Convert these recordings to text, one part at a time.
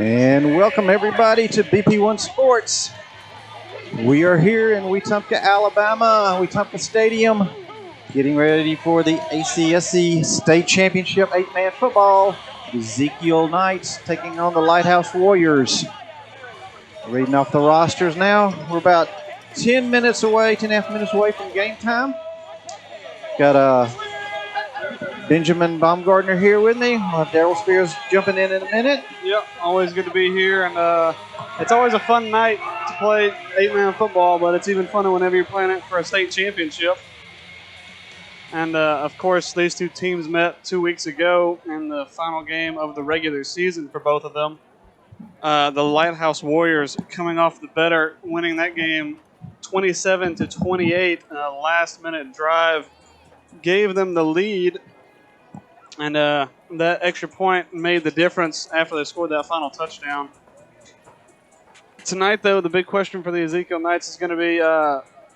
And welcome everybody to BP1 Sports. We are here in Wetumpka, Alabama, Wetumpka Stadium, getting ready for the ACSC State Championship 8-man football. Ezekiel Knights taking on the Lighthouse Warriors. Reading off the rosters now. We're about 10 minutes away, 10.5 minutes away from game time. Got Benjamin Baumgartner here with me. We'll have Daryl Spears jumping in a minute. Yep, always good to be here, and it's always a fun night to play 8-man football, but it's even funner whenever you're playing it for a state championship. And, of course, these two teams met 2 weeks ago in the final game of the regular season for both of them. The Lighthouse Warriors coming off the better, winning that game 27-28, last-minute drive gave them the lead. And that extra point made the difference after they scored that final touchdown. Tonight, though, the big question for the Ezekiel Knights is going to be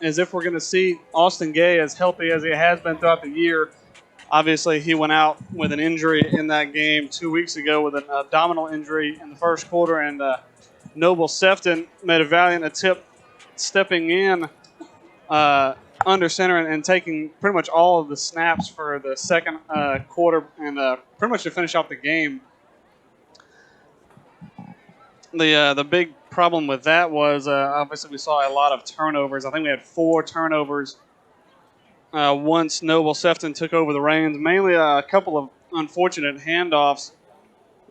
is if we're going to see Austin Gay as healthy as he has been throughout the year. Obviously, he went out with an injury in that game 2 weeks ago with an abdominal injury in the first quarter, and Noble Sefton made a valiant attempt stepping in under center and taking pretty much all of the snaps for the second quarter and pretty much to finish off the game. The big problem with that was obviously we saw a lot of turnovers. I think we had 4 turnovers once Noble Sefton took over the reins, mainly a couple of unfortunate handoffs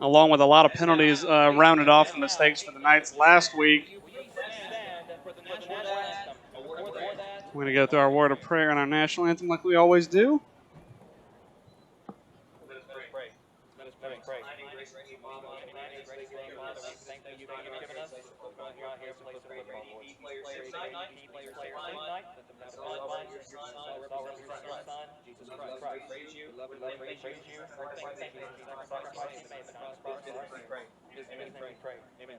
along with a lot of penalties rounded off the mistakes for the Knights last week. We're going to go through our word of prayer and our national anthem like we always do. Let us pray. Let us pray. Thank you for giving us. Jesus Christ. Praise you. Love and praise you. Thank you for the sacrifice you made. Amen. Amen.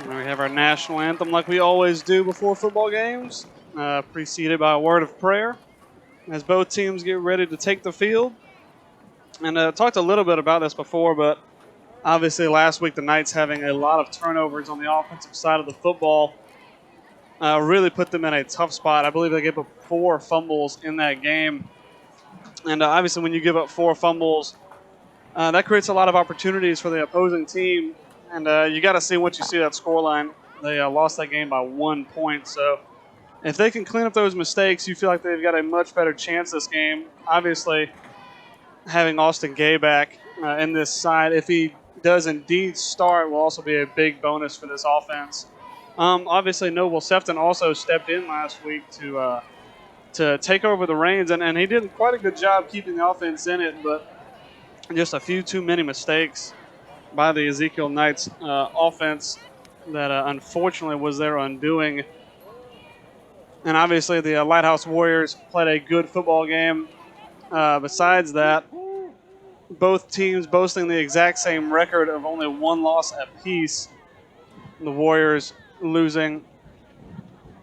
We have our national anthem like we always do before football games, preceded by a word of prayer as both teams get ready to take the field. And I talked a little bit about this before, but obviously last week the Knights having a lot of turnovers on the offensive side of the football really put them in a tough spot. I believe they gave up 4 fumbles in that game. And obviously when you give up 4 fumbles, that creates a lot of opportunities for the opposing team. And you got to see once you see that scoreline, they lost that game by 1 point. So if they can clean up those mistakes, you feel like they've got a much better chance this game. Obviously, having Austin Gay back in this side, if he does indeed start, will also be a big bonus for this offense. Obviously, Noble Sefton also stepped in last week to take over the reins, and he did quite a good job keeping the offense in it, but just a few too many mistakes by the Ezekiel Knights offense that unfortunately was their undoing. And obviously the Lighthouse Warriors played a good football game. Besides that, both teams boasting the exact same record of only one loss apiece. The Warriors losing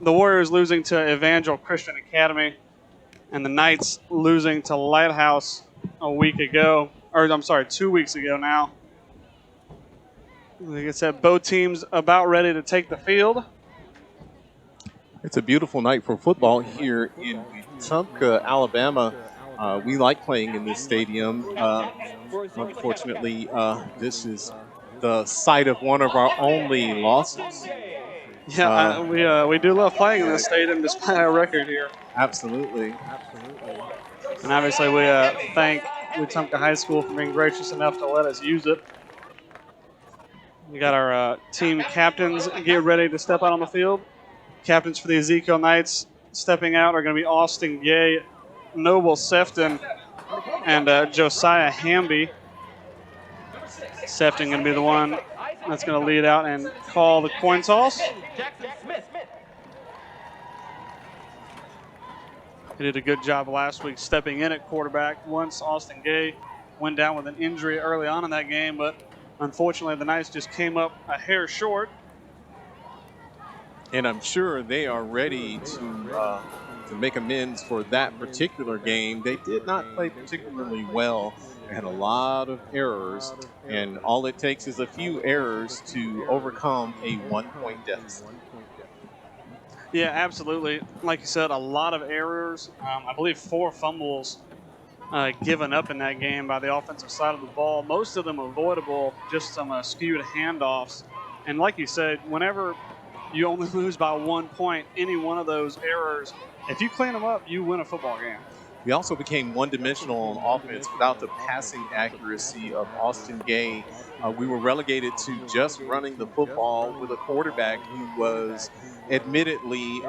to Evangel Christian Academy, and the Knights losing to Lighthouse a week ago, or I'm sorry, 2 weeks ago now. Like I said, both teams about ready to take the field. It's a beautiful night for football here in Wetumpka, Alabama. We like playing in this stadium. Unfortunately, this is the site of one of our only losses. Yeah, we do love playing in this stadium despite our record here. Absolutely. And obviously we thank Wetumpka High School for being gracious enough to let us use it. We got our team captains get ready to step out on the field. Captains for the Ezekiel Knights stepping out are going to be Austin Gay, Noble Sefton, and Josiah Hamby. Sefton going to be the one that's going to lead out and call the coin toss. He did a good job last week stepping in at quarterback once Austin Gay went down with an injury early on in that game, but unfortunately the Knights just came up a hair short. And I'm sure they are ready to make amends for that particular game. They did not play particularly well. They had a lot of errors, and all it takes is a few errors to overcome a 1-point deficit. Yeah, absolutely. Like you said, a lot of errors. I believe 4 fumbles given up in that game by the offensive side of the ball. Most of them avoidable, just some skewed handoffs. And like you said, whenever you only lose by 1 point, any one of those errors, if you clean them up, you win a football game. We also became one-dimensional on offense without the passing accuracy of Austin Gay. We were relegated to just running the football with a quarterback who was admittedly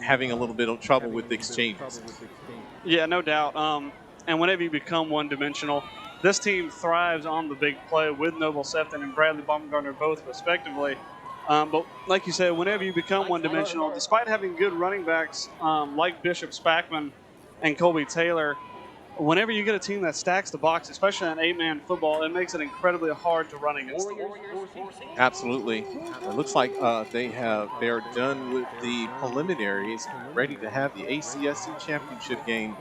having a little bit of trouble with exchanges. Yeah, no doubt. And whenever you become one-dimensional, this team thrives on the big play with Noble Sefton and Bradley Baumgartner both respectively. But like you said, whenever you become one-dimensional, despite having good running backs like Bishop Spackman and Colby Taylor, whenever you get a team that stacks the box, especially in 8-man football, it makes it incredibly hard to run against them. Absolutely. It looks like they're done with the preliminaries, ready to have the ACSC championship game,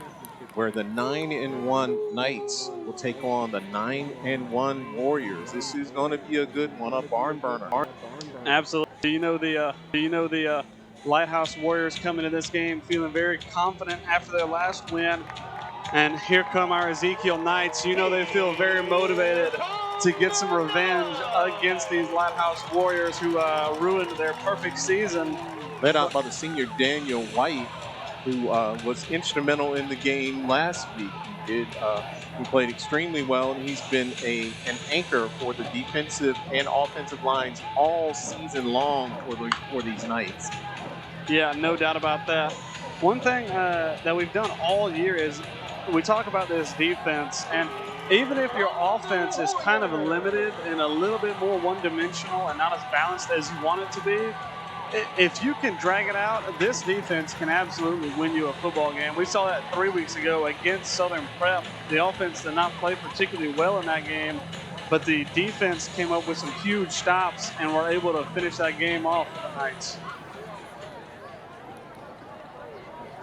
where the 9-1 Knights will take on the 9-1 Warriors. This is going to be a good one, a barn burner. Absolutely. Do you know the Lighthouse Warriors come into this game feeling very confident after their last win, and here come our Ezekiel Knights. You know they feel very motivated to get some revenge against these Lighthouse Warriors who ruined their perfect season. Led out by the senior Daniel White, who was instrumental in the game last week. He played extremely well, and he's been an anchor for the defensive and offensive lines all season long for these Knights. Yeah, no doubt about that. One thing that we've done all year is we talk about this defense, and even if your offense is kind of limited and a little bit more one-dimensional and not as balanced as you want it to be, if you can drag it out, this defense can absolutely win you a football game. We saw that 3 weeks ago against Southern Prep. The offense did not play particularly well in that game, but the defense came up with some huge stops and were able to finish that game off for the Knights.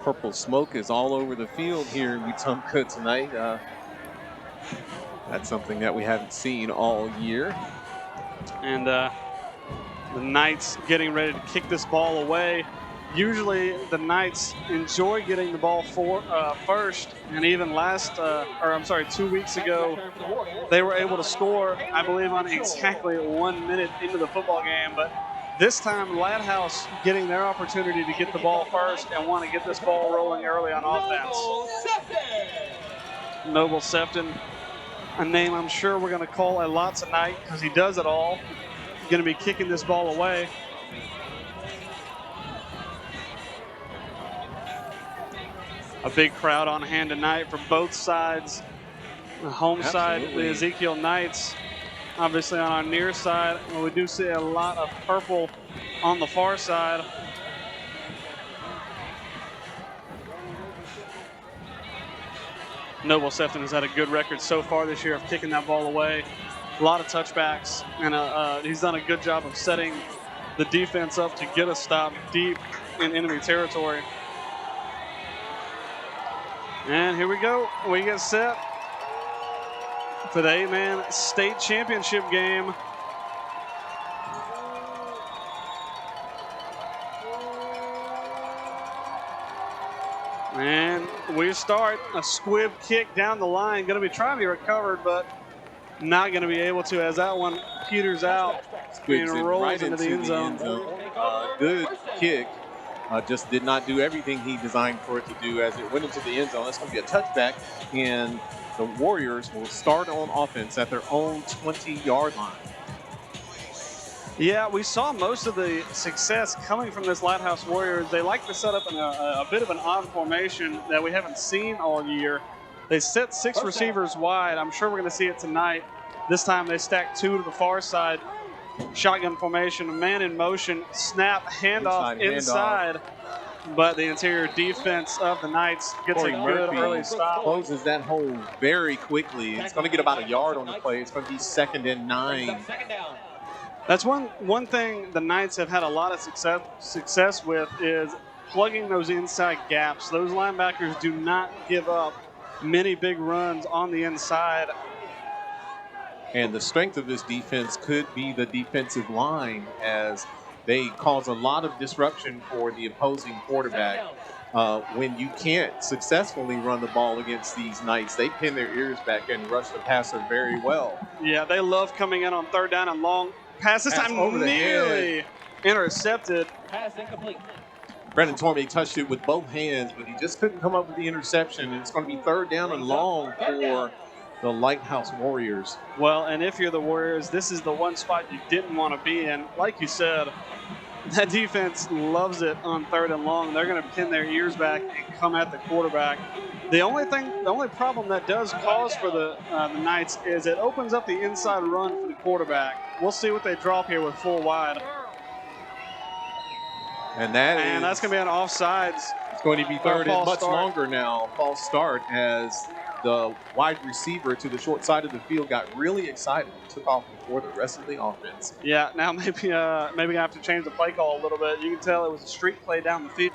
Purple smoke is all over the field here in Wetumpka tonight. That's something that we haven't seen all year. And the Knights getting ready to kick this ball away. Usually the Knights enjoy getting the ball first, and even 2 weeks ago, they were able to score, I believe, on exactly 1 minute into the football game. But this time, Lighthouse getting their opportunity to get the ball first and want to get this ball rolling early on offense. Noble Sefton, a name I'm sure we're going to call a lot tonight because he does it all. Going to be kicking this ball away. A big crowd on hand tonight from both sides. The home side, the Ezekiel Knights, obviously on our near side. We do see a lot of purple on the far side. Noble Sefton has had a good record so far this year of kicking that ball away. A lot of touchbacks, and he's done a good job of setting the defense up to get a stop deep in enemy territory. And here we go. We get set for the 8-man state championship game. And we start a squib kick down the line. Going to be trying to be recovered, but not going to be able to as that one peters out and rolls right into the end zone. Good kick. Just did not do everything he designed for it to do as it went into the end zone. That's going to be a touchback, and the Warriors will start on offense at their own 20-yard line. Yeah, we saw most of the success coming from this Lighthouse Warriors. They like to set up in a bit of an odd formation that we haven't seen all year. They set 6 receivers wide. I'm sure we're going to see it tonight. This time they stack 2 to the far side. Shotgun formation, a man in motion, snap, handoff inside. But the interior defense of the Knights gets Cory a good Murphy early stop. closes that hole very quickly. It's going to get about a yard on the play. It's going to be 2nd and 9. That's one thing the Knights have had a lot of success with is plugging those inside gaps. Those linebackers do not give up many big runs on the inside. And the strength of this defense could be the defensive line, as they cause a lot of disruption for the opposing quarterback. When you can't successfully run the ball against these Knights, they pin their ears back and rush the passer very well. Yeah, they love coming in on 3rd down and long. Pass this time over the nearly intercepted. Pass incomplete. Brendan Tormey touched it with both hands, but he just couldn't come up with the interception. And it's going to be 3rd down and long for the Lighthouse Warriors. Well, and if you're the Warriors, this is the one spot you didn't want to be in. Like you said, that defense loves it on 3rd and long. They're going to pin their ears back and come at the quarterback. The only problem that does cause for the Knights is it opens up the inside run for the quarterback. We'll see what they drop here with full wide. And that's going to be an offsides. It's going to be 3rd and much start. longer now. False start, as the wide receiver to the short side of the field got really excited and took off before the rest of the offense. Yeah, now maybe I have to change the play call a little bit. You can tell it was a streak play down the field.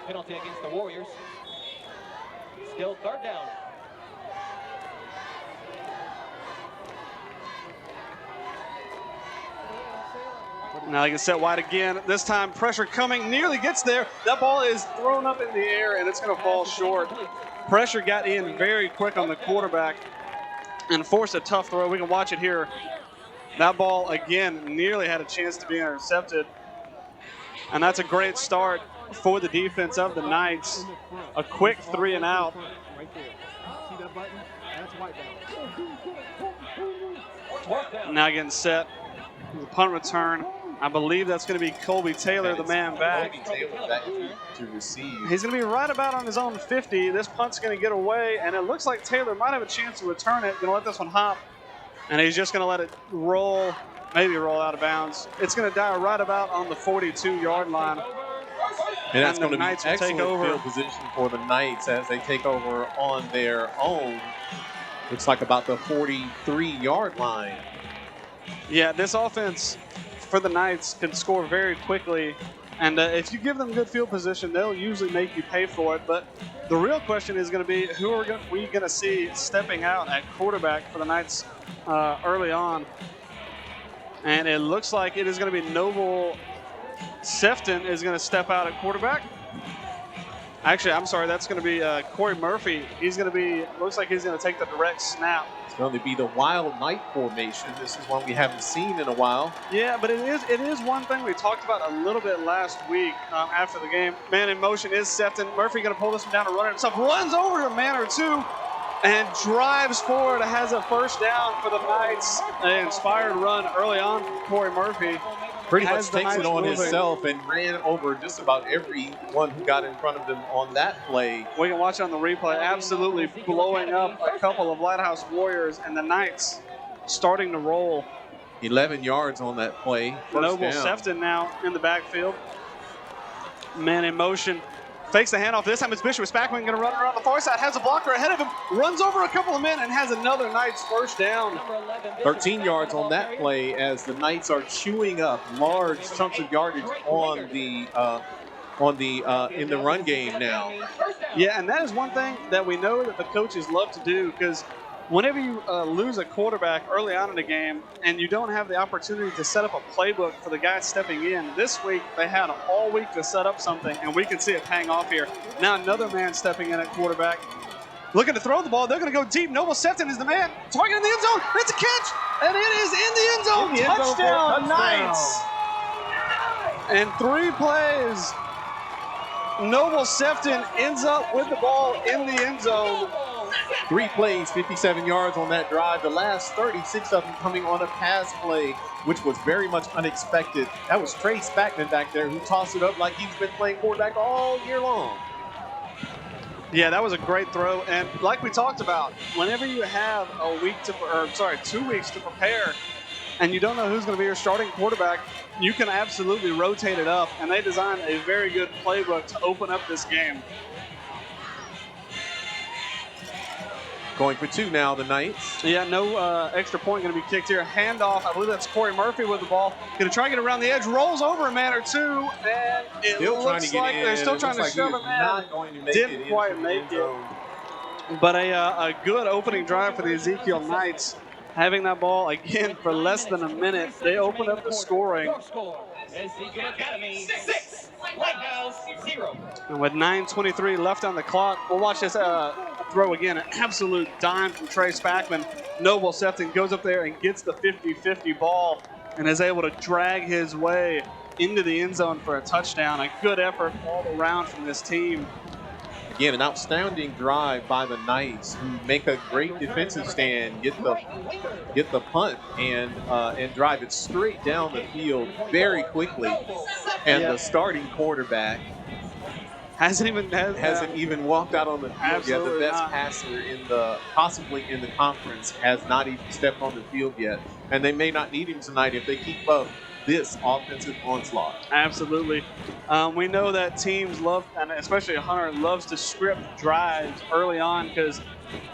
Penalty against the Warriors. Still 3rd down. Now they can set wide again. This time pressure coming, nearly gets there. That ball is thrown up in the air and it's going to fall short. Pressure got in very quick on the quarterback and forced a tough throw. We can watch it here. That ball again nearly had a chance to be intercepted. And that's a great start for the defense of the Knights. A quick 3 and out. Right there. See that button? That's white down. Now getting set. The punt return. I believe that's going to be Colby Taylor, the man back. Colby Taylor back to receive. He's going to be right about on his own 50. This punt's going to get away, and it looks like Taylor might have a chance to return it. Going to let this one hop, and he's just going to let it roll, maybe roll out of bounds. It's going to die right about on the 42-yard line. And that's going to be Knights will excellent take over. field position for the Knights as they take over on their own. Looks like about the 43-yard line. Yeah, this offense for the Knights can score very quickly. And if you give them good field position, they'll usually make you pay for it. But the real question is going to be, who are we going to see stepping out at quarterback for the Knights early on? And it looks like it is going to be Noble Sefton is going to step out at quarterback. Actually, I'm sorry, that's going to be Cory Murphy. He's going to be, looks like he's going to take the direct snap. It's going to be the Wild Knight formation. This is one we haven't seen in a while. Yeah, but it is one thing we talked about a little bit last week after the game. Man in motion is Sefton. Murphy going to pull this one down and run it himself. Runs over a man or two and drives forward. Has a 1st down for the Knights. An inspired run early on from Cory Murphy. Pretty Has much the takes it Knights on moving. himself and ran over just about everyone who got in front of him on that play. We can watch on the replay. Absolutely blowing up a couple of Lighthouse Warriors, and the Knights starting to roll. 11 yards on that play. First Noble down. Sefton now in the backfield. Man in motion. Fakes the handoff. This time it's Bishop Spackman going to run around the far side. Has a blocker ahead of him. Runs over a couple of men and has another Knights first down. 13 yards on that play as the Knights are chewing up large chunks of yardage on the in the run game now. Yeah, and that is one thing that we know that the coaches love to do, because whenever you lose a quarterback early on in the game and you don't have the opportunity to set up a playbook for the guy stepping in, this week they had all week to set up something, and we can see it paying off here. Now another man stepping in at quarterback. Looking to throw the ball. They're going to go deep. Noble Sefton is the man. Targeting the end zone. It's a catch, and it is in the end zone. Touchdown, Knights. And 3 plays. Noble Sefton ends up with the ball in the end zone. 3 plays, 57 yards on that drive. The last 36 of them coming on a pass play, which was very much unexpected. That was Trey Spackman back there who tossed it up like he's been playing quarterback all year long. Yeah, that was a great throw. And like we talked about, whenever you have 2 weeks to prepare and you don't know who's going to be your starting quarterback, you can absolutely rotate it up. And they designed a very good playbook to open up this game. Going for 2 now, the Knights. Yeah, no extra point going to be kicked here. Handoff, I believe that's Cory Murphy with the ball. Going to try and get around the edge, rolls over a man or two, and it Still trying looks to get like in. they're still trying to shove him in. Didn't quite make it. But a good opening drive for the Ezekiel Knights. Having that ball again for less than a minute, they opened up the scoring. Ezekiel Academy 6, Lighthouse 0. And with 9:23 left on the clock, we'll watch this throw again. An absolute dime from Trey Spackman. Noble Sefton goes up there and gets the 50-50 ball and is able to drag his way into the end zone for a touchdown. A good effort all around from this team. Again, an outstanding drive by the Knights, who make a great defensive stand, get the punt, and drive it straight down the field very quickly. And the starting quarterback hasn't even walked out on the field yet. The best passer possibly in the conference has not even stepped on the field yet. And they may not need him tonight if they keep up this offensive onslaught. Absolutely. We know that teams love, and especially Hunter, loves to script drives early on, because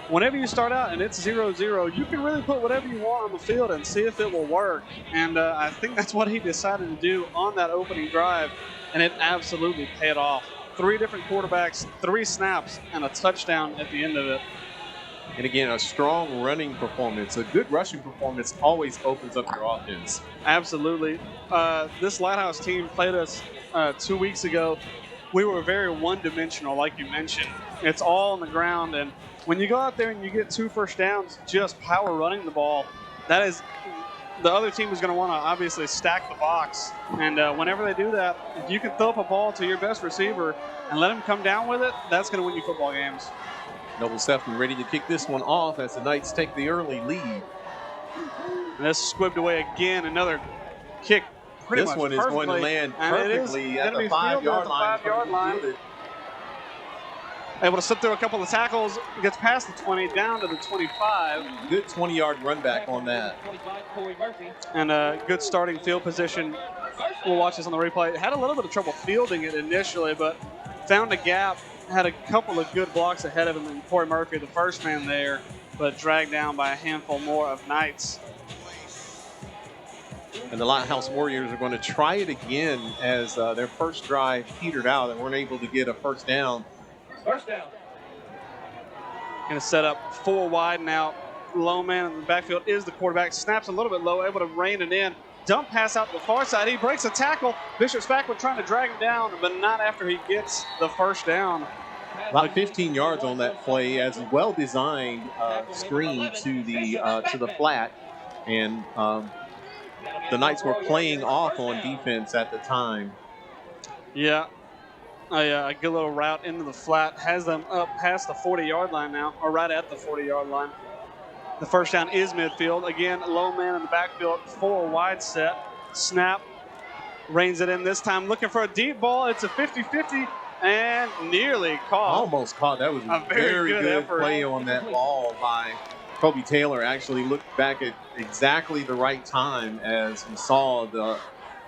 whenever you start out and it's 0-0, you can really put whatever you want on the field and see if it will work. And I think that's what he decided to do on that opening drive, and it absolutely paid off. 3 different quarterbacks, 3 snaps, and a touchdown at the end of it. And again, a strong running performance, a good rushing performance always opens up your offense. Absolutely. This Lighthouse team played us 2 weeks ago. We were very one-dimensional, like you mentioned. It's all on the ground, and when you go out there and you get 2 first downs, just power running the ball, that is, the other team is going to want to obviously stack the box. And whenever they do that, if you can throw up a ball to your best receiver and let him come down with it, that's going to win you football games. Noble Sefton ready to kick this one off as the Knights take the early lead. And this squibbed away again. Another kick pretty much perfectly. This one is going to land perfectly at the 5-yard line. Able to slip through a couple of tackles, gets past the 20, down to the 25. Good 20-yard run back on that. And a good starting field position. We'll watch this on the replay. Had a little bit of trouble fielding it initially, but found a gap. Had a couple of good blocks ahead of him, and Cory Murphy, the first man there, but dragged down by a handful more of Knights. And the Lighthouse Warriors are going to try it again as their first drive petered out and weren't able to get a first down. First down. Going to set up 4 wide now. Low man in the backfield is the quarterback. Snaps a little bit low, able to rein it in. Dump pass out to the far side. He breaks a tackle. Bishop Spackman trying to drag him down, but not after he gets the first down. About 15 yards on that play, as a well-designed screen to the flat, and the Knights were playing off on defense at the time. Yeah, a good little route into the flat has them up past the 40-yard line now, or right at the 40-yard line. The first down is midfield. Again, low man in the backfield, 4 wide set. Snap, reins it in this time, looking for a deep ball. It's a 50-50 and nearly caught. Almost caught. That was a very good play on that ball by Kobe Taylor. Actually looked back at exactly the right time as he saw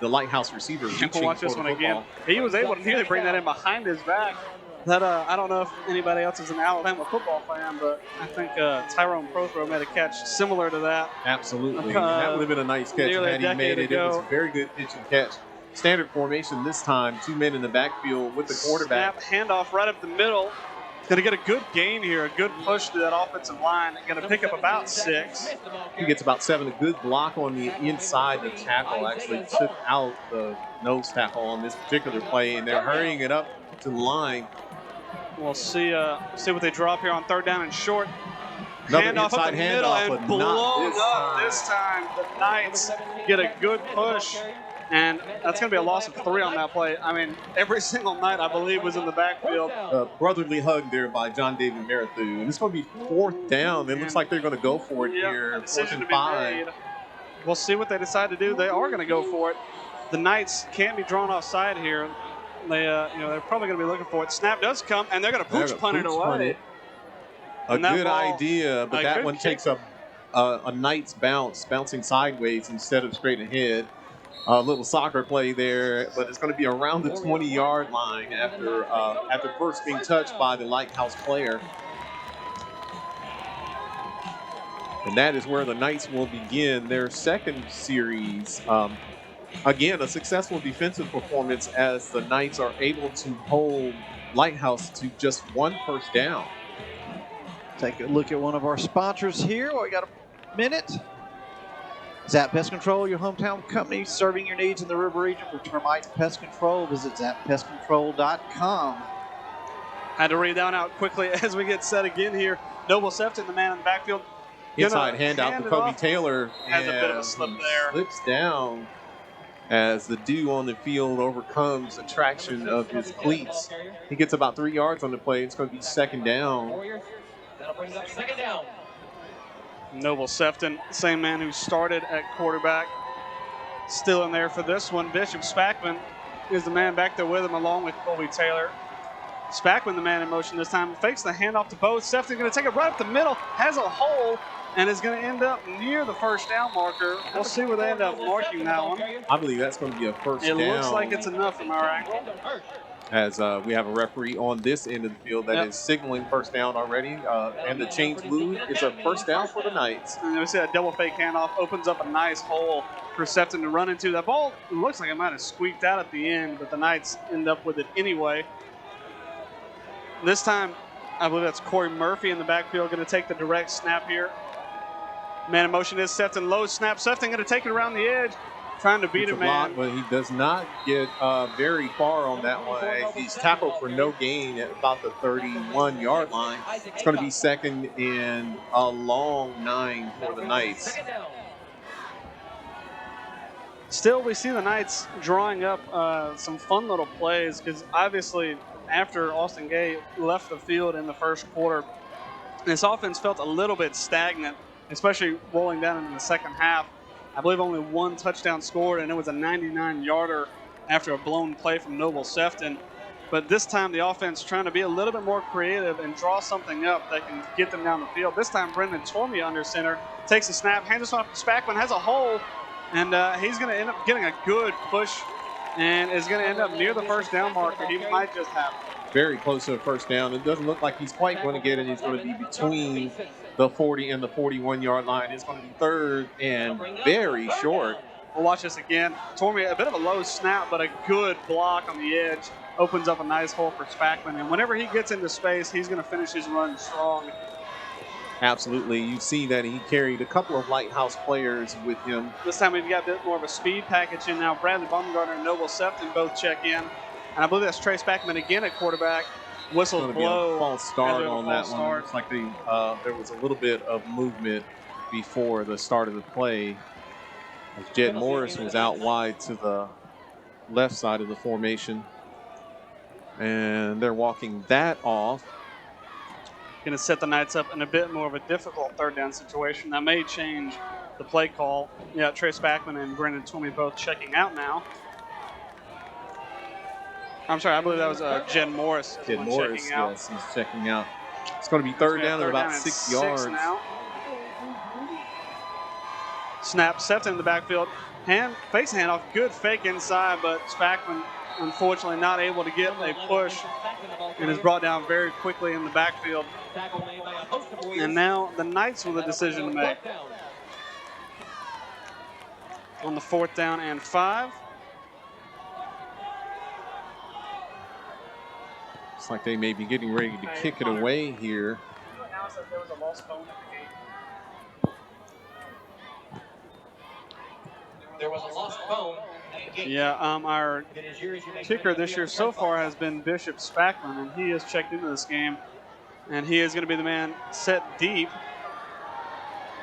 the Lighthouse receiver reaching We'll watch for this the one football. again. He was able to nearly bring that in behind his back. That I don't know if anybody else is an Alabama football fan, but I think Tyrone Prothro made a catch similar to that. Absolutely. That would have been a nice catch nearly had a he made it. decade It was ago. a very good pitch and catch. Standard formation this time, 2 men in the backfield with the quarterback. Snap, handoff right up the middle. Going to get a good gain here, a good push to that offensive line. Going to pick up about 6. He gets about 7. A good block on the inside. The tackle actually took out the nose tackle on this particular play, and they're hurrying it up to the line. We'll see what they drop here on 3rd down and short. Another Handoff up inside the middle handoff, and but blown not up this time. The Knights get a good push, and that's going to be a loss of 3 on that play. I mean, every single Knight, I believe, was in the backfield. Brotherly hug there by John David Marathu. And it's going to be 4th down. It looks like they're going to go for it here. 4th Decision and to be 5. made. We'll see what they decide to do. They are going to go for it. The Knights can't be drawn offside here. They're probably going to be looking for it. Snap does come, and they're going to pooch punt it away. A good ball, idea, but that one kick. takes a Knight's bounce, bouncing sideways instead of straight ahead. A little soccer play there, but it's going to be around the 20-yard line after first being touched by the Lighthouse player. And that is where the Knights will begin their second series. Again, a successful defensive performance as the Knights are able to hold Lighthouse to just 1 first down. Take a look at one of our sponsors here. We got a minute. Zap Pest Control, your hometown company serving your needs in the river region for termite pest control. Visit zappestcontrol.com. Had to read that one out quickly as we get set again here. Noble Sefton, the man in the backfield. Inside handout to Kobe Taylor. Has a bit of a slip there. Slips down as the dew on the field overcomes the traction of his cleats. He gets about 3 yards on the play. It's going to be 2nd down. That'll bring up 2nd down. Noble Sefton, same man who started at quarterback, still in there for this one. Bishop Spackman is the man back there with him along with Colby Taylor. Spackman, the man in motion this time, fakes the handoff to both. Sefton going to take it right up the middle, has a hole, and is going to end up near the 1st down marker. We'll see where they end up marking that one. I believe that's going to be a 1st down. It looks like it's enough from our angle. As we have a referee on this end of the field that is signaling 1st down already. And the change move is a 1st down for the Knights. And we see that double fake handoff opens up a nice hole for Sefton to run into. That ball looks like it might have squeaked out at the end, but the Knights end up with it anyway. This time, I believe that's Cory Murphy in the backfield going to take the direct snap here. Man in motion is Sefton. Low snap. Sefton going to take it around the edge. Trying to beat It's a a man. block, but he does not get very far on that one. He's tackled for no gain at about the 31-yard line. It's going to be 2nd and a long 9 for the Knights. Still, we see the Knights drawing up some fun little plays because obviously after Austin Gay left the field in the 1st quarter, this offense felt a little bit stagnant, especially rolling down into the 2nd half. I believe only 1 touchdown scored, and it was a 99-yarder after a blown play from Noble Sefton. But this time, the offense trying to be a little bit more creative and draw something up that can get them down the field. This time, Brendan Tormey under center takes a snap, hands it off to Spackman, has a hole, and he's going to end up getting a good push and is going to end up near the 1st down marker. He might just have it. Very close to a 1st down. It doesn't look like he's quite going to get it. He's going to be between the 40 and the 41-yard line. It's going to be 3rd and very short. We'll watch this again. Tormey, a bit of a low snap, but a good block on the edge. Opens up a nice hole for Spackman. And whenever he gets into space, he's going to finish his run strong. Absolutely. You see that he carried a couple of Lighthouse players with him. This time we've got a bit more of a speed package in now. Bradley Baumgartner and Noble Sefton both check in. And I believe that's Trey Spackman again at quarterback. Whistle It's going to blow. be a false start on that one. Start. Looks like there was a little bit of movement before the start of the play. As Jed Morris was out wide to the left side of the formation. And they're walking that off. Going to set the Knights up in a bit more of a difficult 3rd down situation. That may change the play call. Yeah, Trey Spackman and Brendan Tormey both checking out now. I'm sorry, I believe that was Jed Morris. Jed Morris, checking out. yes, he's checking out. It's going to be 3rd down at about 6 yards. Now. Snap, sets in the backfield. Face handoff, good fake inside, but Spackman unfortunately not able to get a push and is brought down very quickly in the backfield. And now the Knights with a decision to make. On the 4th down and 5. Looks like they may be getting ready to kick it away here. There was a lost phone at the gate. There was a lost phone. Yeah, our kicker this year so far has been Bishop Spackman, and he has checked into this game, and he is going to be the man set deep.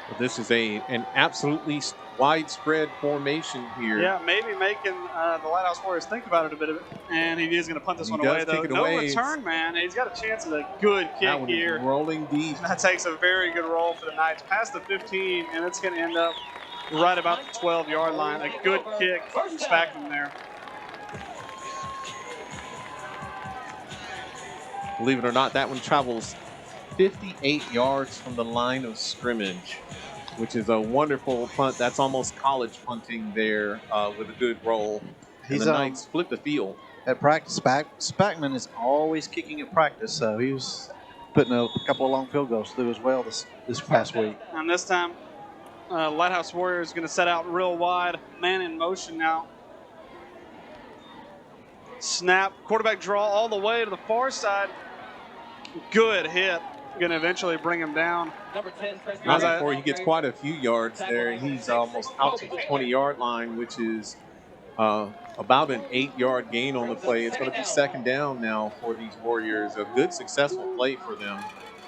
Well, this is an absolutely widespread formation here. Yeah, maybe making the Lighthouse Warriors think about it a bit, and he is going to punt this one away, though. No return, man. He's got a chance at a good kick that one here. Is rolling deep. That takes a very good roll for the Knights. Past the 15, and it's going to end up right about the 12-yard line. A good kick from Spackman there. Believe it or not, that one travels 58 yards from the line of scrimmage, which is a wonderful punt. That's almost college punting there with a good roll. And the Knights flip the field. At practice, Spackman is always kicking at practice, so he was putting a couple of long field goals through as well this past week. And this time, Lighthouse Warriors going to set out real wide. Man in motion now. Snap, quarterback draw all the way to the far side. Good hit. Going to eventually bring him down. Number 10, Not before he gets quite a few yards there. He's almost out to the 20-yard line, which is about an 8-yard gain on the play. It's going to be 2nd down now for these Warriors. A good, successful play for them.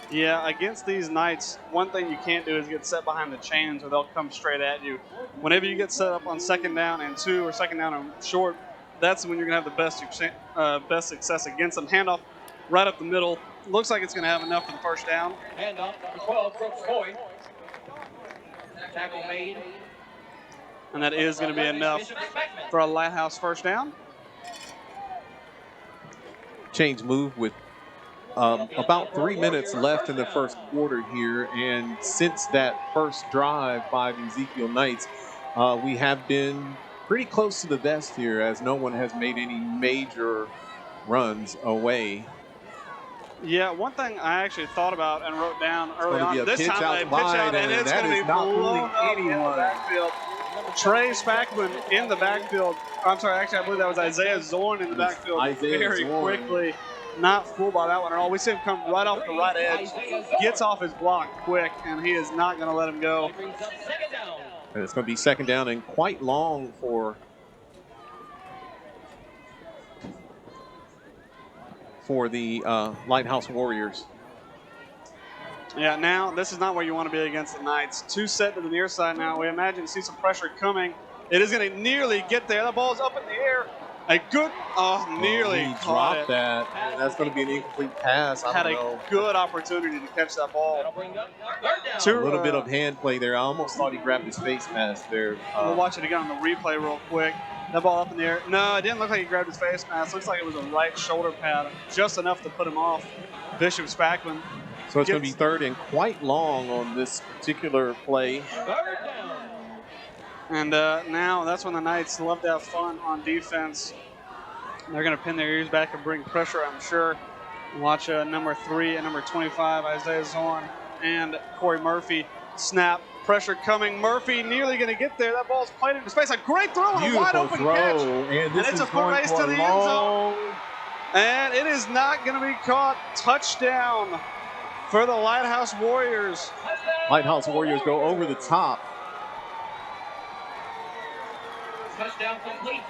Yeah, against these Knights, one thing you can't do is get set behind the chains or they'll come straight at you. Whenever you get set up on 2nd down and 2 or 2nd down and short, that's when you're going to have the best success against them. Handoff right up the middle. Looks like it's going to have enough for the 1st down. Handoff, number 12, Brooks Boyd. Tackle made. And that is going to be enough for a Lighthouse 1st down. Change move with about 3 minutes left in the 1st quarter here. And since that first drive by the Ezekiel Knights, we have been pretty close to the vest here, as no one has made any major runs away. Yeah, one thing I actually thought about and wrote down early on. This time they pitch wide, out, and it's going to be blown up in the backfield. Trey Spackman in the backfield. I'm sorry, actually, I believe that was Isaiah Zorn in the backfield very quickly. Not fooled by that one at all. We see him come right off the right edge, gets off his block quick, and he is not going to let him go. And it's going to be 2nd down and quite long for the Lighthouse Warriors. Yeah, now this is not where you want to be against the Knights. 2 set to the near side now. We imagine to see some pressure coming. It is going to nearly get there. The ball's up in the air. A good, nearly He caught dropped it. that. That's going to be an incomplete pass. I Had don't a know. good opportunity to catch that ball. A little bit of hand play there. I almost thought he grabbed his face mask there. We'll watch it again on the replay real quick. That ball up in the air. No, it didn't look like he grabbed his face mask. Looks like it was a right shoulder pad, just enough to put him off. Bishop Spackman. So it's going to be 3rd and quite long on this particular play. And now that's when the Knights love to have fun on defense. They're going to pin their ears back and bring pressure, I'm sure. Watch number 3 and number 25, Isaiah Zorn and Cory Murphy. Snap, pressure coming. Murphy nearly going to get there. That ball's played into space. A great throw and a wide open catch. And it's a foot race to the end zone. And it is not going to be caught. Touchdown for the Lighthouse Warriors. Lighthouse Warriors go over the top. Touchdown complete.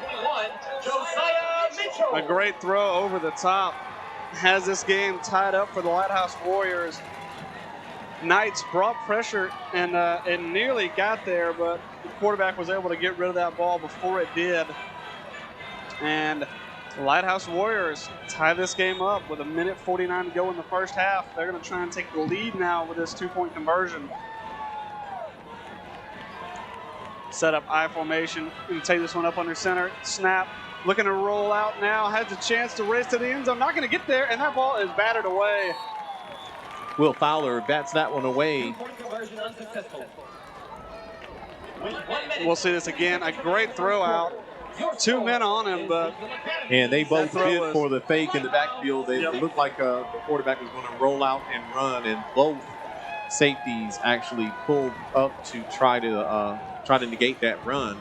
21, Josiah Mitchell. A great throw over the top has this game tied up for the Lighthouse Warriors. Knights brought pressure, and it nearly got there, but the quarterback was able to get rid of that ball before it did. And the Lighthouse Warriors tie this game up with 1:49 to go in the 1st half. They're going to try and take the lead now with this 2-point conversion. Set up I formation. Going to take this one up under center. Snap. Looking to roll out now. Has a chance to race to the end zone. Not going to get there, and that ball is battered away. Will Fowler bats that one away. 2-point conversion unsuccessful. We'll see this again. A great throw out. 2 men on him, but and they both throw bid was- for the fake in the backfield. It looked like the quarterback was going to roll out and run, and both safeties actually pulled up to try to negate that run.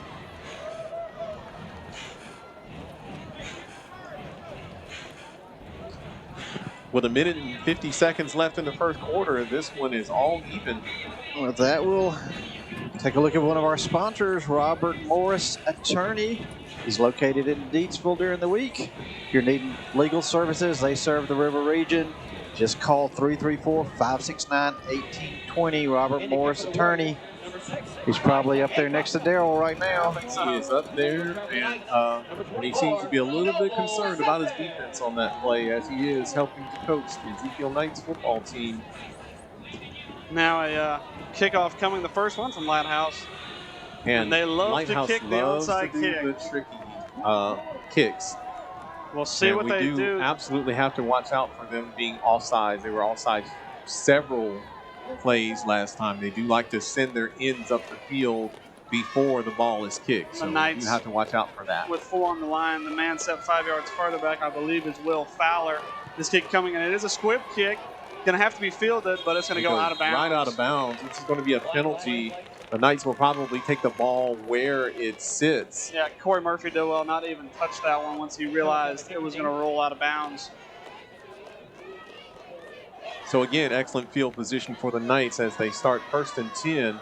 With 1 minute and 50 seconds left in the first quarter, this one is all even. With that, we'll take a look at one of our sponsors, Robert Morris Attorney. He's located in Deatsville during the week. If you're needing legal services, they serve the River region. Just call 334-569-1820. Robert Morris Attorney. He's probably up there next to Daryl right now. He is up there, and he seems to be a little bit concerned about his defense on that play, as he is helping to coach the Ezekiel Knights football team. now a kickoff coming, the first one from Lighthouse. And they love Lighthouse to kick the loves onside to do kick. the tricky kicks. We'll see And what they we do. absolutely have to watch out for them being offsides. They were offsides several plays last time. They do like to send their ends up the field before the ball is kicked. So Knights, you have to watch out for that. With 4 on the line, the man set 5 yards farther back, I believe, is Will Fowler. This kick coming, and it is a squib kick. Going to have to be fielded, but it's going to go out of bounds. Right out of bounds. This is going to be a penalty. The Knights will probably take the ball where it sits. Yeah, Cory Murphy did well not even touch that one once he realized it was going to roll out of bounds. So again, excellent field position for the Knights as they start 1st and 10.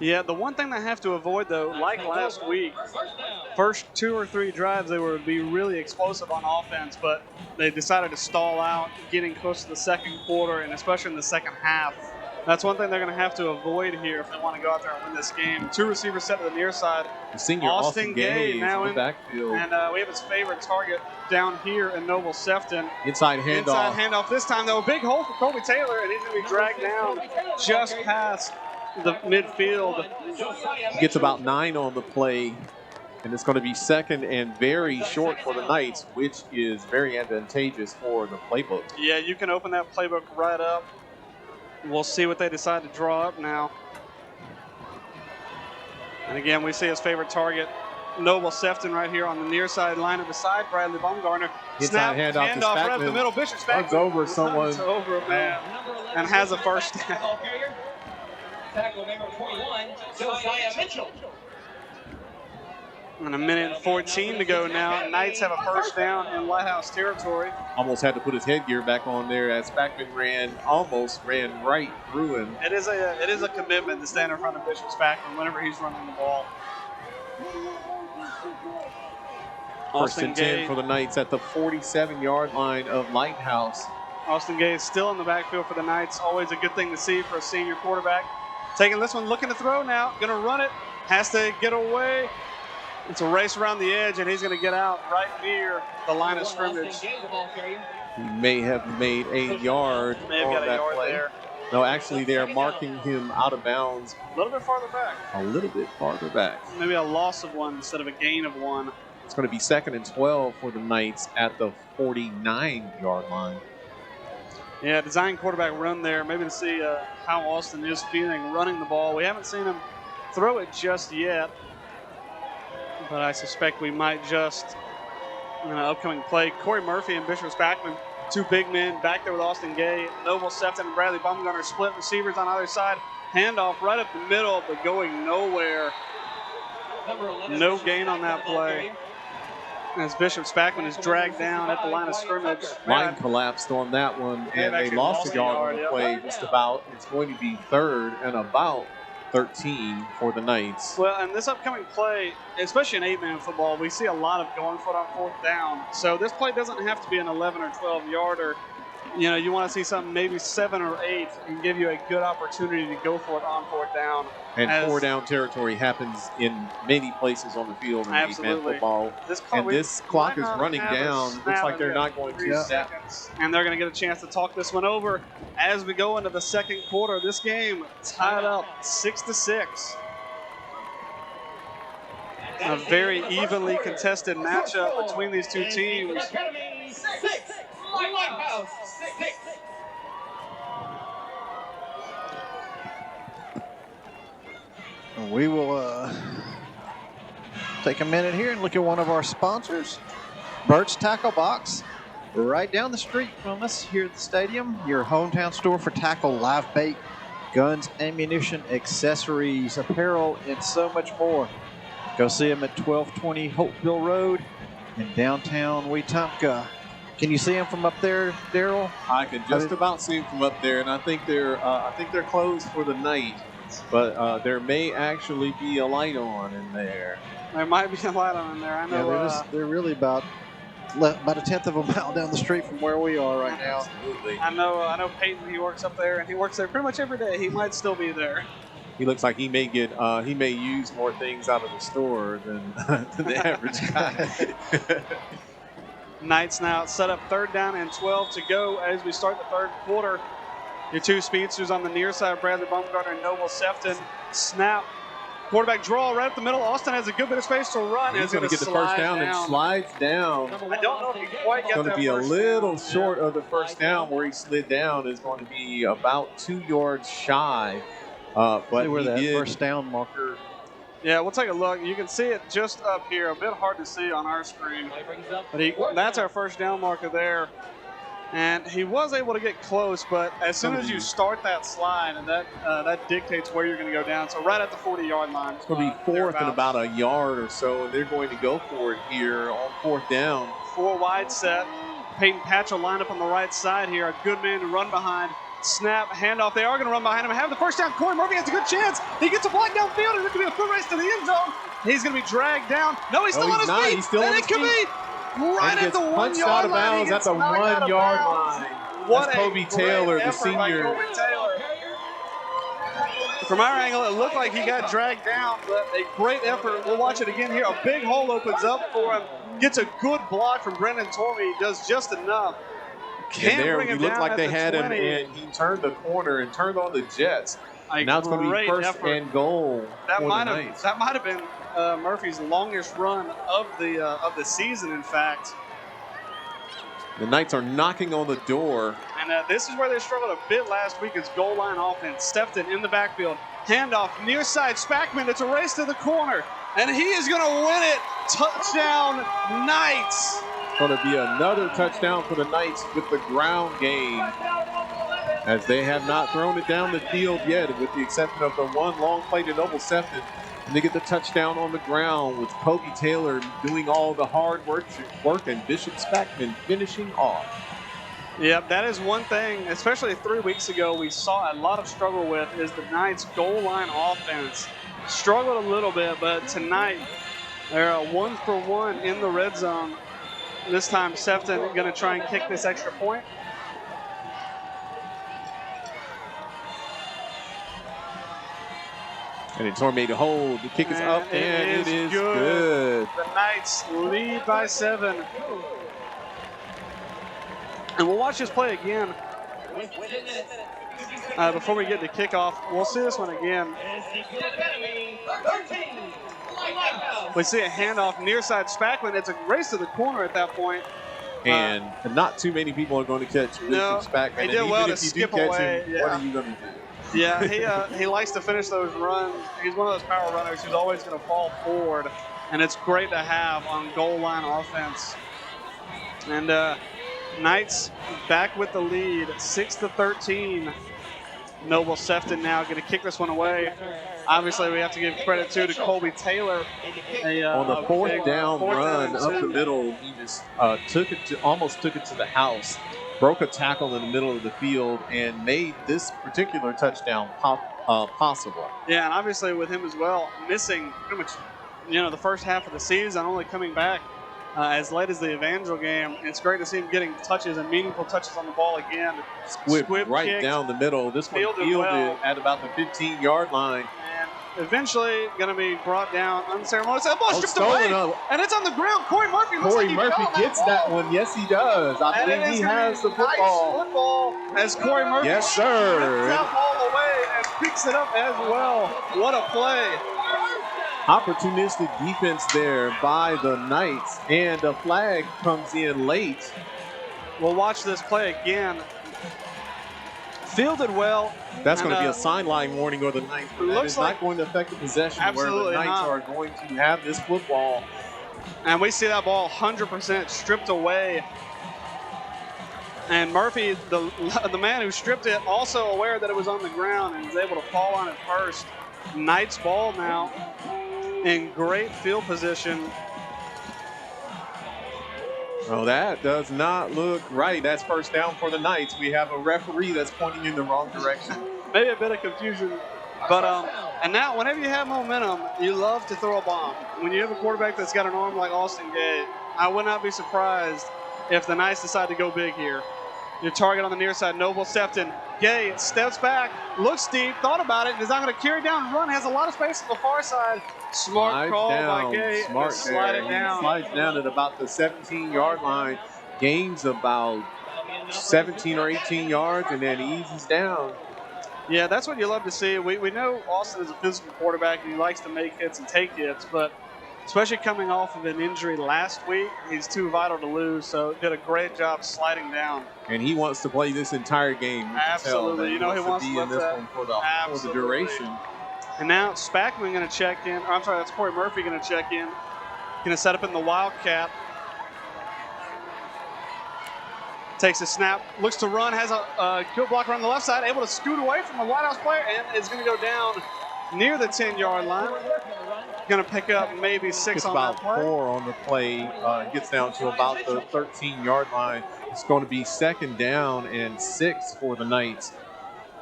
Yeah, the one thing they have to avoid, though, like last week, first 2 or 3 drives, they would be really explosive on offense, but they decided to stall out, getting close to the second quarter, and especially in the second half. That's one thing they're going to have to avoid here if they want to go out there and win this game. 2 receivers set to the near side. The senior Austin Gay now in the in backfield. And we have his favorite target down here in Noble Sefton. Inside handoff. Inside handoff this time, though. A big hole for Colby Taylor, and he's going to be dragged down just past the midfield. Gets about 9 on the play, and it's going to be second and very short for the Knights, which is very advantageous for the playbook. Yeah, you can open that playbook right up. We'll see what they decide to draw up now. And again, we see his favorite target, Noble Sefton, right here on the near side line of the side. Bradley Baumgartner. Inside Snap, handoff to handoff right up the Spackman. middle. Bishop Spackman Runs over someone. runs over a man and has a first down. Tackle number 21, Josiah Mitchell. And 1:14 to go now. Knights have a first down in Lighthouse territory. Almost had to put his headgear back on there as Spackman almost ran right through him. It is a commitment to stand in front of Bishop Spackman whenever he's running the ball. First and 10 Gay. for the Knights at the 47-yard line of Lighthouse. Austin Gay is still in the backfield for the Knights. Always a good thing to see for a senior quarterback. Taking this one, looking to throw now. Going to run it. Has to get away. It's a race around the edge, and he's going to get out right near the line of scrimmage. He may have made a yard May have on got a that yard play. there. No, actually, they are marking him out of bounds A little bit farther back. a little bit farther back. Maybe a loss of 1 instead of a gain of 1. It's going to be 2nd and 12 for the Knights at the 49-yard line. Yeah, design quarterback run there. Maybe to see how Austin is feeling running the ball. We haven't seen him throw it just yet, but I suspect we might just in an upcoming play. Cory Murphy and Bishop Spackman, 2 big men back there with Austin Gay. Noble Sefton and Bradley Baumgartner split receivers on either side. Handoff right up the middle, but going nowhere. No gain on that play. As Bishop Spackman is dragged down at the line of scrimmage. Line collapsed on that one, and they actually lost lost a yard on a the yard, play just about. It's going to be 3rd and about 13 for the Knights. Well, and this upcoming play, especially in 8-man football, we see a lot of going for it on 4th down. So this play doesn't have to be an 11 or 12-yarder. You know, you want to see something maybe 7 or 8 and give you a good opportunity to go for it on 4th down. And 4-down territory happens in many places on the field in 8-man football. This clock is running down. Looks like they're not going to. Seconds. And they're going to get a chance to talk this one over as we go into the second quarter. This game tied up 6-6. A very evenly contested matchup between these 2 teams. Lighthouse 6. We will take a minute here and look at one of our sponsors, Bert's Tackle Box, right down the street from us here at the stadium. Your hometown store for tackle, live bait, guns, ammunition, accessories, apparel, and so much more. Go see them at 1220 Hopeville Road in downtown Wetumpka. Can you see them from up there, Daryl? I can just about see them from up there, and I think they're closed for the night. But there may actually be a light on in there. There might be a light on in there. I know. Yeah, they're really about a tenth of a mile down the street from where we are right now. Absolutely. I know Peyton, he works up there, and he works there pretty much every day. He might still be there. He looks like he may use more things out of the store than the average guy. Knights now set up 3rd down and 12 to go as we start the 3rd quarter. Your two speedsters on the near side, Bradley Baumgartner and Noble Sefton. Snap. Quarterback draw right up the middle. Austin has a good bit of space to run. He's going to get the first down and slides down. I don't know if he can quite get that. It's going to be a little short of the first down. Where he slid down is going to be about 2 yards shy. But see where that first down marker. Yeah, we'll take a look. You can see it just up here. A bit hard to see on our screen. But that's our first down marker there. And he was able to get close, but as soon as you start that slide, and that dictates where you're going to go down. So right at the 40-yard line. It's going to be 4th and about a yard or so, and they're going to go for it here on 4th down. 4 wide set. Peyton Patchell lined up on the right side here. A good man to run behind. Snap, handoff. They are going to run behind him. Have the first down. Cory Murphy has a good chance. He gets a block downfield, and it could be a foot race to the end zone. He's going to be dragged down. No, he's still on his feet. He's still and on it could be right at the 1 yard out of line. bounds at the 1 yard line. What That's Kobe Taylor, the senior. From our angle, it looked like he got dragged down, but a great effort. We'll watch it again here. A big hole opens up for him. Gets a good block from Brendan Tormey. Does just enough. And there, it looked like they had him, and he turned the corner and turned on the Jets. Now it's going to be 1st and goal. That might have been Murphy's longest run of the season. In fact, the Knights are knocking on the door. And this is where they struggled a bit last week. It's goal line offense. Sefton in the backfield. Handoff near side. Spackman. It's a race to the corner, and he is going to win it. Touchdown, Knights. Going to be another touchdown for the Knights with the ground game, as they have not thrown it down the field yet, with the exception of the one long play to Noble Sefton. And they get the touchdown on the ground with Kobe Taylor doing all the hard work and Bishop Spackman finishing off. Yep, that is one thing, especially 3 weeks ago, we saw a lot of struggle with is the Knights' goal line offense. Struggled a little bit, but tonight they're 1 for 1 in the red zone. This time, Sefton going to try and kick this extra point. And it's Tormey to hold. The kick is up, and it is good. The Knights lead by 7. And we'll watch this play again. Before we get to kickoff, we'll see this one again. We see a handoff near side Spackman. It's a race to the corner at that point. And not too many people are going to catch Bishop Spackman. He did well to skip away. What are you going to do? Yeah, he likes to finish those runs. He's one of those power runners who's always going to fall forward, and it's great to have on goal line offense. And Knights back with the lead, 6-13. Noble Sefton now going to kick this one away. Obviously, we have to give credit to Colby Taylor. On the 4th down run up the middle, he just almost took it to the house. Broke a tackle in the middle of the field and made this particular touchdown possible. Yeah, and obviously with him as well, missing pretty much, the first half of the season, only coming back as late as the Evangel game. It's great to see him getting touches and meaningful touches on the ball again. Squib right kicked, down the middle. This one fielded well at about the 15-yard line. And eventually going to be brought down unceremoniously. Ball stripped away, and it's on the ground. Cory Murphy gets that one. Yes, he does. I think he has the football. Nice football as Cory Murphy strips that ball away and picks it up as well. What a play. Opportunistic defense there by the Knights, and a flag comes in late. We'll watch this play again. Fielded well. That's And, going to be a sideline warning or the Knights. But that looks is like- not going to affect the possession where the Absolutely Knights not. are going to have this football. And we see that ball 100% stripped away. And Murphy, the man who stripped it, also aware that it was on the ground and was able to fall on it first. Knights ball now in great field position. Oh, that does not look right. That's first down for the Knights. We have a referee that's pointing in the wrong direction. Maybe a bit of confusion. But and now whenever you have momentum, you love to throw a bomb. When you have a quarterback that's got an arm like Austin Gay, I would not be surprised if the Knights decide to go big here. Your target on the near side, Noble Sefton. Gay steps back, looks deep, thought about it, and is not going to carry down and run. Has a lot of space on the far side. Smart call by Gay. Smart slide there. it down. He slides down at about the 17-yard line, gains about 17 or 18 yards, and then eases down. Yeah, that's what you love to see. We know Austin is a physical quarterback, and he likes to make hits and take hits, but especially coming off of an injury last week, he's too vital to lose, so did a great job sliding down. And he wants to play this entire game. Absolutely. You know, he wants to be in this one for the duration. And now Spackman going to check in. I'm sorry, that's Cory Murphy going to check in. Going to set up in the Wildcat. Takes a snap, looks to run, has a good blocker on the left side, able to scoot away from the Lighthouse player, and is going to go down near the 10-yard line. Going to pick up maybe 6 It's on about that play. 4 on the play. Gets down to about the 13-yard line. It's going to be second down and 6 for the Knights.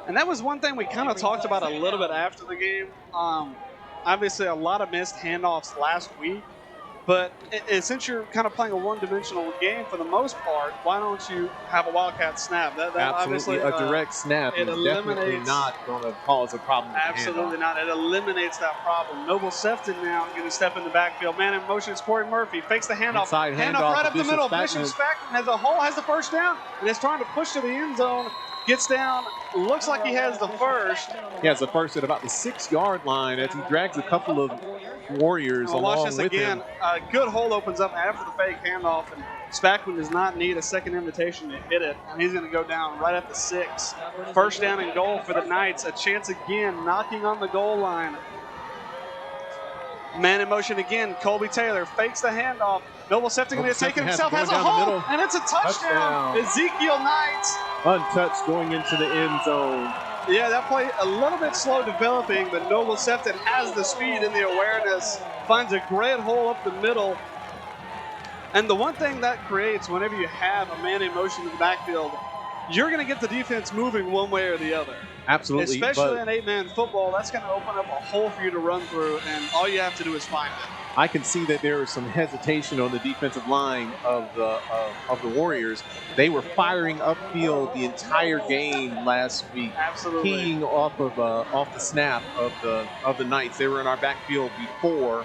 And that was one thing we kind of talked about a little bit after the game. Obviously, a lot of missed handoffs last week. But since you're kind of playing a one-dimensional game for the most part, why don't you have a Wildcat snap? That Absolutely, obviously, a direct snap it is definitely eliminates- not going to cause a problem. with the Absolutely handoff. not. It eliminates that problem. Noble Sefton now going to step in the backfield. Man in motion is Cory Murphy. Fakes the handoff. Inside handoff right to up the Bishop middle. Spackman. Bishop Spackman has a hole, has the first down, and is trying to push to the end zone. Gets down. Looks like he has the first. He has the first at about the 6-yard line as he drags a couple of Warriors Watch along this with again. him. A good hole opens up after the fake handoff, and Spackman does not need a second invitation to hit it, and he's going to go down right at the 6. First down and goal for the Knights. A chance again, knocking on the goal line. Man in motion again. Colby Taylor fakes the handoff. Noble Sefton going to take it himself. Has a going down the hole, middle. and it's a touchdown. Ezekiel Knights. Untouched going into the end zone. Yeah, that play a little bit slow developing, but Noble Sefton has the speed and the awareness, finds a great hole up the middle. And the one thing that creates whenever you have a man in motion in the backfield, you're going to get the defense moving one way or the other. Absolutely. Especially but in 8-man football, that's going to open up a hole for you to run through, and all you have to do is find it. I can see that there is some hesitation on the defensive line of the Warriors. They were firing upfield the entire game last week, Absolutely. keying off the snap of the Knights. They were in our backfield before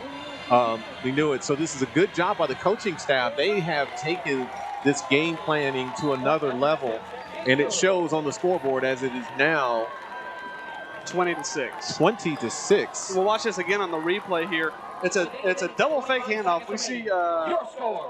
we knew it. So this is a good job by the coaching staff. They have taken this game planning to another level, and it shows on the scoreboard as it is now 20-6. 20-6. We'll watch this again on the replay here. It's a double fake handoff. We see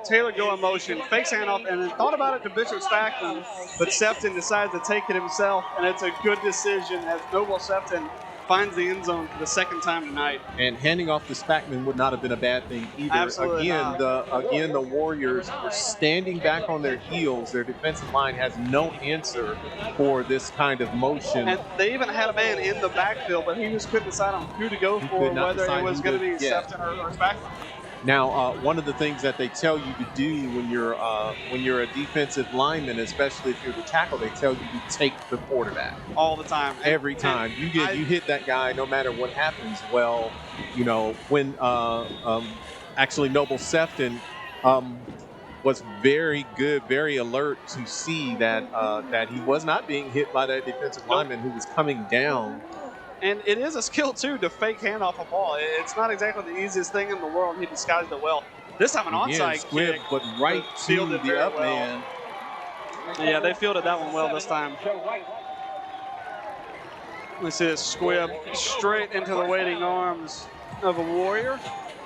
Taylor go in motion, fakes handoff, and then thought about it to Bishop Spackman, but Sefton decides to take it himself, and it's a good decision as Noble Sefton finds the end zone for the second time tonight. And handing off to Spackman would not have been a bad thing either. Absolutely Again, not. the Warriors were standing back on their heels. Their defensive line has no answer for this kind of motion. And they even had a man in the backfield, but he just couldn't decide on who to go for, could not whether decide it was who going to to be get. Sefton or Spackman. Now, one of the things that they tell you to do when you're a defensive lineman, especially if you're the tackle, they tell you to take the quarterback All the time. every time. You hit that guy, no matter what happens. Well, you know when actually Noble Sefton was very good, very alert to see that he was not being hit by that defensive lineman who was coming down. And it is a skill, too, to fake handoff a ball. It's not exactly the easiest thing in the world. He disguised it well. This time an onside Squib, kick. but right to Fielded the very up well. man. Yeah, they fielded that one well this time. Let's see this squib straight into the waiting arms of a Warrior.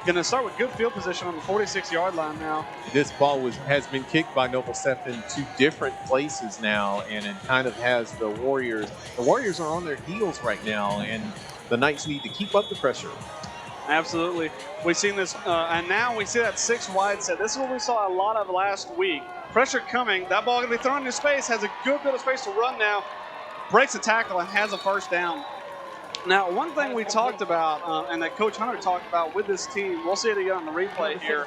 Going to start with good field position on the 46-yard line now. This ball has been kicked by Noble Sefton to different places now, and it kind of has the Warriors. The Warriors are on their heels right now, and the Knights need to keep up the pressure. Absolutely. We've seen this, and now we see that 6 wide set. This is what we saw a lot of last week. Pressure coming. That ball going to be thrown into space. Has a good bit of space to run now. Breaks a tackle and has a first down. Now, one thing we talked about, and that Coach Hunter talked about with this team, we'll see it again on the replay here,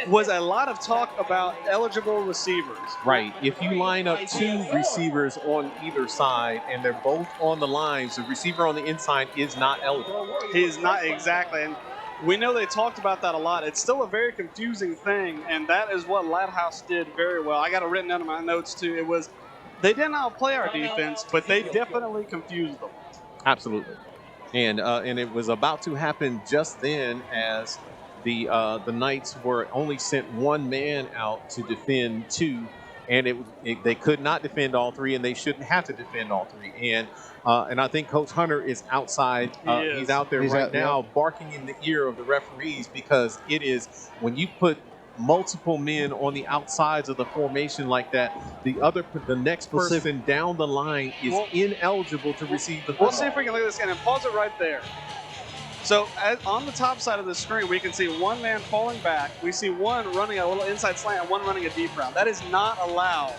was a lot of talk about eligible receivers. Right. If you line up 2 receivers on either side and they're both on the lines, the receiver on the inside is not eligible. He is not, exactly. And we know they talked about that a lot. It's still a very confusing thing, and that is what Lighthouse did very well. I got it written down in my notes, too. It was, they didn't outplay our defense, but they definitely confused them. Absolutely. And it was about to happen just then as the Knights were only sent 1 man out to defend 2, and they could not defend all 3, and they shouldn't have to defend all 3. And I think Coach Hunter is outside. He's out there right now barking in the ear of the referees, because it is when you put multiple men on the outsides of the formation like that, the next person down the line is ineligible to receive the ball. We'll see if we can look at this again and pause it right there. So on the top side of the screen, we can see 1 man falling back. We see 1 running a little inside slant and 1 running a deep route. That is not allowed.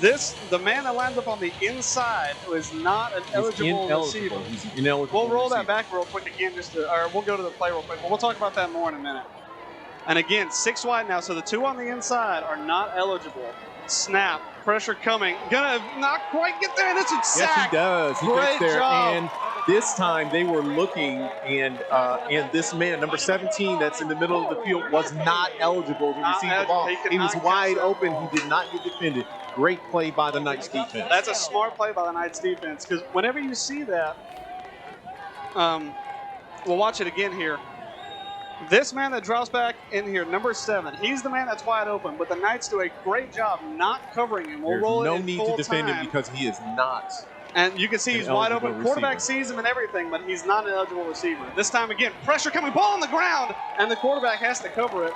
The man that lands up on the inside is not an eligible receiver. He's ineligible. We'll roll that back real quick again, or we'll go to the play real quick. But we'll talk about that more in a minute. And again, 6 wide now, so the 2 on the inside are not eligible. Snap, pressure coming. Gonna not quite get there, and it's a sack. Yes, he does. He Great gets there. job. And this time they were looking, and this man, number 17, that's in the middle of the field, was not eligible to receive the ball. He was wide open. He did not get defended. Great play by the Knights defense. That's a smart play by the Knights defense, because whenever you see that, we'll watch it again here. This man that drops back in here, number 7, he's the man that's wide open, but the Knights do a great job not covering him. We'll roll it in no need full to defend time. him because he is not. And you can see he's wide open. Quarterback sees him and everything, but he's not an eligible receiver. This time again, pressure coming, ball on the ground, and the quarterback has to cover it.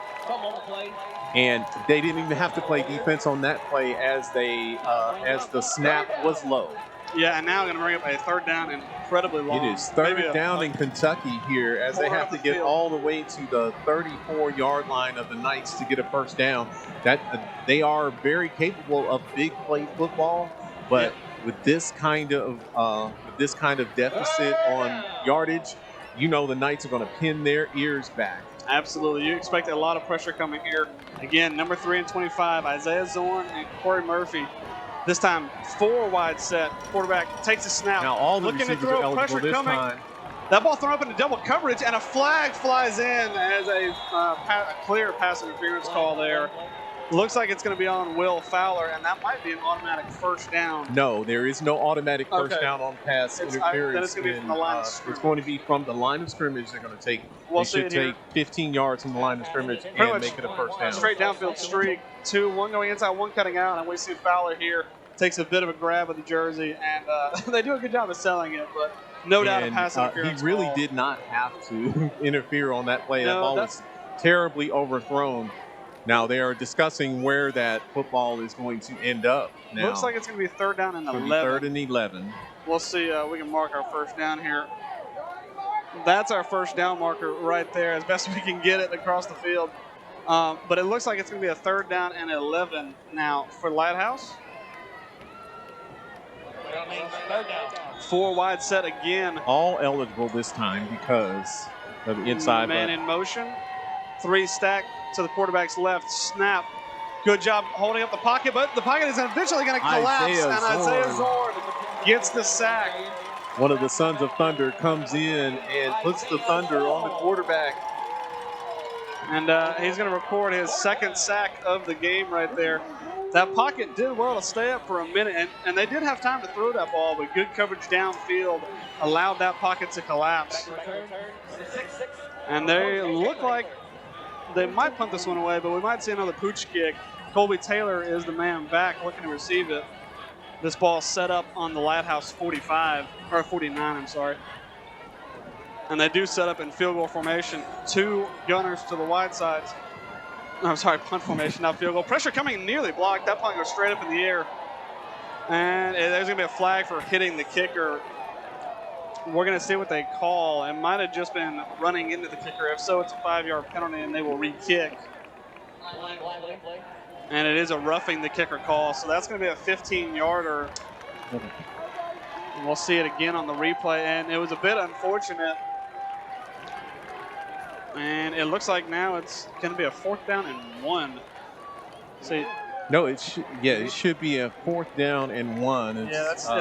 And they didn't even have to play defense on that play as the snap was low. Yeah, and now I'm going to bring up a 3rd down and incredibly long. It is 3rd down in Kentucky here as they have to get all the way to the 34-yard line of the Knights to get a first down. They are very capable of big play football, but with this kind of deficit on yardage, you know the Knights are going to pin their ears back. Absolutely. You expect a lot of pressure coming here. Again, number 3 and 25, Isaiah Zorn and Cory Murphy. This time, 4 wide set. Quarterback takes a snap. Now all the looking to receivers throw, are eligible pressure this coming. time. That ball thrown up into double coverage, and a flag flies in as a clear pass interference call there. Looks like it's going to be on Will Fowler, and that might be an automatic first down. No, there is no automatic first down on pass interference. Then it's going to be from the line of scrimmage. It's going to be from the line of scrimmage. They're going to take. We'll they should take 15 yards from the line of scrimmage and make it a first down. Straight downfield streak. 2, 1 going inside, 1 cutting out, and we see Fowler here takes a bit of a grab of the jersey, and they do a good job of selling it, but no doubt a pass interference. He really did not have to interfere on that play. That ball was terribly overthrown. Now they are discussing where that football is going to end up. Now, looks like it's going to be 3rd down and 11. 3rd and 11. We'll see. We can mark our first down here. That's our first down marker right there, as best we can get it across the field. But it looks like it's going to be a 3rd down and 11 now for Lighthouse. 4 wide set again. All eligible this time because of the inside. Man in motion. 3 stack to the quarterback's left. Snap. Good job holding up the pocket, but the pocket is eventually going to collapse. Isaiah Zorn gets the sack. One of the Sons of Thunder comes in and puts the thunder on the quarterback. And he's going to record his 2nd sack of the game right there. That pocket did well to stay up for a minute, and they did have time to throw that ball, but good coverage downfield allowed that pocket to collapse. And they look like they might punt this one away, but we might see another pooch kick. Colby Taylor is the man back looking to receive it. This ball set up on the Lighthouse 45, or 49, I'm sorry. And they do set up in field goal formation. 2 gunners to the wide sides. I'm sorry, punt formation, not field goal. Pressure coming, nearly blocked. That punt goes straight up in the air. And there's going to be a flag for hitting the kicker. We're going to see what they call. It might have just been running into the kicker. If so, it's a 5-yard penalty, and they will re-kick. And it is a roughing the kicker call, so that's going to be a 15-yarder. We'll see it again on the replay, and it was a bit unfortunate. And it looks like now it's going to be a 4th down and 1. See, no, it should be a 4th down and 1. It's, so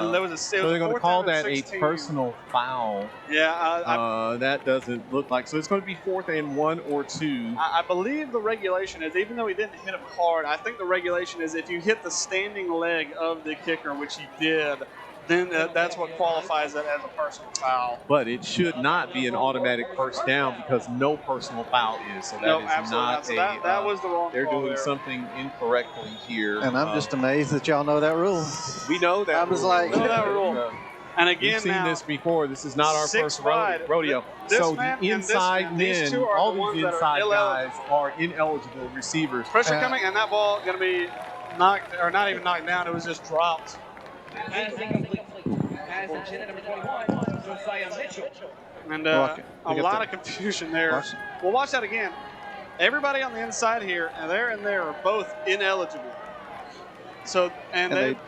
they're going to call that a personal foul. Yeah, that doesn't look like. So it's going to be 4th and 1 or 2. I believe the regulation is, even though he didn't hit him hard, I think the regulation is if you hit the standing leg of the kicker, which he did, then that's what qualifies it as a personal foul. But it should not be an automatic first down because no personal foul is. So that is not so that was the wrong They're call doing there. something incorrectly here. And I'm just amazed that y'all know that rule. We know that. I was like, know that rule. And again, we've seen this before. This is not our first wide. rodeo. So the inside men, all these inside guys are ineligible receivers. Pressure coming, and that ball going to be knocked, or not even knocked down. It was just dropped. And a lot of confusion there. We'll watch that again. Everybody on the inside here, and there are both ineligible. So that's illegal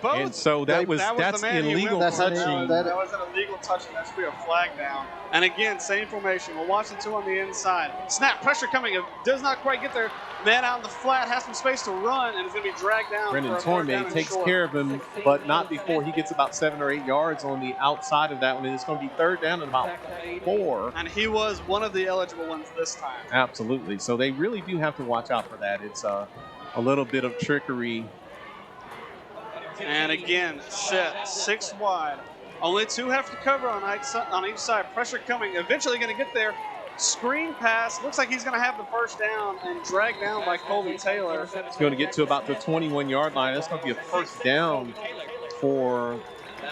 touching. That was an illegal touching. That should be a flag down. And again, same formation. We'll watch the 2 on the inside. Snap, pressure coming. It does not quite get there. Man out in the flat, has some space to run, and is going to be dragged down. Brendan Torme takes care of him, but not before he gets about 7 or 8 yards on the outside of that one. And it's going to be 3rd down and about 4. And he was one of the eligible ones this time. Absolutely. So they really do have to watch out for that. It's a little bit of trickery. And again, set 6 wide. Only 2 have to cover on each side. Pressure coming. Eventually going to get there. Screen pass. Looks like he's going to have the first down and dragged down by Colby Taylor. It's going to get to about the 21-yard line. That's going to be a first down for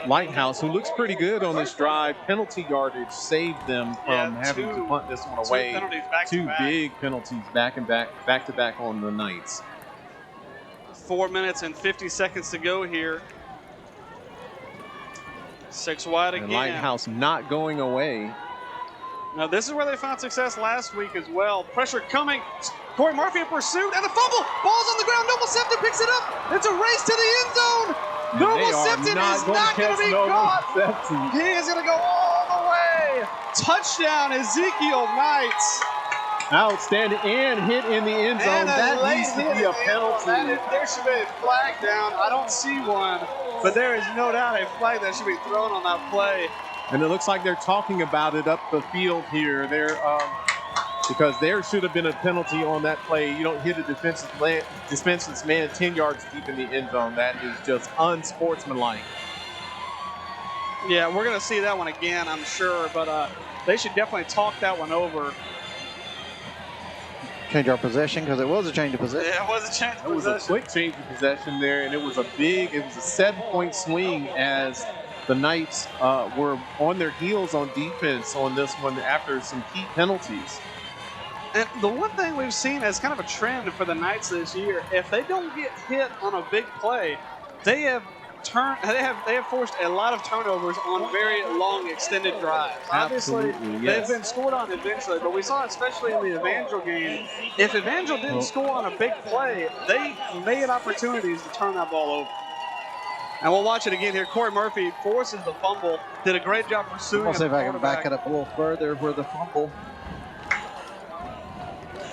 Lighthouse, who looks pretty good on this drive. Penalty yardage saved them from having to punt this one away. 2 big penalties back to back on the Knights. 4 minutes and 50 seconds to go here. 6 wide again. And Lighthouse not going away. Now this is where they found success last week as well. Pressure coming. Cory Murphy in pursuit and the fumble. Ball's on the ground. Noble Sefton picks it up. It's a race to the end zone. Noble Sefton is not going to be caught. He is going to go all the way. Touchdown, Ezekiel Knights. Outstanding and hit in the end zone. That needs to be a penalty. There should be a flag down. I don't see one, but there is no doubt a flag that should be thrown on that play. And it looks like they're talking about it up the field here. Because there should have been a penalty on that play. You don't hit a defensive man 10 yards deep in the end zone. That is just unsportsmanlike. Yeah, we're going to see that one again, I'm sure, but they should definitely talk that one over. Change our possession because it was a change of possession. Yeah, it was a change of possession. It was a quick change of possession there, and it was a 7-point swing as the Knights were on their heels on defense on this one after some key penalties. And the one thing we've seen as kind of a trend for the Knights this year, if they don't get hit on a big play, they have forced a lot of turnovers on very long extended drives. Obviously, they've been scored on eventually, but we saw especially in the Evangel game, if Evangel didn't score on a big play, they made opportunities to turn that ball over. And we'll watch it again here. Cory Murphy forces the fumble, did a great job pursuing. I'll see if I can back it up a little further where the fumble.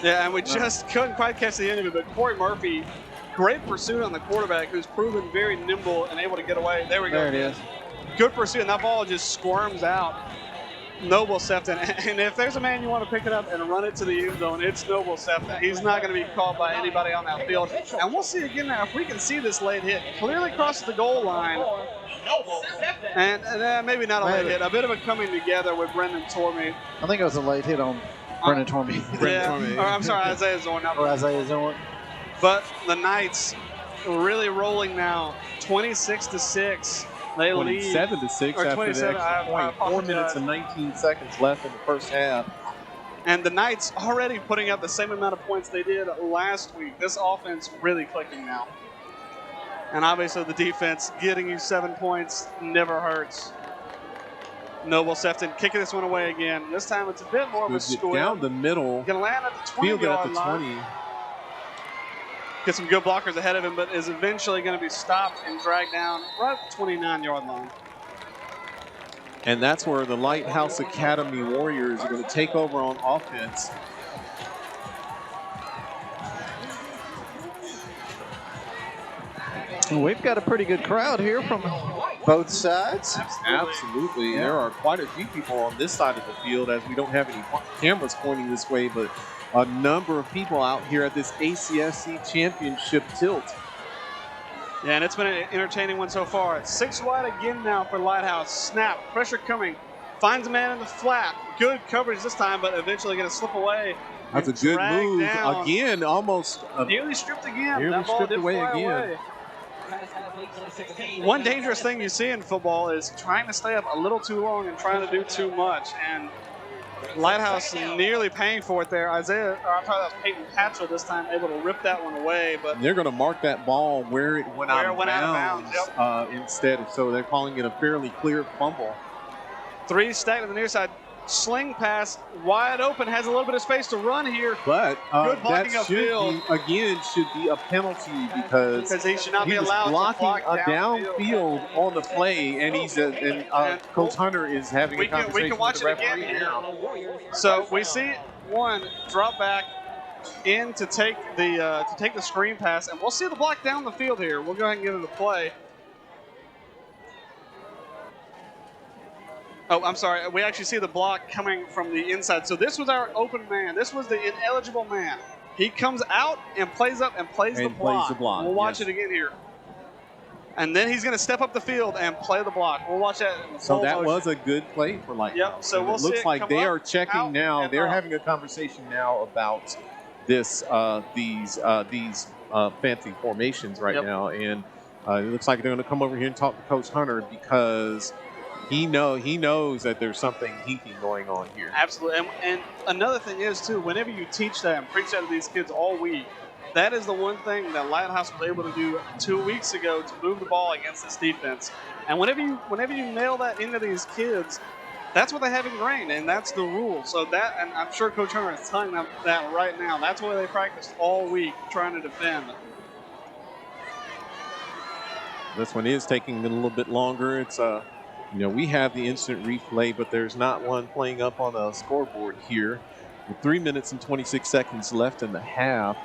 Yeah, and we just couldn't quite catch the end of it, but Cory Murphy, great pursuit on the quarterback who's proven very nimble and able to get away. There we go. There it is. Good pursuit, and that ball just squirms out. Noble Sefton, and if there's a man you want to pick it up and run it to the end zone, it's Noble Sefton. He's not going to be caught by anybody on that field. And we'll see again now if we can see this late hit. Clearly crosses the goal line. And maybe not a late hit, a bit of a coming together with Brendan Torme. I think it was a late hit on Brendan Torme. I'm sorry, Isaiah Zorn. Or Isaiah Zorn. But the Knights really rolling now, 26-6. They lead 27-6 or after the 27, extra point. 4 minutes and 19 seconds left in the first half. And the Knights already putting up the same amount of points they did last week. This offense really clicking now. And obviously the defense getting you 7 points never hurts. Noble Sefton kicking this one away again. This time it's a bit more of a squib. Down the middle. Going to land at the 20-yard line. Get some good blockers ahead of him, but is eventually going to be stopped and dragged down right at the 29-yard line. And that's where the Lighthouse Academy Warriors are going to take over on offense. We've got a pretty good crowd here from both sides. Absolutely. Yeah. There are quite a few people on this side of the field, as we don't have any cameras pointing this way, but a number of people out here at this ACSC Championship tilt. Yeah, and it's been an entertaining one so far. It's 6 wide again now for Lighthouse. Snap, pressure coming. Finds a man in the flat. Good coverage this time, but eventually going to slip away. That's a good move. Down. Again, almost. Nearly stripped again. Nearly stripped away again. One dangerous thing you see in football is trying to stay up a little too long and trying to do too much. And Lighthouse nearly paying for it there. Peyton Patchell this time able to rip that one away. But they're going to mark that ball where it went out of bounds, yep. Instead. So they're calling it a fairly clear fumble. 3 stacked on the near side. Sling pass, wide open, has a little bit of space to run here. But that should be a penalty because he should not be allowed blocking to block downfield on the play, and Coach Hunter is having a conversation with the referee now. So we see one drop back in to take the screen pass, and we'll see the block down the field here. We'll go ahead and get into play. Oh, I'm sorry. We actually see the block coming from the inside. So this was our open man. This was the ineligible man. He comes out and plays up and plays the block. We'll watch it again here. And then he's going to step up the field and play the block. We'll watch that. So that was a good play for Lighthouse. Yep. So we'll see. It looks like they are checking now. They're having a conversation now about these fancy formations right now, and it looks like they're going to come over here and talk to Coach Hunter because he knows that there's something hinky going on here. Absolutely. And another thing is, too, whenever you teach that and preach that to these kids all week, that is the one thing that Lighthouse was able to do 2 weeks ago to move the ball against this defense. And whenever you nail that into these kids, that's what they have ingrained, and that's the rule. So that, and I'm sure Coach Hunter is telling them that right now. That's what they practiced all week, trying to defend. This one is taking a little bit longer. It's we have the instant replay, but there's not one playing up on a scoreboard here. With 3 minutes and 26 seconds left in the half,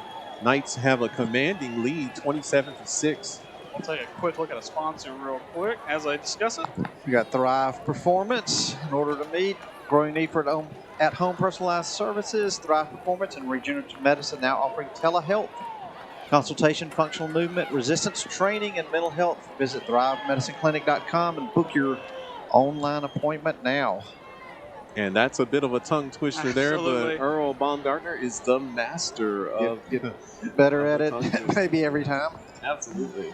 Knights have a commanding lead, 27-6. I'll take a quick look at a sponsor real quick as I discuss it. We got Thrive Performance. In order to meet growing need for at-home personalized services, Thrive Performance and Regenerative Medicine now offering telehealth, consultation, functional movement, resistance training, and mental health. Visit ThriveMedicineClinic.com and book your online appointment now. And that's a bit of a tongue twister there, but Earl Baumgartner is the master of better at it maybe every time. Absolutely.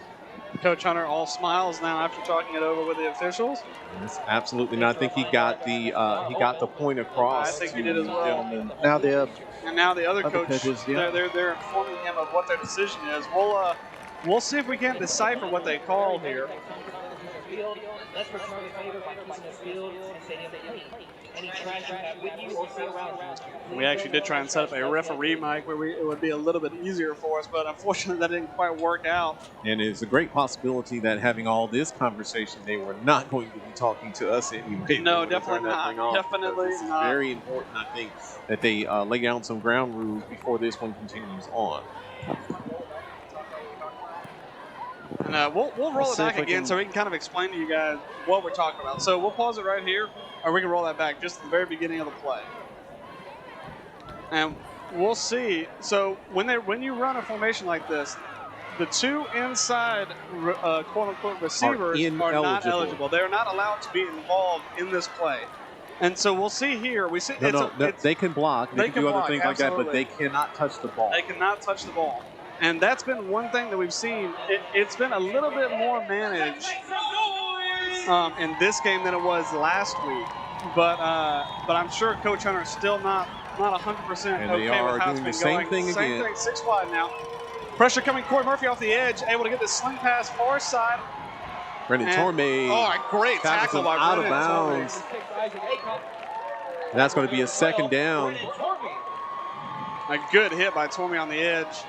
Coach Hunter all smiles now after talking it over with the officials. Yes, absolutely. And I think he got the point across. I think he did as well. Now the other coach, pitches, they're informing him of what their decision is. We'll see if we can decipher what they call here. Let's return the favor by keeping the field and stadium clean. Any trash you have with you or see around you. We actually did try and set up a referee mic where it would be a little bit easier for us, but unfortunately that didn't quite work out. And it's a great possibility that having all this conversation, they were not going to be talking to us anyway. No, definitely not. Definitely it's not. Very important, I think, that they lay down some ground rules before this one continues on. And we'll roll it back again so we can kind of explain to you guys what we're talking about. So we'll pause it right here, or we can roll that back just at the very beginning of the play. And we'll see. So when you run a formation like this, the two inside quote-unquote receivers are not eligible. They're not allowed to be involved in this play. And so we'll see here. We see they can block. They can do other things like that, but they cannot touch the ball. They cannot touch the ball. And that's been one thing that we've seen. It's been a little bit more managed in this game than it was last week. But I'm sure Coach Hunter's still not 100% And okay they are with how it's doing been the same going. thing Same again. thing, 6 wide now. Pressure coming, Cory Murphy off the edge, able to get this sling pass far side. Brendan And- Tormey Oh, a great tackles tackle him by out of Brendan Tormey. bounds. That's going to be a second down. A good hit by Tormey on the edge.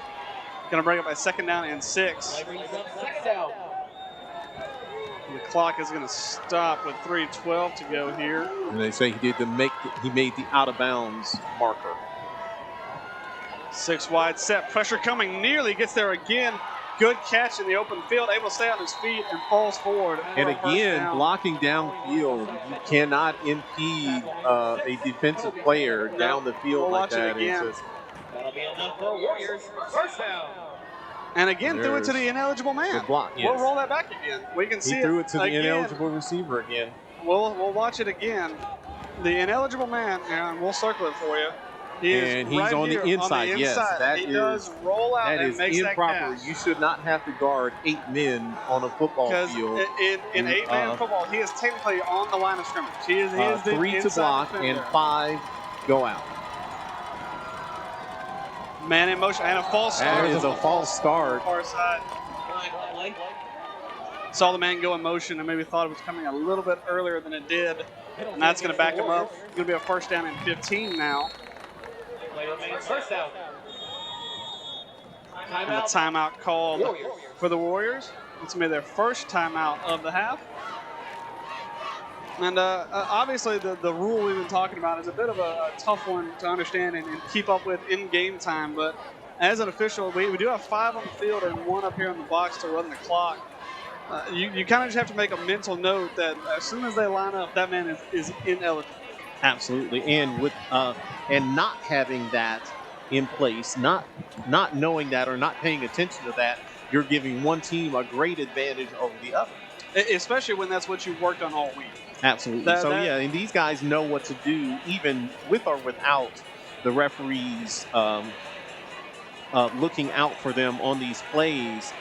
Going to bring up a second down and 6. Second down. The clock is going to stop with 3:12 to go here. And they say he made the out of bounds marker. 6 wide set, pressure coming, nearly gets there again. Good catch in the open field, able to stay on his feet and falls forward. And for a first again, down. blocking downfield, you cannot impede a defensive player down the field We'll like watch it that. again. It's just, That'll be enough for Warriors. First down. And again, threw it to There's the ineligible man. good block, yes. We'll roll that back again. We can see he threw it to the again. ineligible receiver again. We'll watch it again. The ineligible man, and we'll circle it for you. He is And he's right on the here inside, yes, that he is- does roll out That and is makes improper. that catch. You should not have to guard 8 men on a football Because field. in 8-man football, he is technically on the line of scrimmage. He is the 3 to inside block defender. and 5 go out. Man in motion and a false start. That is a false start. Far side. Saw the man go in motion and maybe thought it was coming a little bit earlier than it did. And that's going to back him up. It's going to be a first down and 15 now. First down. And a timeout called for the Warriors. It's going to be their first timeout of the half. And obviously the rule we've been talking about is a bit of a tough one to understand and keep up with in game time. But as an official, we do have 5 on the field and 1 up here in the box to run the clock. You kind of just have to make a mental note that as soon as they line up, that man is ineligible. Absolutely, and with and not having that in place, not knowing that or not paying attention to that, you're giving one team a great advantage over the other. Especially when that's what you've worked on all week. Absolutely. Yeah, and these guys know what to do, even with or without the referees looking out for them on these plays.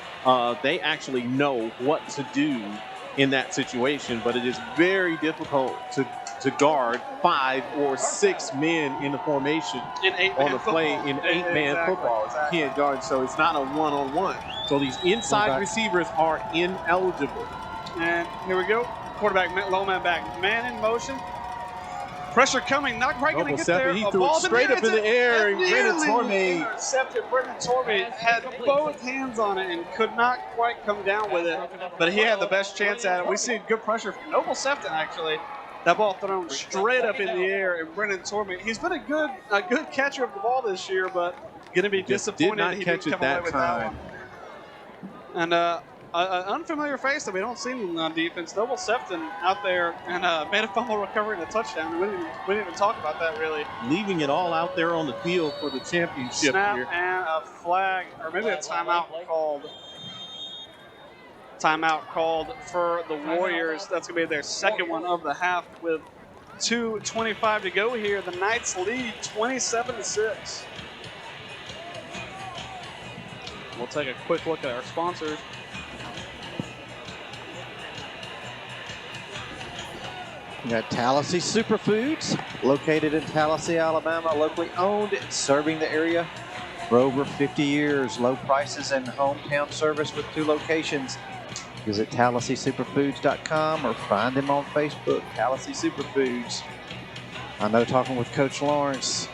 They actually know what to do in that situation, but it is very difficult to guard 5 or 6 men in the formation on the play in 8-man football. Exactly. You can't guard, so it's not a one-on-one. So these inside receivers are ineligible. And here we go. Quarterback, low man back. Man in motion. Pressure coming. Not quite going to get there. He A threw it ball straight up in the air, and Brendan Tormey intercepted. Brendan Tormey had both hands on it and could not quite come down with it. But he had the best chance at it. We see good pressure from Noble Sefton, actually. That ball thrown straight up in the air, and Brendan Tormey, he's been a good catcher of the ball this year, but going to be disappointed did not he catch didn't it come away that with time. that one. And an unfamiliar face that we don't see on defense. Noble Sefton out there and made a fumble recovery and a touchdown. We didn't even talk about that really. Leaving it all out there on the field for the championship Snap here. and a flag, or maybe a timeout called. Timeout called for the Warriors. That's going to be their second one of the half with 2:25 to go here. The Knights lead 27-6. We'll take a quick look at our sponsors. We got Tallahassee Superfoods, located in Tallahassee, Alabama, locally owned and serving the area for over 50 years. Low prices and hometown service with 2 locations. Visit TallahasseeSuperfoods.com or find them on Facebook, Tallahassee Superfoods. I know talking with Coach Lawrence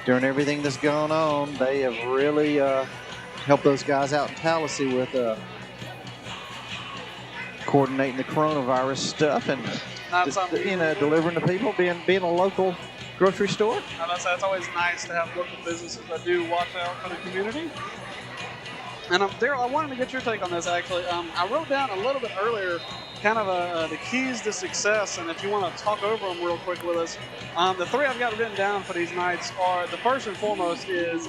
during everything that's gone on, they have really helped those guys out in Tallahassee with coordinating the coronavirus stuff and just, delivering to people, being a local grocery store. That's always nice to have local businesses that do watch out for the community. And Daryl, I wanted to get your take on this, actually. I wrote down a little bit earlier kind of the keys to success, and if you want to talk over them real quick with us. The 3 I've got written down for these Knights are, the first and foremost is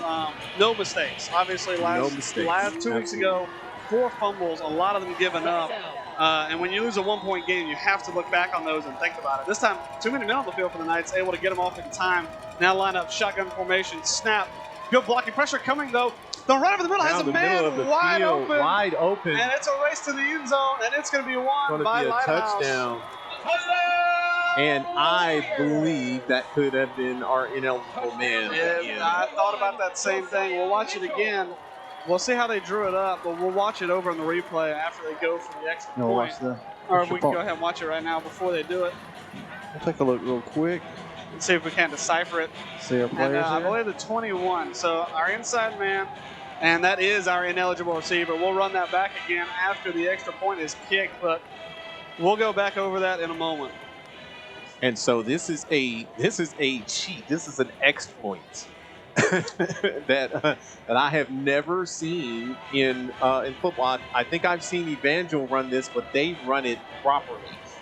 no mistakes. Obviously, last 2 weeks ago, 4 fumbles, a lot of them given up. And when you lose a 1-point game, you have to look back on those and think about it. This time, too many men on the field for the Knights, able to get them off in time. Now line up shotgun formation, snap. Good blocking pressure coming, though. The run over the middle has Down a the middle of man the wide field, open. wide open. And it's a race to the end zone, and it's going to be won Going to by be a Lighthouse. touchdown. And I believe that could have been our ineligible man. Yeah, I thought about that same thing. We'll watch it again. We'll see how they drew it up, but we'll watch it over on the replay after they go for the extra No, point. watch the Or extra we can point. go ahead and watch it right now before they do it We'll take a look real quick. and see if we can decipher it. See our And players I here. believe the 21. So our inside man, and that is our ineligible receiver. We'll run that back again after the extra point is kicked, but we'll go back over that in a moment. And so this is a cheat. This is an exploit that I have never seen in football. I think I've seen Evangel run this, but they run it properly,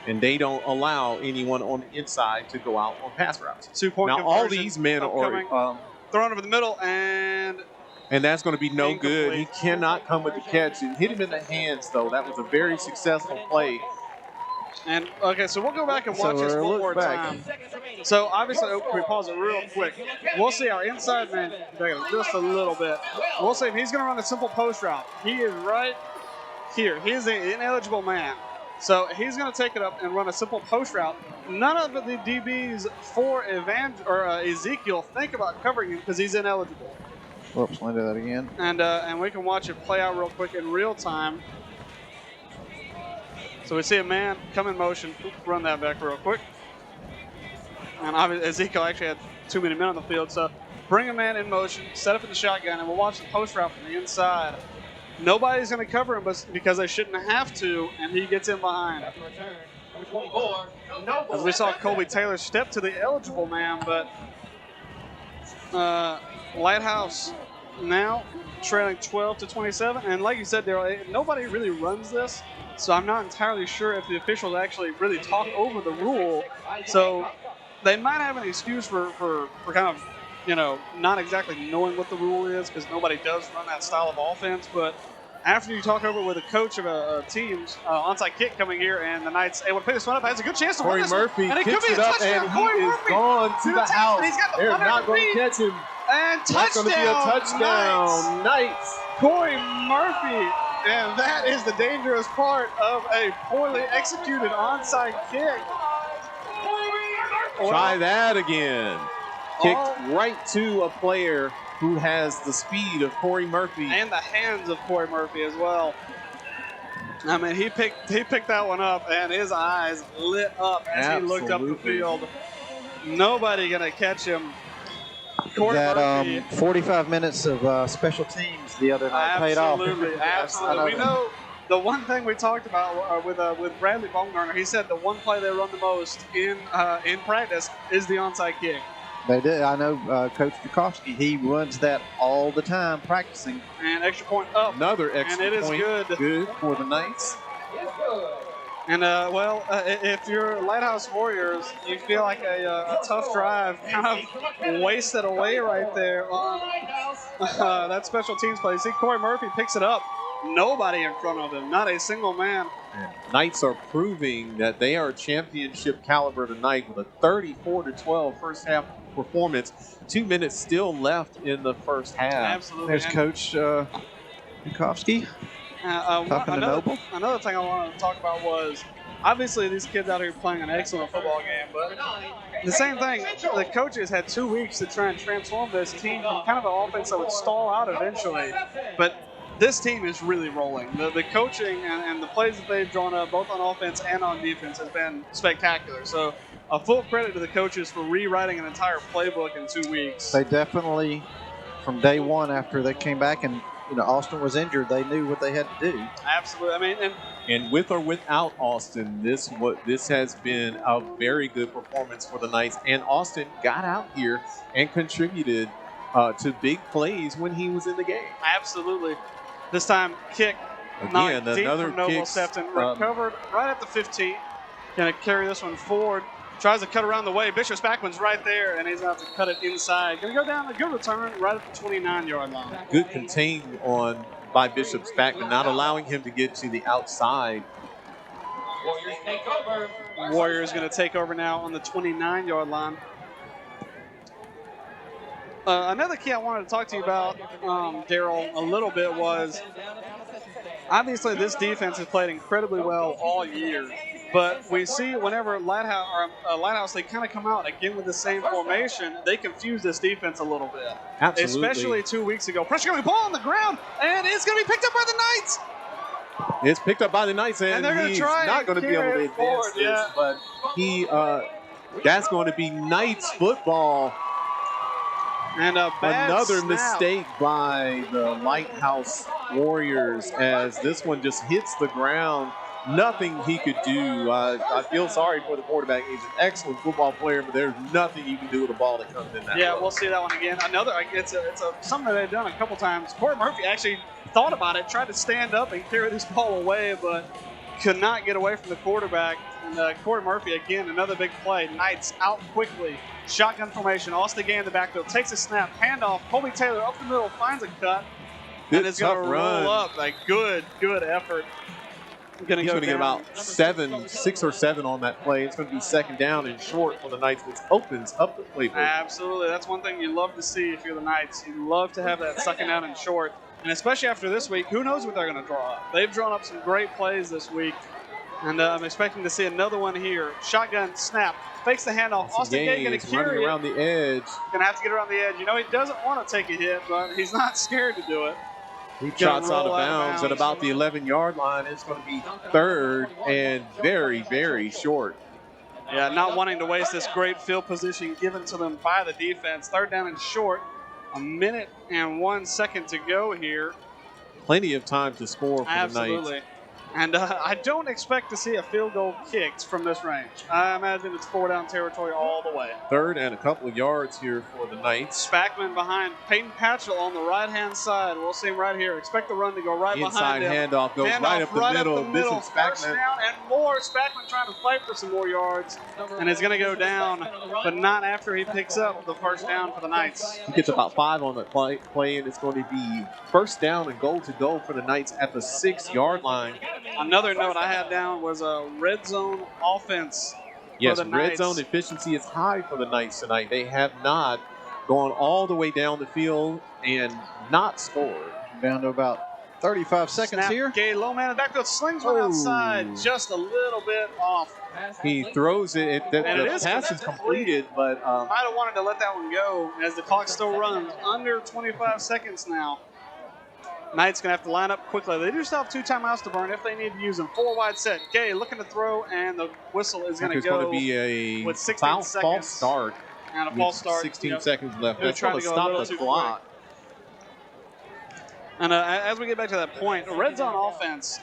and they don't allow anyone on the inside to go out on pass routes. 2-point Now conversion all these men upcoming. are. Thrown over the middle, and And that's going to be no good. He Incomplete. cannot come with the catch. It hit him in the hands, though. That was a very successful play. okay, so we'll go back and So watch this we're one look more back. time. So obviously, can we pause it real quick? We'll see our inside man just a little bit. We'll see if he's going to run a simple post route. He is right here. He is an ineligible man. So he's going to take it up and run a simple post route. None of the DBs for Ezekiel think about covering him because he's ineligible. Whoops, let me do that again. And we can watch it play out real quick in real time. So we see a man come in motion. Run that back real quick. And obviously Ezekiel actually had too many men on the field. So bring a man in motion, set up in the shotgun, and we'll watch the post route from the inside. Nobody's going to cover him because they shouldn't have to, and he gets in behind. As we saw Colby Taylor step to the eligible man, but Lighthouse now trailing 12-27. And like you said, Daryl, nobody really runs this, so I'm not entirely sure if the officials actually really talk over the rule. So they might have an excuse for kind of, not exactly knowing what the rule is because nobody does run that style of offense. But after you talk over with a coach of a team's onside kick coming here, and the Knights able to pick this one up, has a good chance to win Cory this one. Murphy And it could kicks be a it up, touchdown. and he Cory is Murphy gone to the house. He's got the They're punter not going to underneath. catch him. And That's touchdown. going to be a touchdown. Knights. Cory Murphy. And that is the dangerous part of a poorly executed onside kick. Try that again. Kicked right to a player who has the speed of Cory Murphy. And the hands of Cory Murphy as well. I mean, he picked that one up, and his eyes lit up as he looked up the field. Nobody going to catch him. Cory Murphy. 45 minutes of special teams the other night paid off. Absolutely. We know the one thing we talked about with Bradley Baumgartner, he said the one play they run the most in practice is the onside kick. They did. I know Coach Dukowski, he runs that all the time practicing. And extra point up. Another extra and it point. is good. Good for the Knights. And, if you're Lighthouse Warriors, you feel like a tough drive kind of wasted away right there on that special teams play. You see Cory Murphy picks it up. Nobody in front of him. Not a single man. Knights are proving that they are championship caliber tonight with a 34-12 first half performance. 2 minutes still left in the first half. Absolutely. There's Coach Dukowski. Talking to Noble. Another thing I wanted to talk about was obviously these kids out here playing an excellent football game, but the same thing, the coaches had 2 weeks to try and transform this team from kind of an offense that would stall out eventually. But this team is really rolling. The coaching and the plays that they've drawn up, both on offense and on defense, has been spectacular. So a full credit to the coaches for rewriting an entire playbook in 2 weeks. They definitely, from day one after they came back and Austin was injured, they knew what they had to do. Absolutely. I mean, and with or without Austin, this has been a very good performance for the Knights. And Austin got out here and contributed to big plays when he was in the game. Absolutely. This time, kick. Again, deep another from Noble kick. Sefton, recovered right at the 15. Going to carry this one forward. Tries to cut around the way. Bishop Spackman's right there, and he's going to have to cut it inside. Going to go down a good return right at the 29-yard line. Good contain on by Bishop Spackman, not allowing him to get to the outside. Warriors take over. Warriors going to take over now on the 29-yard line. Another key I wanted to talk to you about, Daryl, a little bit was obviously this defense has played incredibly well all year. But we see whenever Lighthouse, they kind of come out again with the same formation, they confuse this defense a little bit. Absolutely. Especially 2 weeks ago. Pressure going to ball on the ground, and it's going to be picked up by the Knights. It's picked up by the Knights, and they're he's try not going to be able to advance this. But that's going to be Knights football. And a bad Another snap. mistake by the Lighthouse Warriors as this one just hits the ground. Nothing he could do. I feel sorry for the quarterback. He's an excellent football player, but there's nothing you can do with a ball that comes in that way. We'll see that one again. It's something that they've done a couple times. Cory Murphy actually thought about it, tried to stand up and carry this ball away, but could not get away from the quarterback. And Cory Murphy, again, another big play. Knights out quickly. Shotgun formation. Austin Gay in the backfield. Takes a snap. Handoff. Colby Taylor up the middle. Finds a cut. Good and it's going to run. roll up. Like, good effort. He's going to get about 6 or 7 on that play. It's going to be second down and short for the Knights, which opens up the playbook. Absolutely. That's one thing you love to see if you're the Knights. You love to have that second down and short. And especially after this week, who knows what they're going to draw up. They've drawn up some great plays this week. And I'm expecting to see another one here. Shotgun snap. Fakes the handoff. Austin Gay going to carry running around the edge. Going to have to get around the edge. You know, he doesn't want to take a hit, but he's not scared to do it. He shots out of bounds at about the 11-yard line. It's going to be third and very, very short. Yeah, not wanting to waste this great field position given to them by the defense. Third down and short. 1 minute and 1 second to go here. Plenty of time to score for the Knights. Absolutely. And I don't expect to see a field goal kicked from this range. I imagine it's 4-down territory all the way. Third and a couple of yards here for the Knights. Spackman behind Peyton Patchell on the right-hand side. We'll see him right here. Expect the run to go right behind him. Inside handoff goes right up the middle. This is First Spackman. down and more. Spackman trying to fight for some more yards. And it's going to go down, but not after he picks up the first down for the Knights. He gets about 5 on the play, and it's going to be first down and goal to go for the Knights at the 6-yard line. Another note I had down was a red zone offense. Yes, for the red Knights. zone efficiency is high for the Knights tonight. They have not gone all the way down the field and not scored. Down to about 35 seconds Snap, here. Gay low man in the backfield slings one outside, just a little bit off. He throws it. The is pass is completed, but Might have wanted to let that one go as the clock still runs. Under 25 seconds now. Knights going to have to line up quickly. They do still have 2 timeouts to burn if they need to use them. 4 wide set. Gay looking to throw, and the whistle is going to go. It's going to be a with 16 seconds. false start. And a false start. 16 seconds left. They're That's going to stop the clock. And as we get back to that point, red zone offense,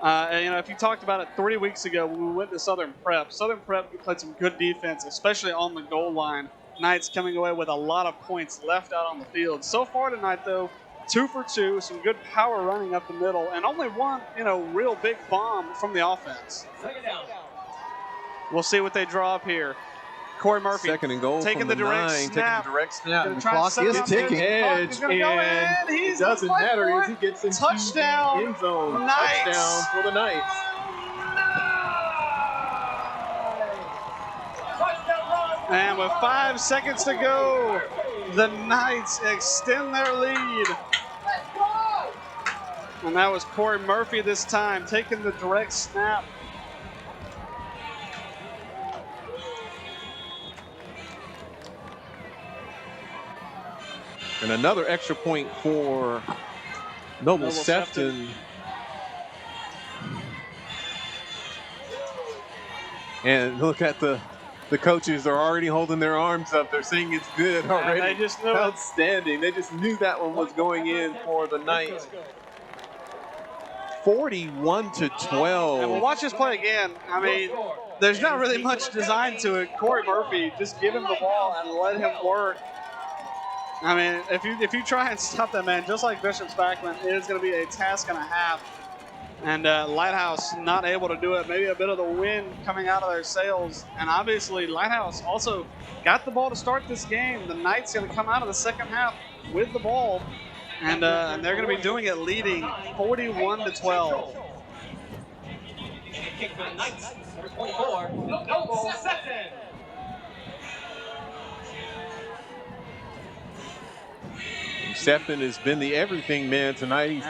if you talked about it 3 weeks ago when we went to Southern Prep played some good defense, especially on the goal line. Knights coming away with a lot of points left out on the field. So far tonight, though, 2 for 2, some good power running up the middle, and only one, real big bomb from the offense. We'll see what they draw up here. Cory Murphy Second and goal taking from the direct 9, snap. taking the direct snap. Gonna The try to clock set it is up ticking. there. Edge, He's gonna go in. and He's it doesn't gonna fight matter for as he it. gets into Touchdown. the end zone. Knights. Touchdown for the Knights. And with 5 seconds to go, the Knights extend their lead. And that was Cory Murphy this time, taking the direct snap. And another extra point for Noble Sefton. And look at the coaches are already holding their arms up. They're saying it's good already. They just knew it. Outstanding. They just knew that one was going in for the Knights. 41-12. And we'll watch this play again. I mean, there's not really much design to it. Cory Murphy, just give him the ball and let him work. I mean, if you try and stop that man, just like Bishop Spackman, it is going to be a task and a half. And Lighthouse not able to do it. Maybe a bit of the wind coming out of their sails. And obviously, Lighthouse also got the ball to start this game. The Knights going to come out of the second half with the ball. And they're going to be doing it leading 41-12. Kick for the Knights, number 24, Noble Sefton. Sefton has been the everything man tonight. He's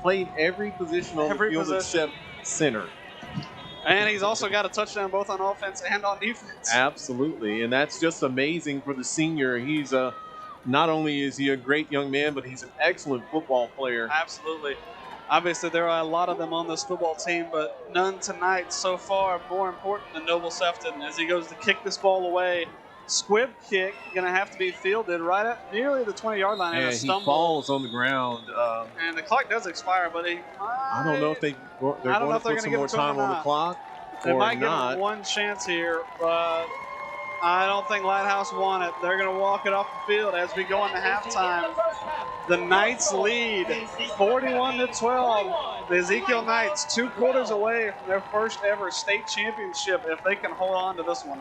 played every position on the field except center. And he's also got a touchdown both on offense and on defense. Absolutely, and that's just amazing for the senior. He's not only is he a great young man, but he's an excellent football player. Absolutely. Obviously, there are a lot of them on this football team, but none tonight so far more important than Noble Sefton as he goes to kick this ball away. Squib kick, going to have to be fielded right at nearly the 20-yard line. And he falls on the ground. And the clock does expire, but I don't know if they're going to put some more time on the clock they or might not. give him one chance here, but I don't think Lighthouse won it. They're going to walk it off the field as we go into halftime. The Knights lead 41-12. The Ezekiel Knights 2 quarters away from their first ever state championship if they can hold on to this one.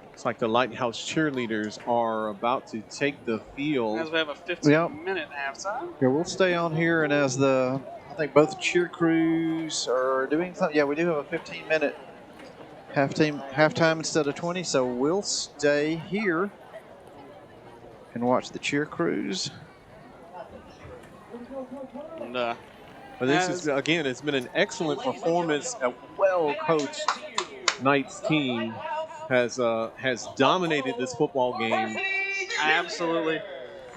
Looks like the Lighthouse cheerleaders are about to take the field. As we have a 15-minute halftime. Yeah, we'll stay on here, and as I think both cheer crews are doing something. Yeah, we do have a 15-minute halftime instead of 20, so we'll stay here and watch the cheer crews. And, but this is, again, it's been an excellent performance. A well-coached Knights team has dominated this football game. Absolutely.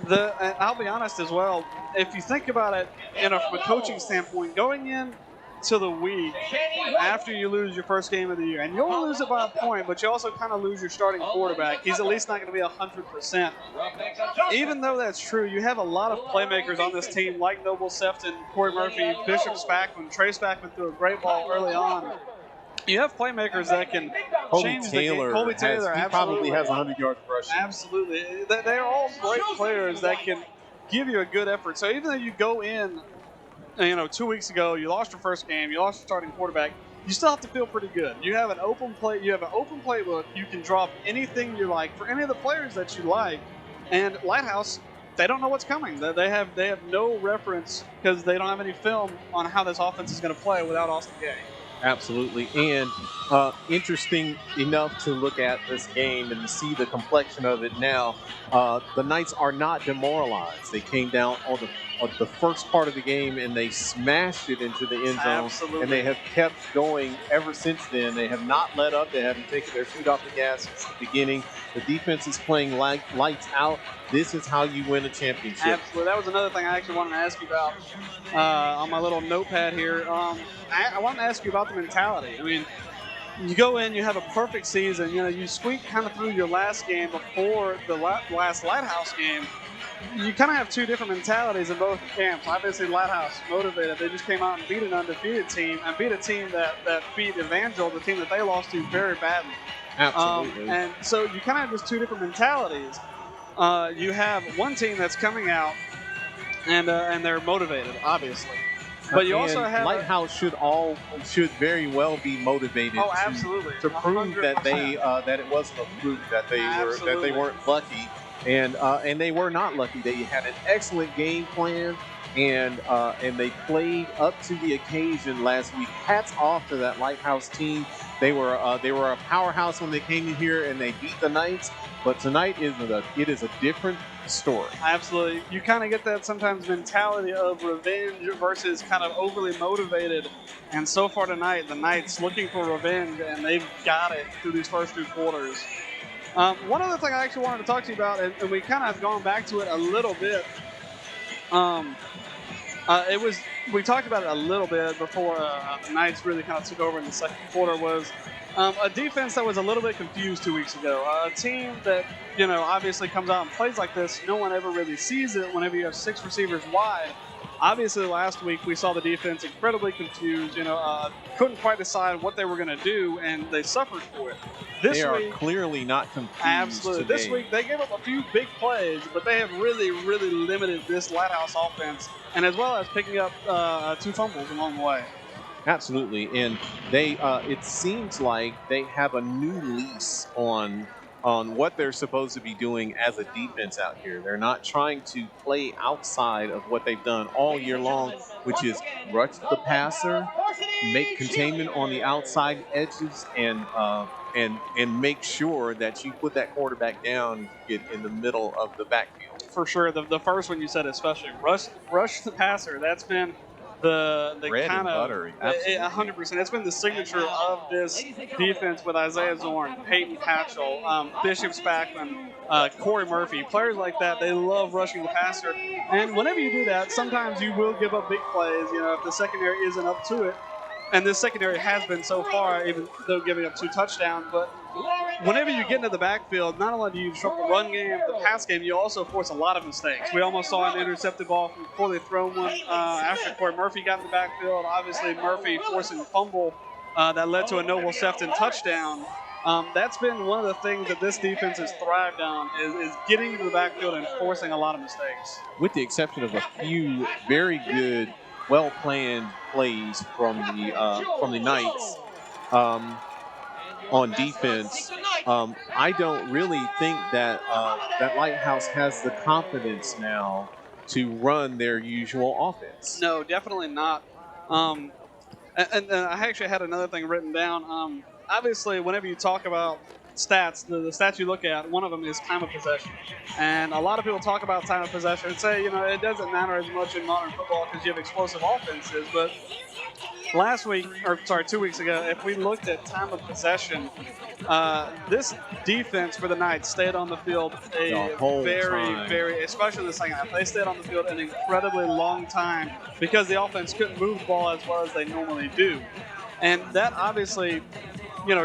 I'll be honest as well. If you think about it, from a coaching standpoint, going in to the week after you lose your first game of the year, and you only lose it by a point, but you also kind of lose your starting quarterback. He's at least not going to be 100%. Even though that's true, you have a lot of playmakers on this team, like Noble Sefton, Cory Murphy, Bishop Spackman. Trey Spackman threw a great ball early on. You have playmakers that can change the game. Colby Taylor probably has 100 yards rushing. Absolutely. They're all great players that can give you a good effort. So even though you go in, 2 weeks ago, you lost your first game, you lost your starting quarterback, you still have to feel pretty good. You have an open play. You have an open playbook. You can drop anything you like for any of the players that you like. And Lighthouse, they don't know what's coming. They have no reference because they don't have any film on how this offense is going to play without Austin Gay. Absolutely. And interesting enough to look at this game and to see the complexion of it now, the Knights are not demoralized. They came down on the first part of the game and they smashed it into the end zone. Absolutely. And they have kept going ever since then. They have not let up. They haven't taken their foot off the gas since the beginning. The defense is playing lights out. This is how you win a championship. Absolutely. That was another thing I actually wanted to ask you about on my little notepad here. I wanted to ask you about the mentality. I mean, you go in, you have a perfect season. You squeak kind of through your last game before the last Lighthouse game. You kind of have two different mentalities in both camps. Obviously, Lighthouse motivated. They just came out and beat an undefeated team and beat a team that beat Evangel, the team that they lost to very badly. Absolutely. And so you kind of have just two different mentalities. You have one team that's coming out and they're motivated, obviously. But you also have Lighthouse should very well be motivated to prove that that it wasn't a fluke, that they weren't lucky, and they were not lucky. They had an excellent game plan, and they played up to the occasion last week. Hats off to that Lighthouse team. They were a powerhouse when they came in here and they beat the Knights. But tonight it is a different story. Absolutely. You kind of get that sometimes mentality of revenge versus kind of overly motivated. And so far tonight, the Knights looking for revenge, and they've got it through these first 2 quarters. One other thing I actually wanted to talk to you about, and we kind of have gone back to it a little bit. We talked about it a little bit before the Knights really kind of took over in the second quarter, was a defense that was a little bit confused 2 weeks ago. A team that, obviously comes out and plays like this. No one ever really sees it whenever you have 6 receivers wide. Obviously, last week we saw the defense incredibly confused, couldn't quite decide what they were going to do, and they suffered for it. They are clearly not confused. Absolutely. Today. This week they gave up a few big plays, but they have really, really limited this Lighthouse offense, and as well as picking up 2 fumbles along the way. Absolutely, and they it seems like they have a new lease on what they're supposed to be doing as a defense out here. They're not trying to play outside of what they've done all year long, which is rush the passer, make containment on the outside edges, and and make sure that you put that quarterback down, get in the middle of the backfield. For sure, the first one you said especially, rush the passer. That's been the Bread kind and of butter, absolutely. 100%. It's been the signature of this defense with Isaiah Zorn, Peyton Patchell, Bishop Spackman, Cory Murphy, players like that. They love rushing the passer, and whenever you do that, sometimes you will give up big plays. If the secondary isn't up to it, and this secondary has been so far, even though giving up 2 touchdowns, but whenever you get into the backfield, not only do you disrupt the run game, the pass game, you also force a lot of mistakes. We almost saw an intercepted ball from a poorly thrown one after Cory Murphy got in the backfield. Obviously, Murphy forcing a fumble that led to a Noble Sefton touchdown. That's been one of the things that this defense has thrived on is getting into the backfield and forcing a lot of mistakes. With the exception of a few very good, well-planned plays from the Knights. On defense, I don't really think that that Lighthouse has the confidence now to run their usual offense. No, definitely not. And I actually had another thing written down. Obviously, whenever you talk about stats, the stats you look at, one of them is time of possession. And a lot of people talk about time of possession and say, it doesn't matter as much in modern football because you have explosive offenses, but 2 weeks ago, if we looked at time of possession, this defense for the Knights stayed on the field especially in the second half, they stayed on the field an incredibly long time because the offense couldn't move the ball as well as they normally do. And that obviously,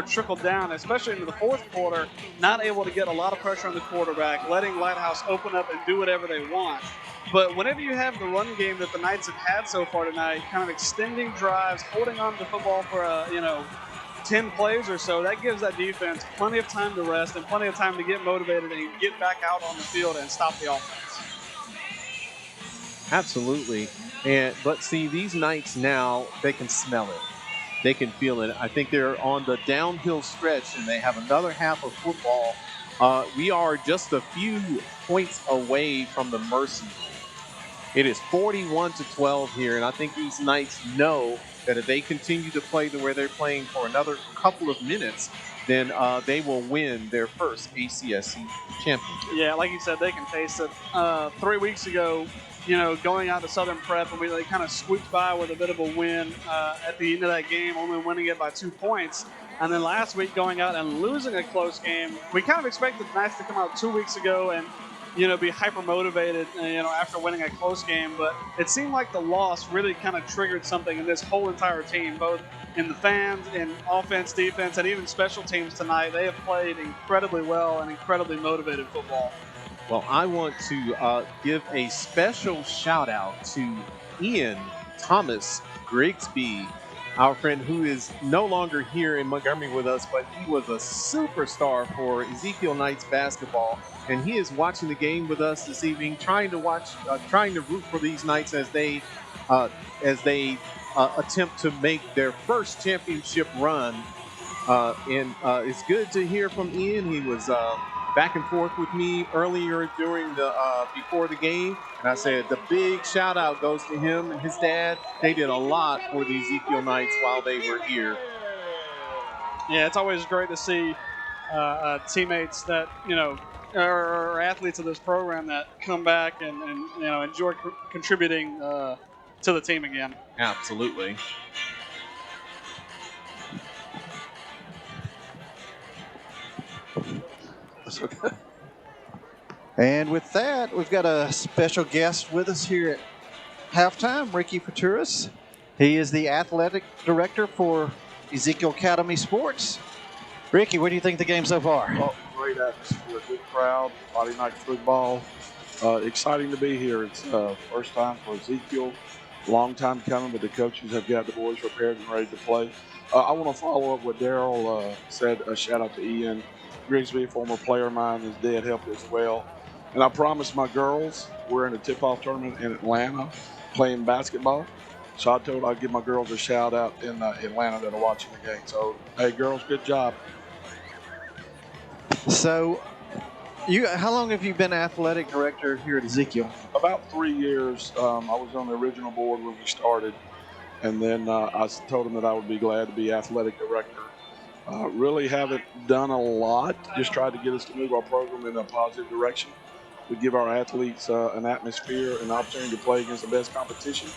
trickled down, especially into the fourth quarter, not able to get a lot of pressure on the quarterback, letting Lighthouse open up and do whatever they want. But whenever you have the run game that the Knights have had so far tonight, kind of extending drives, holding on to the football for 10 plays or so, that gives that defense plenty of time to rest and plenty of time to get motivated and get back out on the field and stop the offense. Absolutely. But see, these Knights now, they can smell it. They can feel it. I think they're on the downhill stretch and they have another half of football. We are just a few points away from the mercy. It is 41-12 here, and I think these Knights know that if they continue to play the way they're playing for another couple of minutes, then they will win their first ACSC championship. Yeah, like you said, they can taste it. 3 weeks ago, going out to Southern Prep, and they kind of squeaked by with a bit of a win at the end of that game, only winning it by 2 points. And then last week going out and losing a close game. We kind of expected the Knights to come out 2 weeks ago and be hyper motivated, after winning a close game. But it seemed like the loss really kind of triggered something in this whole entire team, both in the fans, in offense, defense, and even special teams tonight. They have played incredibly well and incredibly motivated football. Well, I want to give a special shout out to Ian Thomas Grigsby, our friend who is no longer here in Montgomery with us, but he was a superstar for Ezekiel Knights basketball, and he is watching the game with us this evening, trying to root for these Knights as they attempt to make their first championship run. And it's good to hear from Ian. He was back and forth with me earlier during before the game, and I said the big shout out goes to him and his dad. They did a lot for the Ezekiel Knights while they were here. Yeah, it's always great to see teammates that are athletes of this program that come back and enjoy contributing to the team again. Absolutely. And with that, we've got a special guest with us here at halftime, Ricky Futuris. He is the athletic director for Ezekiel Academy Sports. Ricky, what do you think of the game so far? Oh, great atmosphere, good crowd, Friday night football. Exciting to be here. It's first time for Ezekiel. Long time coming, but the coaches have got the boys prepared and ready to play. I want to follow up what Daryl said. A shout out to Ian Grigsby, a former player of mine. His dad helped as well. And I promised my girls, we're in a tip-off tournament in Atlanta playing basketball. So I told I'd give my girls a shout out in Atlanta that are watching the game. So, hey, girls, good job. So, how long have you been athletic director here at Ezekiel? About 3 years. I was on the original board when we started. And then I told them that I would be glad to be athletic director. Really haven't done a lot. Just tried to get us to move our program in a positive direction. We give our athletes an atmosphere and an opportunity to play against the best competition.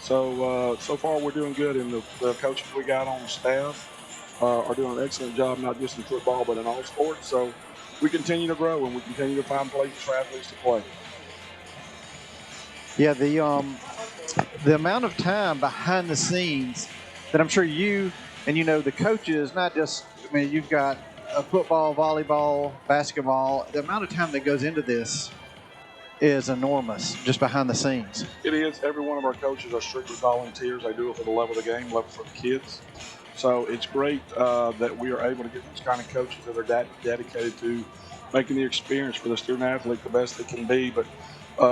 So far we're doing good, and the coaches we got on staff are doing an excellent job, not just in football but in all sports. So we continue to grow and we continue to find places for athletes to play. Yeah, the amount of time behind the scenes that I'm sure you and the coaches, not just, I mean, you've got football, volleyball, basketball. The amount of time that goes into this is enormous, just behind the scenes. It is. Every one of our coaches are strictly volunteers. They do it for the love of the game, love for the kids. So it's great that we are able to get these kind of coaches that are dedicated to making the experience for the student athlete the best it can be. But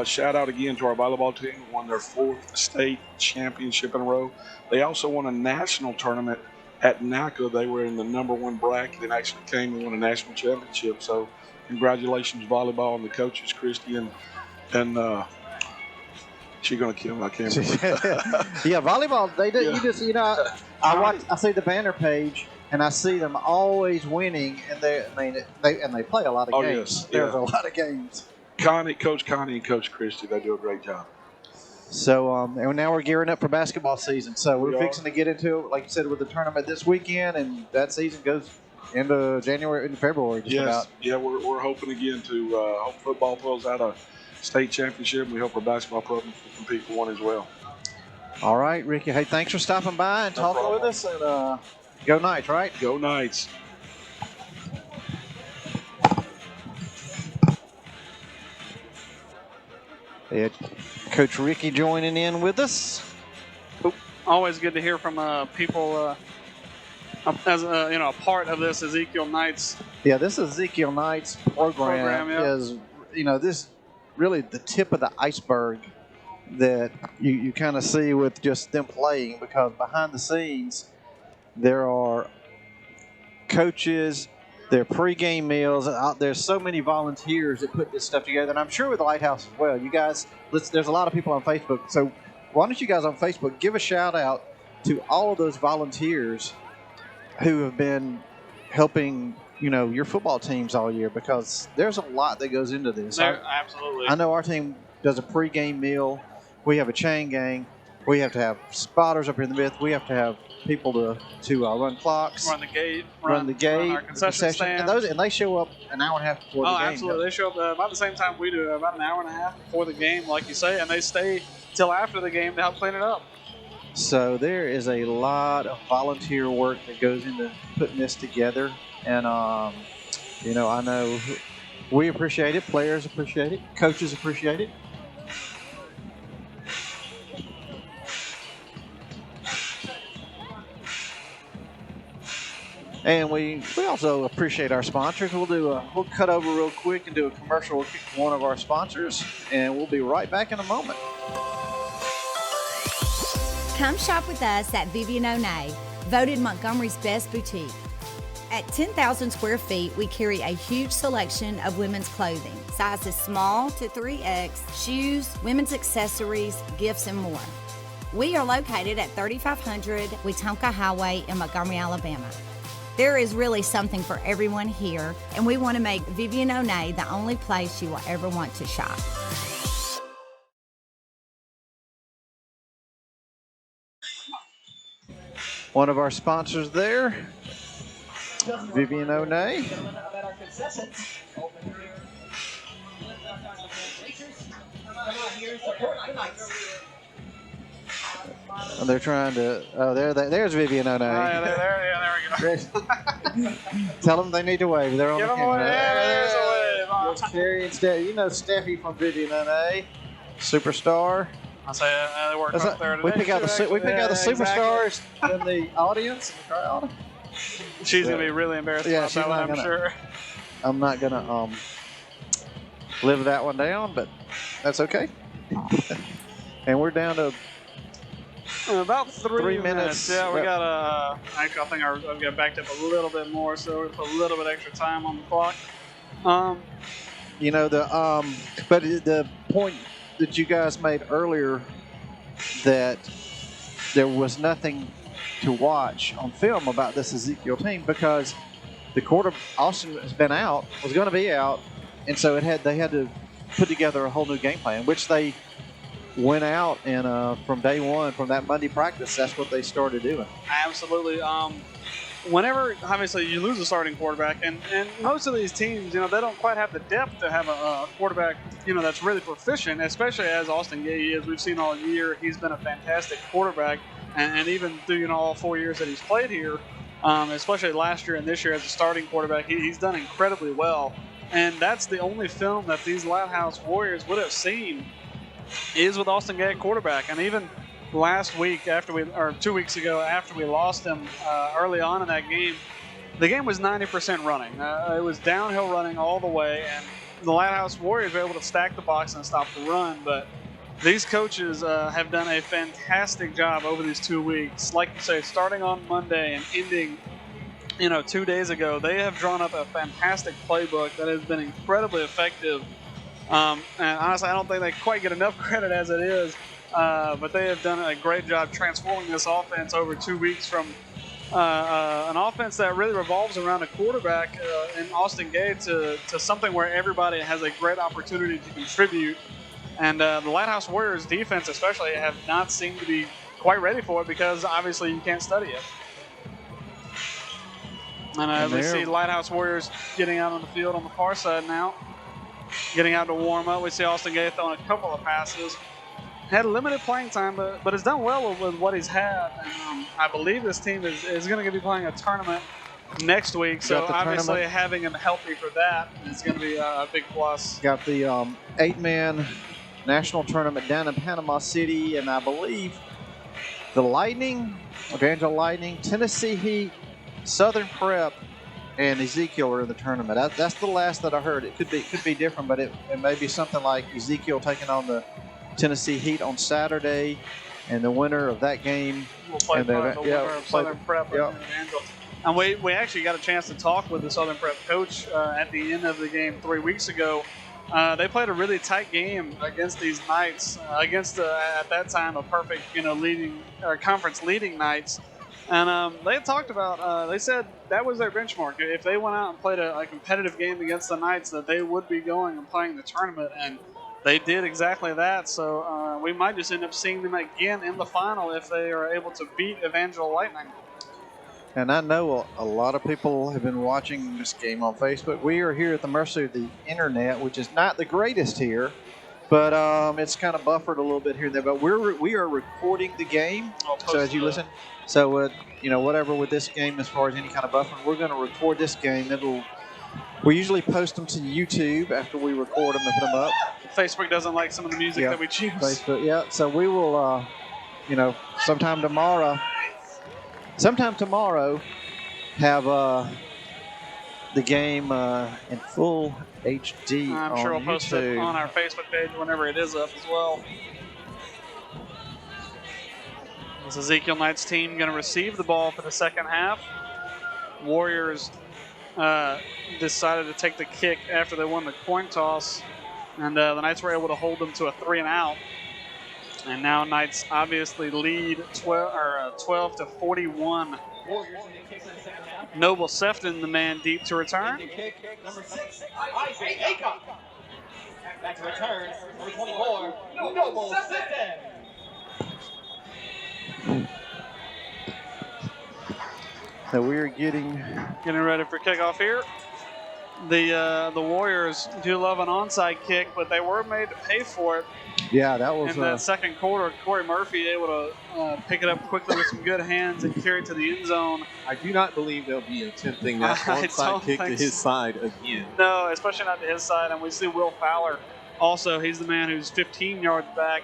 shout out again to our volleyball team who won their 4th state championship in a row. They also won a national tournament at NACA. They were in the #1 bracket and actually came and won a national championship. So congratulations, volleyball, and the coaches, Christy and she's gonna kill me. I can't remember. Yeah, volleyball. They do. Yeah. You just I see the banner page and I see them always winning, and they play a lot of games. Yes. There's Yeah. a lot of games. Coach Connie and Coach Christy, they do a great job. So, and now we're gearing up for basketball season. So we're We are. fixing to get into it, like you said, with the tournament this weekend, and that season goes into February. Just about. Yeah, we're hoping again to hope football pulls out a state championship, and we hope our basketball program can compete for one as well. All right, Ricky. Hey, thanks for stopping by and No talking problem. with us. And go Knights, right? Go Knights. Yeah, Coach Ricky joining in with us. Always good to hear from people as a part of this Ezekiel Knights. Yeah, this Ezekiel Knights program yeah. is, this really the tip of the iceberg that you kind of see with just them playing, because behind the scenes there are coaches, there are pregame meals. There's so many volunteers that put this stuff together, and I'm sure with the Lighthouse as well. You guys, there's a lot of people on Facebook, so why don't you guys on Facebook give a shout out to all of those volunteers who have been helping your football teams all year, because there's a lot that goes into this. Absolutely. I know our team does a pregame meal. We have a chain gang. We have to have spotters up here in the fifth. We have to have people to run clocks, Run the gate, run our concession stand. and they show up an hour and a half before the game. Absolutely. They show up about the same time we do, about an hour and a half before the game, like you say, and they stay till after the game to help clean it up. So there is a lot of volunteer work that goes into putting this together, and I know we appreciate it, players appreciate it, coaches appreciate it. And we also appreciate our sponsors. We'll cut over real quick and do a commercial with one of our sponsors, and we'll be right back in a moment. Come shop with us at Vivian O'Neill, voted Montgomery's best boutique. At 10,000 square feet, we carry a huge selection of women's clothing, sizes small to 3X, shoes, women's accessories, gifts, and more. We are located at 3500 Wetumpka Highway in Montgomery, Alabama. There is really something for everyone here, and we want to make Vivian O'Neill the only place you will ever want to shop. One of our sponsors there, Vivian O'Neill. And they're trying to. Oh, there's Vivian O'Neill. There we go. Tell them they need to wave. They're on Give the them a wave. camera. There's a wave. There's Carrie and Steffi. Steffi from Vivian O'Neill, superstar. I say they work up there today. We pick out the superstars exactly. in the audience, in the crowd. She's gonna be really embarrassed about that one, I'm sure. I'm not gonna live that one down, but that's okay. And we're down to about 3 minutes. Yeah, we got actually, I think I've got backed up a little bit more, so we put a little bit extra time on the clock. But the point that you guys made earlier, that there was nothing to watch on film about this Ezekiel team because Austin was going to be out, and so they had to put together a whole new game plan, which they went out and from day one, from that Monday practice, that's what they started doing. Absolutely. Whenever, obviously, you lose a starting quarterback, and most of these teams, they don't quite have the depth to have a quarterback, that's really proficient, especially as Austin Gay is. We've seen all year he's been a fantastic quarterback, and even through, all 4 years that he's played here, especially last year and this year as a starting quarterback, he's done incredibly well. And that's the only film that these Lighthouse Warriors would have seen is with Austin Gay at quarterback. And even last week 2 weeks ago after we lost him early on in that game, the game was 90% running. It was downhill running all the way, and the Lighthouse Warriors were able to stack the box and stop the run. But these coaches have done a fantastic job over these 2 weeks. Like you say, starting on Monday and ending 2 days ago, they have drawn up a fantastic playbook that has been incredibly effective. And honestly, I don't think they quite get enough credit as it is. But they have done a great job transforming this offense over 2 weeks from an offense that really revolves around a quarterback in Austin Gay to something where everybody has a great opportunity to contribute. And the Lighthouse Warriors defense especially have not seemed to be quite ready for it because obviously you can't study it. And we see Lighthouse Warriors getting out on the field on the far side now, getting out to warm up. We see Austin Gay throwing a couple of passes. Had limited playing time, but has done well with what he's had. And I believe this team is going to be playing a tournament next week. So obviously having him healthy for that is going to be a big plus. Got the 8-man national tournament down in Panama City, and I believe the Lightning, Evangel Lightning, Tennessee Heat, Southern Prep, and Ezekiel are in the tournament. That's the last that I heard. It could be different, but it may be something like Ezekiel taking on the Tennessee Heat on Saturday, and the winner of that game will play the winner of Southern Prep and Evangel. And we actually got a chance to talk with the Southern Prep coach at the end of the game 3 weeks ago. They played a really tight game against these Knights, against at that time a perfect leading or conference leading Knights. And they had talked about, they said that was their benchmark. If they went out and played a competitive game against the Knights, that they would be going and playing the tournament. And they did exactly that. So we might just end up seeing them again in the final if they are able to beat Evangel Lightning. And I know a lot of people have been watching this game on Facebook. We are here at the mercy of the internet, which is not the greatest here, but it's kind of buffered a little bit here and there. But we are recording the game, so as you listen. So whatever with this game as far as any kind of buffering, we're going to record this game. We usually post them to YouTube after we record them and put them up. Facebook doesn't like some of the music that we choose. Facebook, yeah. So we will, sometime tomorrow, have the game in full HD. I'm on sure we'll YouTube. post it on our Facebook page whenever it is up as well. This Ezekiel Knights team going to receive the ball for the second half. Warriors decided to take the kick after they won the coin toss, and the Knights were able to hold them to a 3-and-out. And now Knights obviously lead 12 to 41. Noble Sefton, the man deep to return. Number 6, Aycock. Back to return, number 24, Noble Sefton. So we're getting ready for kickoff here. The Warriors do love an onside kick, but they were made to pay for it. Yeah, that was in that second quarter. Cory Murphy able to pick it up quickly with some good hands and carry it to the end zone. I do not believe they'll be attempting that onside kick to his side again. No, especially not to his side. And we see Will Fowler also. He's the man who's 15 yards back.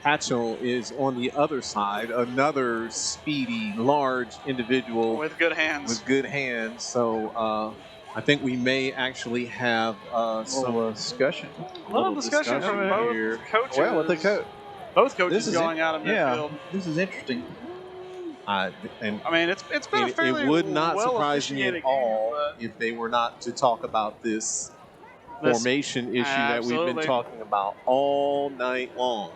Hatchell is on the other side, another speedy, large individual with good hands. So I think we may actually have some discussion. A little discussion from both coaches. Well, with the coach. Both coaches going out of midfield. This is interesting. I mean, it's been a fairly it would not surprise me at all game, if they were not to talk about this formation issue that we've been talking about all night long.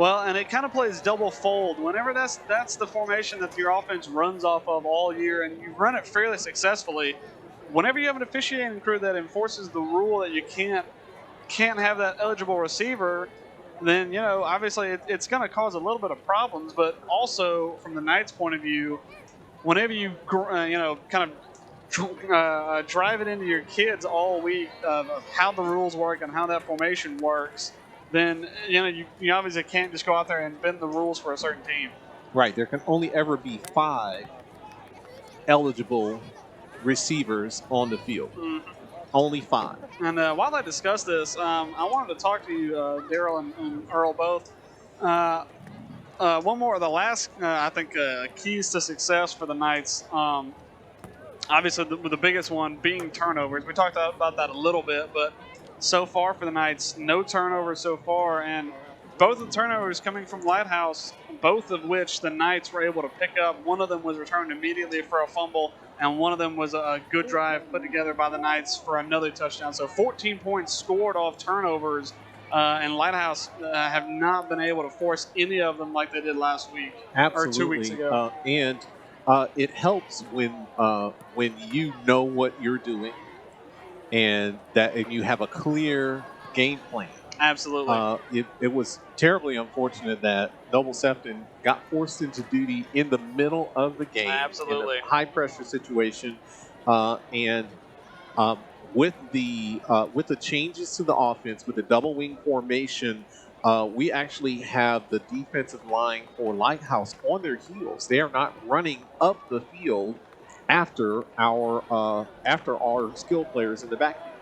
Well, and it kind of plays double fold. Whenever that's the formation that your offense runs off of all year, and you run it fairly successfully, whenever you have an officiating crew that enforces the rule that you can't have that eligible receiver, then obviously it's going to cause a little bit of problems. But also from the Knights' point of view, whenever you kind of drive it into your kids all week of how the rules work and how that formation works, then you obviously can't just go out there and bend the rules for a certain team. Right. There can only ever be 5 eligible receivers on the field. Mm-hmm. Only 5. And while I discuss this, I wanted to talk to you, Daryl and Earl, both. One more of the last, I think, keys to success for the Knights. Obviously, the biggest one being turnovers. We talked about that a little bit, but so far for the Knights, no turnovers so far, and both of the turnovers coming from Lighthouse, both of which the Knights were able to pick up. One of them was returned immediately for a fumble, and one of them was a good drive put together by the Knights for another touchdown. So 14 points scored off turnovers, and Lighthouse have not been able to force any of them like they did last week. Absolutely. Or 2 weeks ago. And it helps when you know what you're doing and you have a clear game plan. Absolutely. It was terribly unfortunate that Noble Sefton got forced into duty in the middle of the game. Absolutely. In a high-pressure situation. And with the changes to the offense, with the double-wing formation, we actually have the defensive line for Lighthouse on their heels. They are not running up the field after our skilled players in the backfield.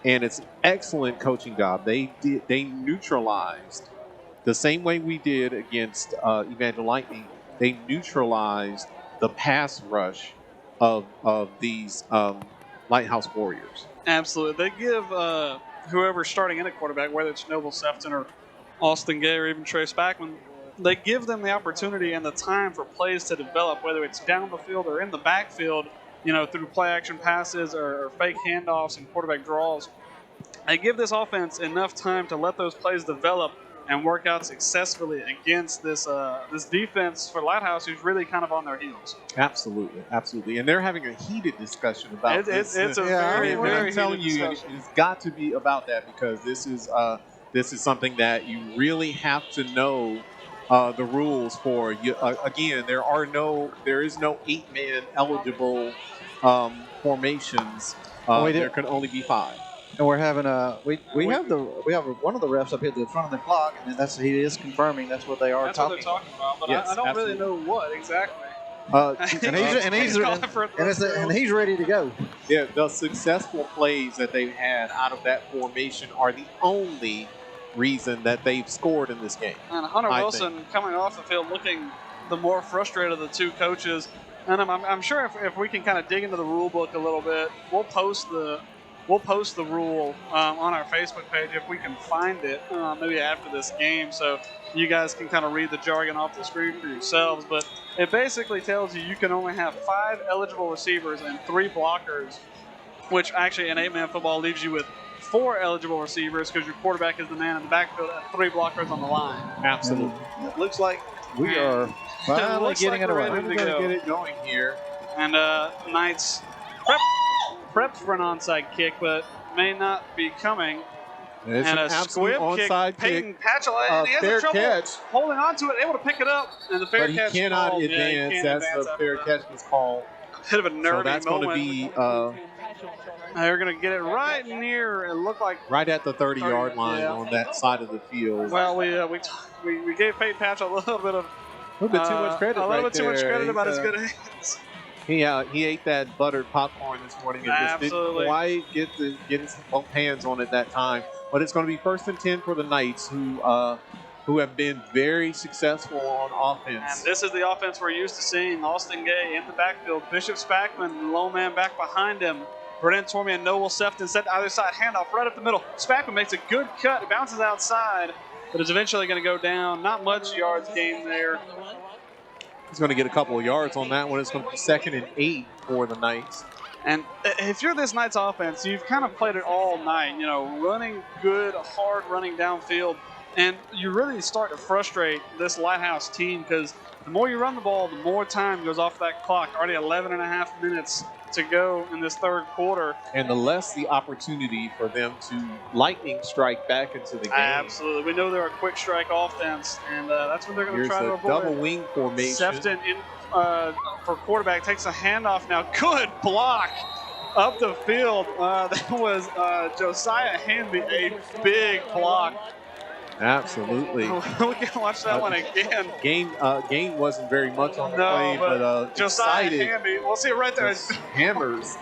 And it's an excellent coaching job. They neutralized the same way we did against Evangel Lightning. They neutralized the pass rush of these Lighthouse Warriors. Absolutely. They give whoever's starting in at quarterback, whether it's Noble Sefton or Austin Gay or even Trey Spackman, they give them the opportunity and the time for plays to develop, whether it's down the field or in the backfield, through play action passes or fake handoffs and quarterback draws. They give this offense enough time to let those plays develop and work out successfully against this defense for Lighthouse, who's really kind of on their heels. Absolutely, absolutely, and they're having a heated discussion about this. It's a very, very I'm telling you, it's got to be about that, because this is something that you really have to know the rules for. Again, there is no 8-man eligible formations. There can only be 5. And we're having we have one of the refs up here at the front of the clock, and he is confirming that's what they are that's talking. What they're talking about, but yes, I don't absolutely. really know what exactly. And he's ready to go. Yeah, the successful plays that they've had out of that formation are the only reason that they've scored in this game. And Hunter Wilson coming off the field looking the more frustrated of the two coaches. And I'm sure if we can kind of dig into the rule book a little bit, we'll post the rule on our Facebook page if we can find it, maybe after this game, so you guys can kind of read the jargon off the screen for yourselves. But it basically tells you can only have 5 eligible receivers and 3 blockers, which actually in 8-man football leaves you with 4 eligible receivers because your quarterback is the man in the backfield and 3 blockers on the line. Absolutely. It looks like we are finally getting it away. We're going to get it going here. And Knights prepped for an onside kick, but may not be coming. It's and an a absolute squib kick. onside Peyton kick. Patchell, he has Fair trouble catch. holding on to it, able to pick it up, and the fair But catch he cannot called. advance. Yeah, That's the fair catch was called. A bit of a nerdy So that's going to be they're going to get it right near. It looked like right at the 30-yard line on that side of the field. Well, we gave Peyton Patchell a little bit too much credit. A little right bit too much there. credit about his good hands. He ate that buttered popcorn this morning and just didn't quite get his both hands on it that time. But it's going to be 1st and 10 for the Knights, who have been very successful on offense. And this is the offense we're used to seeing. Austin Gay in the backfield. Bishop Spackman, low man back behind him. Brennan Tormey and Noble Sefton set to either side. Handoff right up the middle. Spackman makes a good cut. It bounces outside, but it's eventually going to go down. Not much yards gained there. He's going to get a couple of yards on that one. It's going to be 2nd and 8 for the Knights. And if you're this Knights offense, you've kind of played it all night, running good, hard running downfield. And you really start to frustrate this Lighthouse team because the more you run the ball, the more time goes off that clock. Already 11 and a half minutes to go in this third quarter. And the less the opportunity for them to lightning strike back into the game. Absolutely. We know they're a quick strike offense, and that's what they're going to try to avoid. Double wing formation. Sefton in for quarterback takes a handoff now. Good block up the field. That was Josiah Hanby, a big block. Absolutely. We can watch that one again. Gain wasn't very much on the play, but Josiah Hanby, we'll see it right there. Hammers.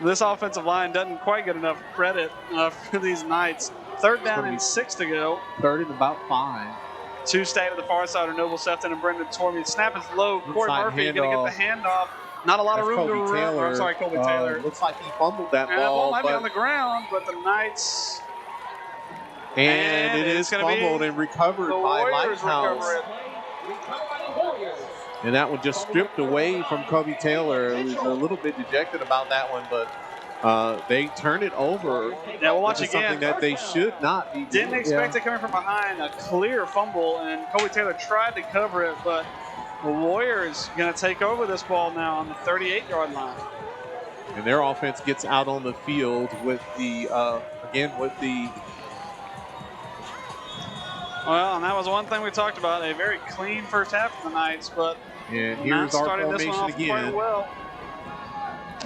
This offensive line doesn't quite get enough credit for these Knights. Third down and 6 to go. Third and about 5. Two stay to the far side are Noble Sefton and Brendan Tormey. Snap is low. Cory Murphy going to get the handoff. Not a lot of room to run. I'm sorry, Colby Taylor. Looks like he fumbled that ball. That ball might be on the ground, but the Knights. And it is fumbled and recovered by Lighthouse. And that one just stripped away from Kobe Taylor. He was a little bit dejected about that one, but they turn it over. Yeah, we'll watch again. Something that they should not be doing. Didn't expect it coming from behind. A clear fumble, and Kobe Taylor tried to cover it, but the Warriors going to take over this ball now on the 38-yard line. And their offense gets out on the field with the, Well, and that was one thing we talked about, a very clean first half of the Knights, but and here's our formation again. Well.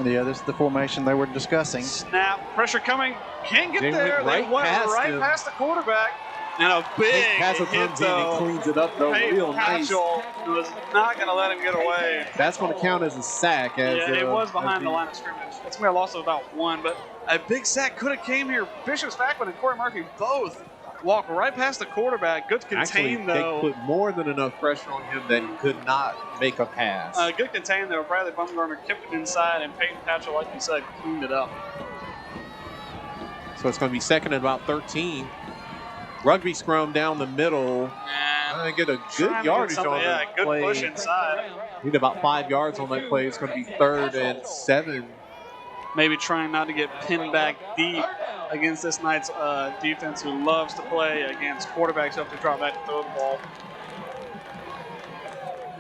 Yeah, this is the formation they were discussing. Snap, pressure coming, can't get there. They went right past the quarterback. And a big Castle comes in and cleans it up, though, real nice. Was not going to let him get away. That's going to count as a sack. It was behind the line of scrimmage. It's going to be a loss of about 1, but a big sack could have came here. Bishop Spackman and Cory Murphy both walk right past the quarterback. Good contain, though. They put more than enough pressure on him that he could not make a pass. Good contain, though. Bradley Bumgarner kept it inside, and Peyton Patchell, like you said, cleaned it up. So it's going to be second and about 13. Rugby scrum down the middle. I get a good yardage on that good play. Push inside. Need about 5 yards on that play. It's going to be 3rd and 7. Maybe trying not to get pinned back deep against this Knights defense who loves to play against quarterbacks who have to drop back to throw the ball.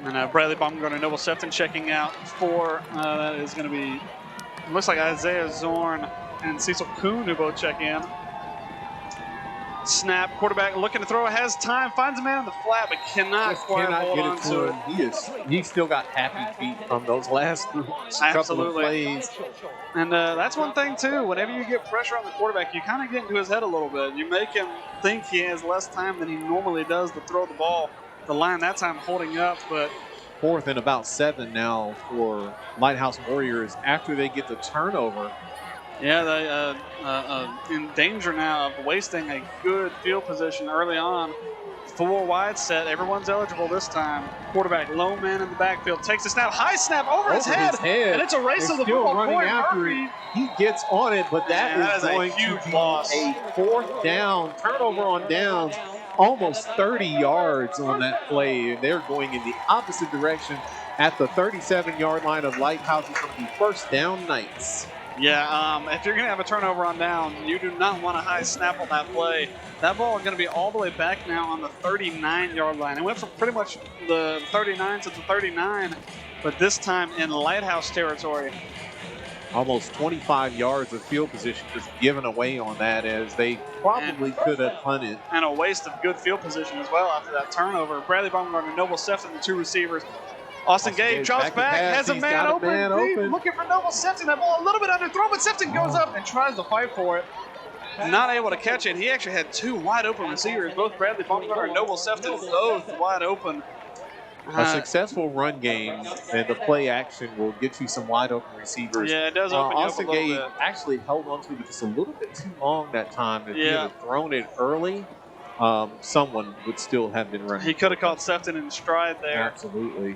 And Bradley Baumgartner, Noble Sefton checking out for, that is going to be, looks like Isaiah Zorn and Cecil Kuhn who both check in. Snap, quarterback looking to throw, has time, finds a man in the flat, but cannot quite hold on to it. He's still got happy feet from those last couple of plays. And that's one thing, too. Whenever you get pressure on the quarterback, you kind of get into his head a little bit. You make him think he has less time than he normally does to throw the ball. The line that time holding up, but 4th and about 7 now for Lighthouse Warriors after they get the turnover. Yeah, they in danger now of wasting a good field position early on. 4 wide set. Everyone's eligible this time. Quarterback, low man in the backfield, takes a snap, high snap over his head, and it's a race to the football. Running after it. He gets on it, but that is going to be a 4th down, turnover on downs, almost 30 yards on that play. They're going in the opposite direction at the 37-yard line of Lighthouse. It's going to be 1st down Knights. Yeah, if you're going to have a turnover on down, you do not want a high snap on that play. That ball is going to be all the way back now on the 39-yard line. It went from pretty much the 39 to the 39, but this time in Lighthouse territory. Almost 25 yards of field position just given away on that, as they probably could have punted. And a waste of good field position as well after that turnover. Bradley Baumgartner, Noble Sefton, the 2 receivers. Austin Gage drops back, has a man open. Looking for Noble Sefton. That ball a little bit underthrown, but Sefton goes up and tries to fight for it. Not able to catch it. He actually had 2 wide open receivers, both Bradley Baumgartner and Noble Sefton, both wide open. A successful run game and the play action will get you some wide open receivers. Yeah, it does open you up a little bit. Austin Gage actually held on to it just a little bit too long that time. If he had thrown it early, someone would still have been running. He could have caught Sefton in stride there. Absolutely.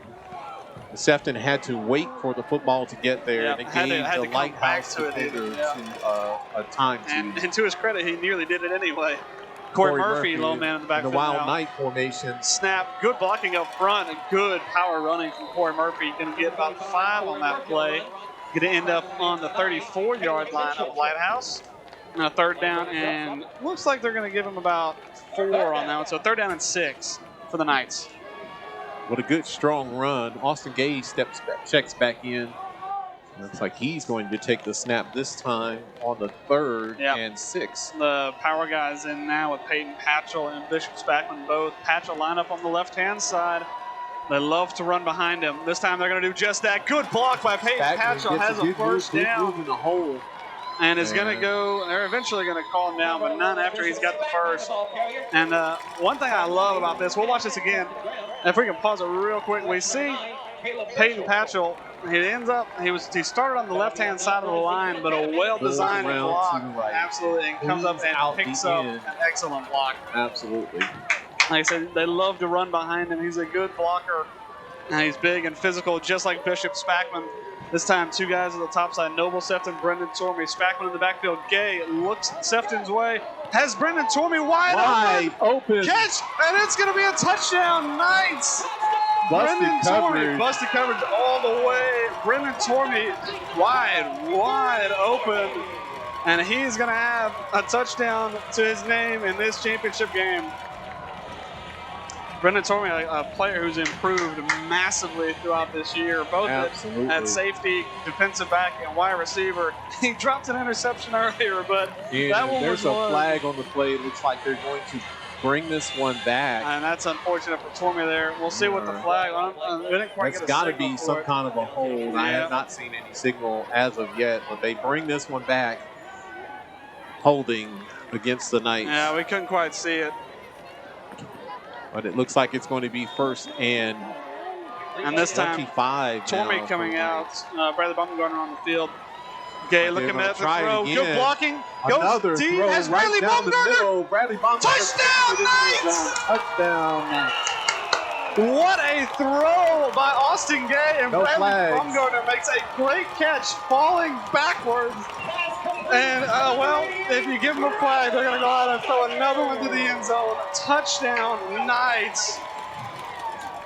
Sefton had to wait for the football to get there. Yeah, and it gave the Lighthouse defender a time to. And to his credit, he nearly did it anyway. Cory Murphy, low man in the backfield. The Wild Knight formation. Snap, good blocking up front, and good power running from Cory Murphy. Going to get about 5 on that play. Going to end up on the 34-yard line of Lighthouse. third down, and looks like they're going to give him about 4 on that one. So 3rd down and 6 for the Knights. What a good, strong run. Austin Gage checks back in. Looks like he's going to take the snap this time on the 3rd and 6. The power guys in now with Peyton Patchell and Bishop Spackman both. Patchell line up on the left-hand side. They love to run behind him. This time they're going to do just that. Good block by Peyton Patchell. Has a 1st down. In the hole. And is going to go, they're eventually going to call him down, but none after he's got the 1st. And one thing I love about this, we'll watch this again. If we can pause it real quick, we see Peyton Patchell. He started on the left-hand side of the line, but a well-designed block. Absolutely. And comes up and picks up an excellent block. Absolutely. Like I said, they love to run behind him. He's a good blocker. And he's big and physical, just like Bishop Spackman. This time, 2 guys on the top side, Noble Sefton, Brendan Tormey. Spackman in the backfield. Gay looks Sefton's way. Has Brendan Tormey wide open. Catch, and it's going to be a touchdown. Knights. Brendan Tormey, busted coverage all the way. Brendan Tormey wide open. And he's going to have a touchdown to his name in this championship game. Brendan Tormey, a player who's improved massively throughout this year, both at safety, defensive back, and wide receiver. He dropped an interception earlier, but that one there's a flag on the play. It looks like they're going to bring this one back. And that's unfortunate for Tormey there. We'll see what the flag. It's got to be some kind of a hold. Yeah. I have not seen any signal as of yet, but they bring this one back, holding against the Knights. Yeah, we couldn't quite see it. But it looks like it's going to be 1st and this time 25. Tormey coming out. Bradley Baumgartner on the field. Gay looking at the throw. Good blocking. Goes deep. Has Bradley Baumgartner. Touchdown, Knights! Touchdown, Knights. What a throw by Austin Gay, and Bradley Baumgartner makes a great catch, falling backwards. And, if you give them a flag, they're going to go out and throw another one to the end zone. Touchdown, Knights.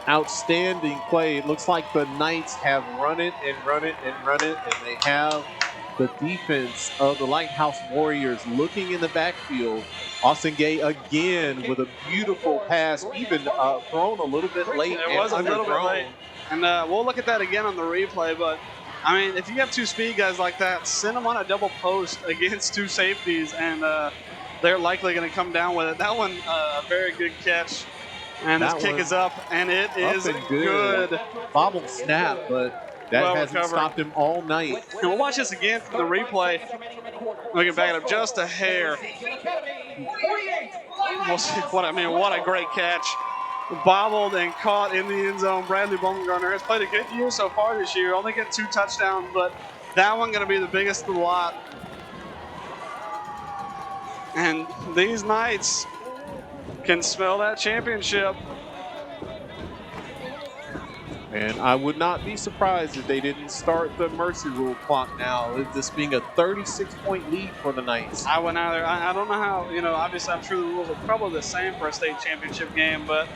Outstanding play. It looks like the Knights have run it, and they have the defense of the Lighthouse Warriors looking in the backfield. Austin Gay again with a beautiful pass, even thrown a little bit late. It was a little bit late. And we'll look at that again on the replay, but I mean, if you have 2 speed guys like that, send them on a double post against 2 safeties, and they're likely going to come down with it. That one, a very good catch. And this kick is up, and it is good. Bobble snap, but that hasn't stopped him all night. And we'll watch this again from the replay. We can back it up just a hair. We'll see what a great catch. Bobbled and caught in the end zone. Bradley Baumgartner has played a good year so far this year. Only get 2 touchdowns, but that one going to be the biggest of the lot. And these Knights can smell that championship. And I would not be surprised if they didn't start the mercy rule clock now. This being a 36-point lead for the Knights. I wouldn't either. I don't know how, obviously I'm sure the rules are probably the same for a state championship game, but,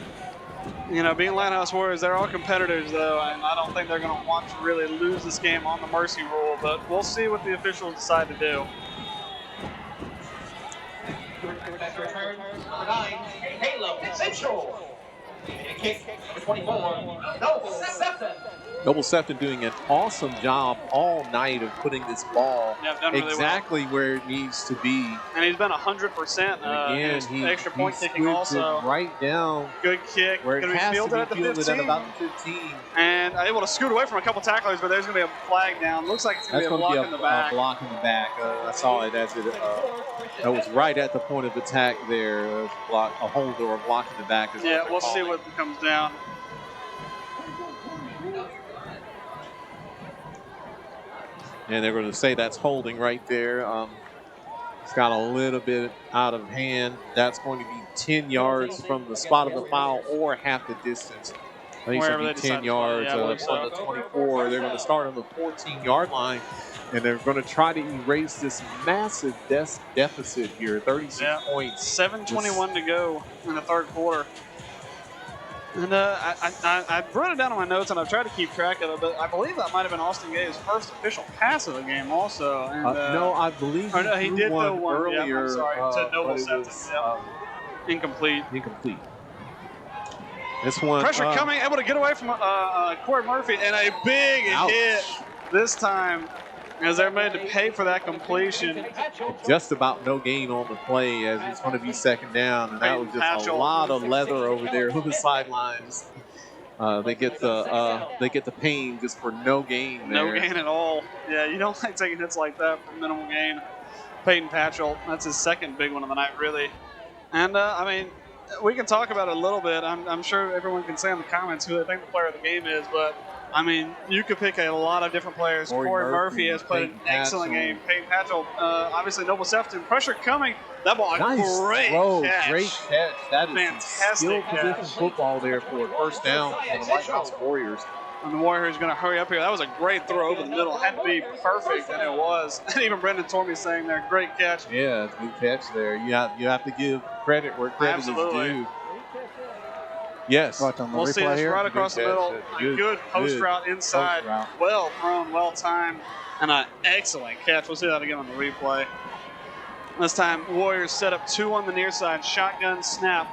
being Lighthouse Warriors, they're all competitors, though, and I don't think they're going to want to really lose this game on the mercy rule, but we'll see what the officials decide to do. Return number 9, Halo Central. Kick for 24, Noble Sefton. Noble Sefton doing an awesome job all night of putting this ball exactly where it needs to be. And he's been 100% he extra point kicking also. Right down. Good kick. Where it has to be fielded at about the 15. And able to scoot away from a couple tacklers, but there's going to be a flag down. Looks like it's going to be a block in the back. Block in the back. I saw it as it that was right at the point of attack there. A hold or a block in the back. Yeah, we'll see what comes down. And they're going to say that's holding right there. It's got a little bit out of hand. That's going to be 10 yards from the spot of the foul or half the distance. I think it's going to be 10 yards on the 24. They're going to start on the 14-yard line, and they're going to try to erase this massive deficit here, 36 points. 7:21 to go in the third quarter. And I wrote it down on my notes, and I've tried to keep track of it, but I believe that might have been Austin Gay's first official pass of the game also. And, no, I believe he did one throw one earlier. I'm sorry, to Noble but it Septon. was, Incomplete. incomplete. This one. Pressure coming, able to get away from Cory Murphy, and a big hit this time as they're made to pay for that completion. Just about no gain on the play as it's going to be second down, and that was just a lot of leather over there on the sidelines. They get the pain just for no gain there. No gain at all. Yeah, you don't like taking hits like that for minimal gain. Peyton Patchell, that's his second big one of the night, really. And I mean, we can talk about it a little bit. I'm sure everyone can say in the comments who they think the player of the game is, but I mean, you could pick a lot of different players. Cory Murphy has played an excellent game. Peyton Patchell, obviously Noble Septon. Pressure coming. That ball, nice great throw, catch. great catch. That is fantastic skill position catch. football there for a first down on the Lighthouse Warriors. And the Warriors going to hurry up here. That was a great throw over the middle. Had to be perfect, and it was. And even Brendan Tormey saying there, great catch. Yeah, it's a good catch there. You have to give credit where credit is due. Yes. We'll see this right across the middle. A good post route inside. Well thrown, well timed, and an excellent catch. We'll see that again on the replay. This time, Warriors set up 2 on the near side. Shotgun snap.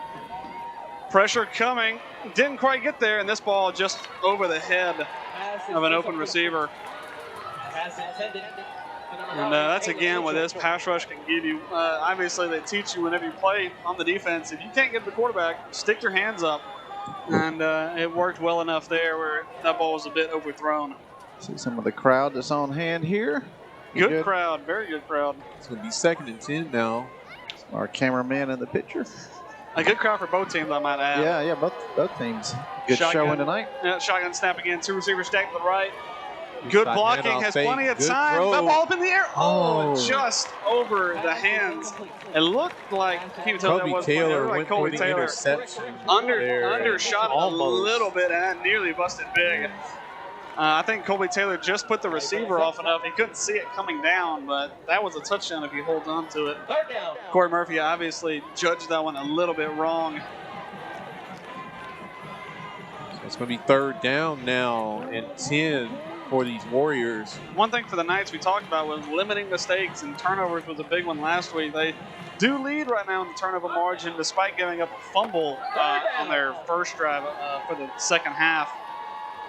Pressure coming. Didn't quite get there, and this ball just over the head of an open receiver. And that's again what this pass rush can give you. Obviously, they teach you whenever you play on the defense, if you can't get the quarterback, stick your hands up. And it worked well enough there where that ball was a bit overthrown. See some of the crowd that's on hand here. Good crowd, very good crowd. It's going to be 2nd and 10 now. Our cameraman in the picture. A good crowd for both teams, I might add. Yeah, both teams. Good showing tonight. Yeah, shotgun snap again. 2 receivers stacked to the right. Good blocking, has plenty of time. Throw. That ball up in the air. Oh, just over the hands. It looked like Kobe Taylor went for the interception. Undershot a little bit and nearly busted big. I think Colby Taylor just put the receiver off enough. He couldn't see it coming down, but that was a touchdown if he holds on to it. Cory Murphy obviously judged that one a little bit wrong. So it's going to be 3rd down now and 10 for these Warriors. One thing for the Knights we talked about was limiting mistakes, and turnovers was a big one last week. They do lead right now in the turnover margin despite giving up a fumble on their first drive for the second half.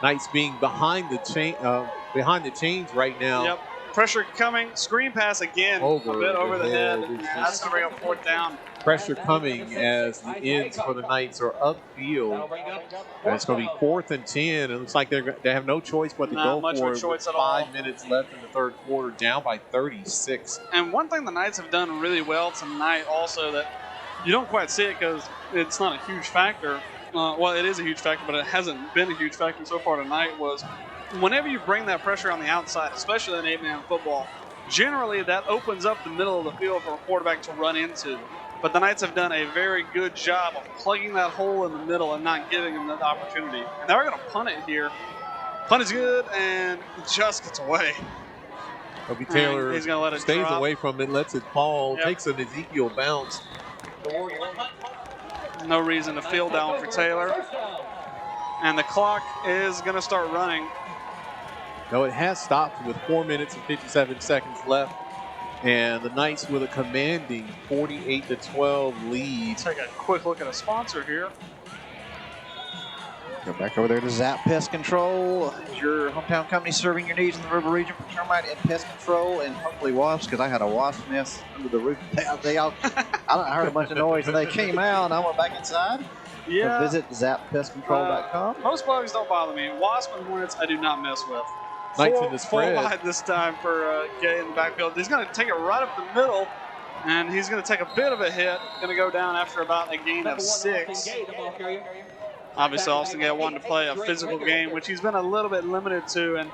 Knights being behind the chains right now. Yep. Pressure coming. Screen pass again. A bit over the head. That's going to bring up 4th down. Pressure coming as the ends for the Knights are upfield. And it's going to be 4th and 10. It looks like they have no choice but to go for it with 5 minutes left in the 3rd quarter, down by 36. And one thing the Knights have done really well tonight also that you don't quite see it because it's not a huge factor. Well, it is a huge factor, but it hasn't been a huge factor so far tonight, was whenever you bring that pressure on the outside, especially in 8-man football, generally that opens up the middle of the field for a quarterback to run into. But the Knights have done a very good job of plugging that hole in the middle and not giving them that opportunity. And now we're going to punt it here. Punt is good, and it just gets away. Kobe Taylor he's gonna let it stays drop. away from it, lets it fall, takes an Ezekiel bounce. No reason to field down for Taylor. And the clock is going to start running. No, it has stopped with 4 minutes and 57 seconds left. And the Knights with a commanding 48-12 lead. Take a quick look at a sponsor here. Go back over there to Zap Pest Control. Your hometown company serving your needs in the river region for termite and pest control, and hopefully wasps, because I had a wasp nest under the roof. I heard a bunch of noise and they came out and I went back inside. Yeah. So visit zappestcontrol.com. Most bugs don't bother me. Wasp and hornets I do not mess with. Knights in the spread. 4 wide this time for Gay in the backfield. He's going to take it right up the middle, and he's going to take a bit of a hit. Going to go down after about a gain of 6. Obviously, Austin Gay wanted to play a physical game, which he's been a little bit limited to, and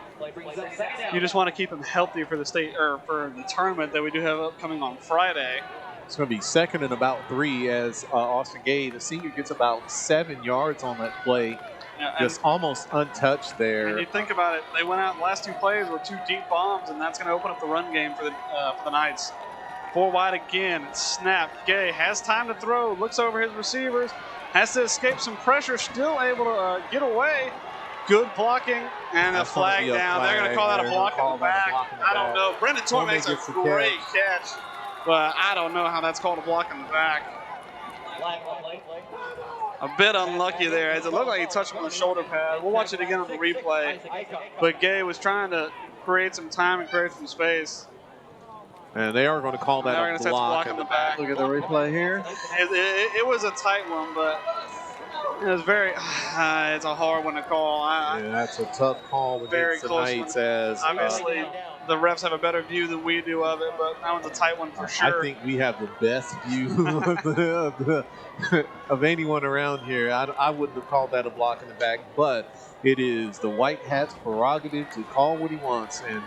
you just want to keep him healthy for the state or for the tournament that we do have upcoming on Friday. It's going to be 2nd and about 3 as Austin Gay, the senior, gets about 7 yards on that play. Yeah, just almost untouched there. And you think about it, they went out the last 2 plays with 2 deep bombs, and that's going to open up the run game for the Knights. 4 wide again, snap. Gay has time to throw, looks over his receivers, has to escape some pressure, still able to get away. Good blocking and a That's gonna flag be a down. They're going to call that a flag. block They're in the gonna call that back. a block in the I don't back. know. Brendan Torrey makes a gets the great catch, but I don't know how that's called a block in the back. A bit unlucky there, as it looked like he touched him on the shoulder pad. We'll watch it again on the replay. But Gay was trying to create some time and create some space. And they are going to call that They're a going to set the block block in the back. Look at the replay here. It was a tight one, but it was very. It's a hard one to call. Yeah, that's a tough call Very against the close Knights. one. As Obviously, the refs have a better view than we do of it, but that one's a tight one for sure. I think we have the best view of anyone around here. I wouldn't have called that a block in the back, but it is the White Hat's prerogative to call what he wants, and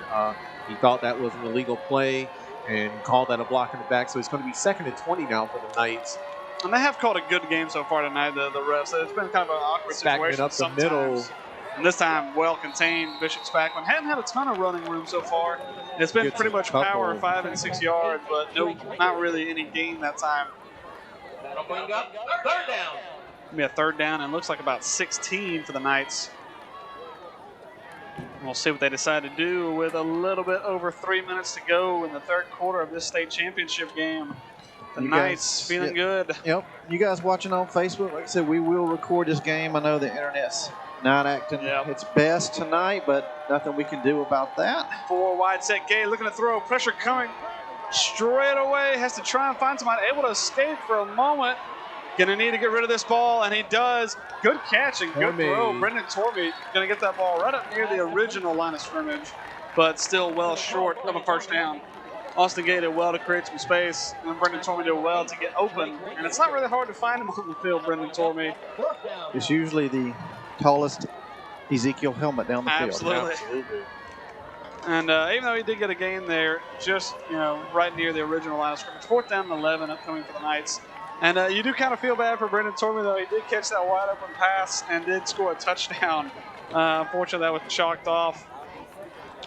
he thought that was an illegal play and called that a block in the back. So it's going to be 2nd and 20 now for the Knights. And they have called a good game so far tonight, the refs. It's been kind of an awkward Spackman situation up the sometimes. middle. And this time, well contained. Bishop Spackman hadn't had a ton of running room so far. It's been Gets pretty a much couple. power 5 and 6 yards, but no, not really any gain that time. That'll bring up 3rd down. It'll be a 3rd down, and looks like about 16 for the Knights. We'll see what they decide to do with a little bit over 3 minutes to go in the 3rd quarter of this state championship game. The You Knights guys- feeling good. Yep. You guys watching on Facebook, like I said, we will record this game. I know the internet's not acting its best tonight, but nothing we can do about that. 4 wide set. Gay looking to throw. Pressure coming straight away. Has to try and find somebody. Able to escape for a moment. Going to need to get rid of this ball, and he does. Good catch and good throw. Brendan Torby going to get that ball right up near the original line of scrimmage, but still well short of a 1st down. Austin Gay did well to create some space, and Brendan Torby did well to get open. And it's not really hard to find him on the field, Brendan Torby. It's usually the tallest Ezekiel helmet down the field. Absolutely. And even though he did get a gain there, just right near the original line of scrimmage, 4th down and 11 upcoming for the Knights. And you do kind of feel bad for Brendan Torby, though. He did catch that wide open pass and did score a touchdown. Unfortunately, that was chalked off.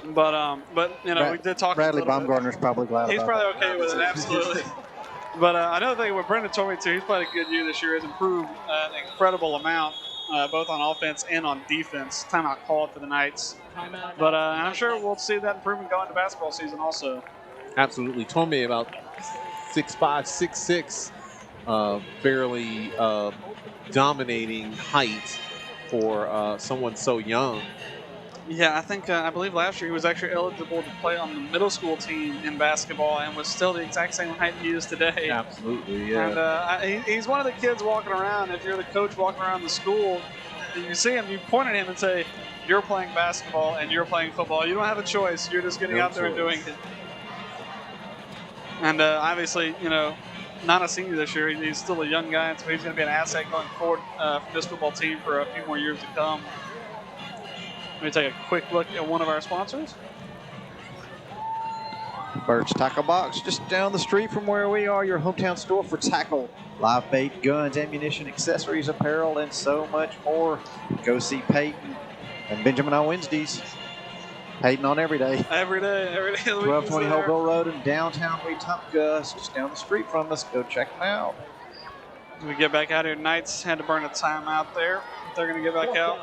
But we did talk. Bradley Baumgartner's probably glad. He's about probably okay with it, absolutely. But another thing with Brendan Torby too, he's played a good year this year. He's improved an incredible amount, both on offense and on defense. Timeout called for the Knights. But I'm sure we'll see that improvement going into basketball season also. Absolutely. Tommy about 6'5", 6'6", fairly dominating height for someone so young. Yeah, I believe last year he was actually eligible to play on the middle school team in basketball and was still the exact same height he is today. Absolutely, yeah. And he's one of the kids walking around. If you're the coach walking around the school, and you see him, you point at him and say, "You're playing basketball and you're playing football. You don't have a choice. You're just getting out there and doing it." And obviously, not a senior this year. He's still a young guy, and so he's going to be an asset going forward for this football team for a few more years to come. Let me take a quick look at one of our sponsors. Bird's Tackle Box, just down the street from where we are, your hometown store for tackle, live bait, guns, ammunition, accessories, apparel, and so much more. Go see Peyton and Benjamin on Wednesdays. Peyton on every day. Every day. 1220 Holville Road in downtown Wetumpka, just down the street from us. Go check them out. When we get back out here, Knights had to burn a timeout there. They're going to get back out.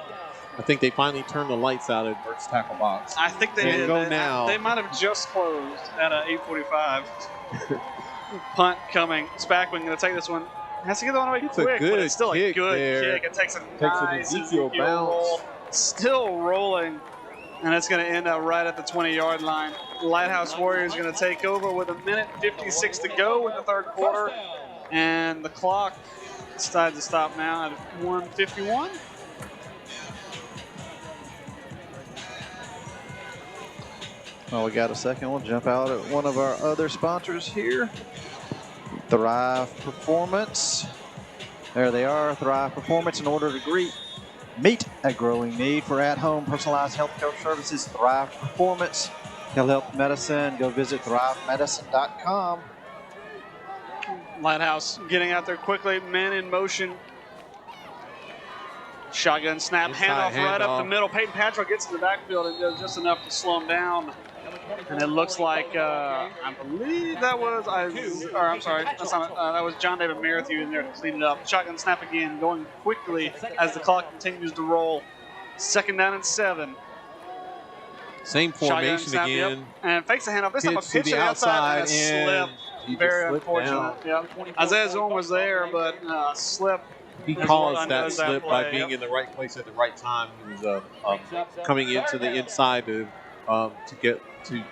I think they finally turned the lights out at Bird's Tackle Box. I think they did. Go now. They might have just closed at 8:45. Punt coming. Spackman going to take this one. Has to get the one away quick, but it's still a good kick. It takes a nice Ezekiel bounce. roll. Still rolling, and it's going to end up right at the 20-yard line. Lighthouse Warriors going to take over with 1:56 to go in the 3rd quarter, and the clock decides to stop now at 1:51. Well, we got a second. We'll jump out at one of our other sponsors here. Thrive Performance. There they are, Thrive Performance. In order to meet a growing need for at-home personalized healthcare services, Thrive Performance. Health Medicine, go visit thrivemedicine.com. Lighthouse getting out there quickly, men in motion. Shotgun snap, handoff right up the middle. Peyton Patrick gets in the backfield and does just enough to slow him down. And it looks like, I believe that was, I'm sorry, that's not, that was John David Merrithew in there to clean it up. Shotgun snap again, going quickly as the clock continues to roll. 2nd down and 7. Same formation Shotgun snap, again. yep. And fakes the handoff. This time a Pitch to pitch to the the outside and a and slip. he Very just slipped unfortunate. down. Yep. Isaiah Zorn was there, but slip. He caused that slip by being in the right place at the right time. He was coming into the inside to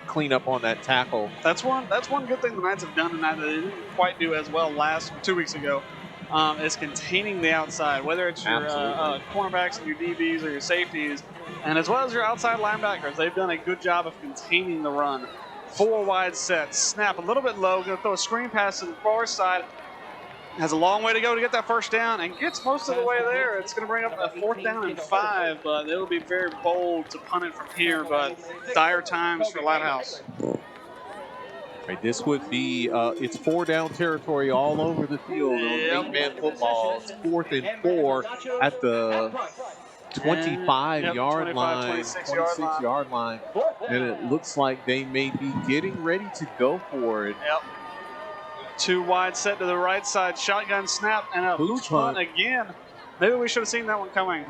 clean up on that tackle. That's one good thing the Knights have done tonight that they didn't quite do as well 2 weeks ago. Is containing the outside, whether it's your cornerbacks and your DBs or your safeties, and as well as your outside linebackers. They've done a good job of containing the run. 4 wide sets, snap a little bit low, going to throw a screen pass to the far side. Has a long way to go to get that first down and gets most of the way there. It's going to bring up a 4th down and 5, but it'll be very bold to punt it from here, but dire times for Lighthouse. Right, this would be, it's 4-down territory all over the field on 8-man football. It's 4th and 4 at the 25-yard line, 26-yard line. And it looks like they may be getting ready to go for it. Yep. 2 wide set to the right side, shotgun snap, and a booch punt again. Maybe we should have seen that one coming.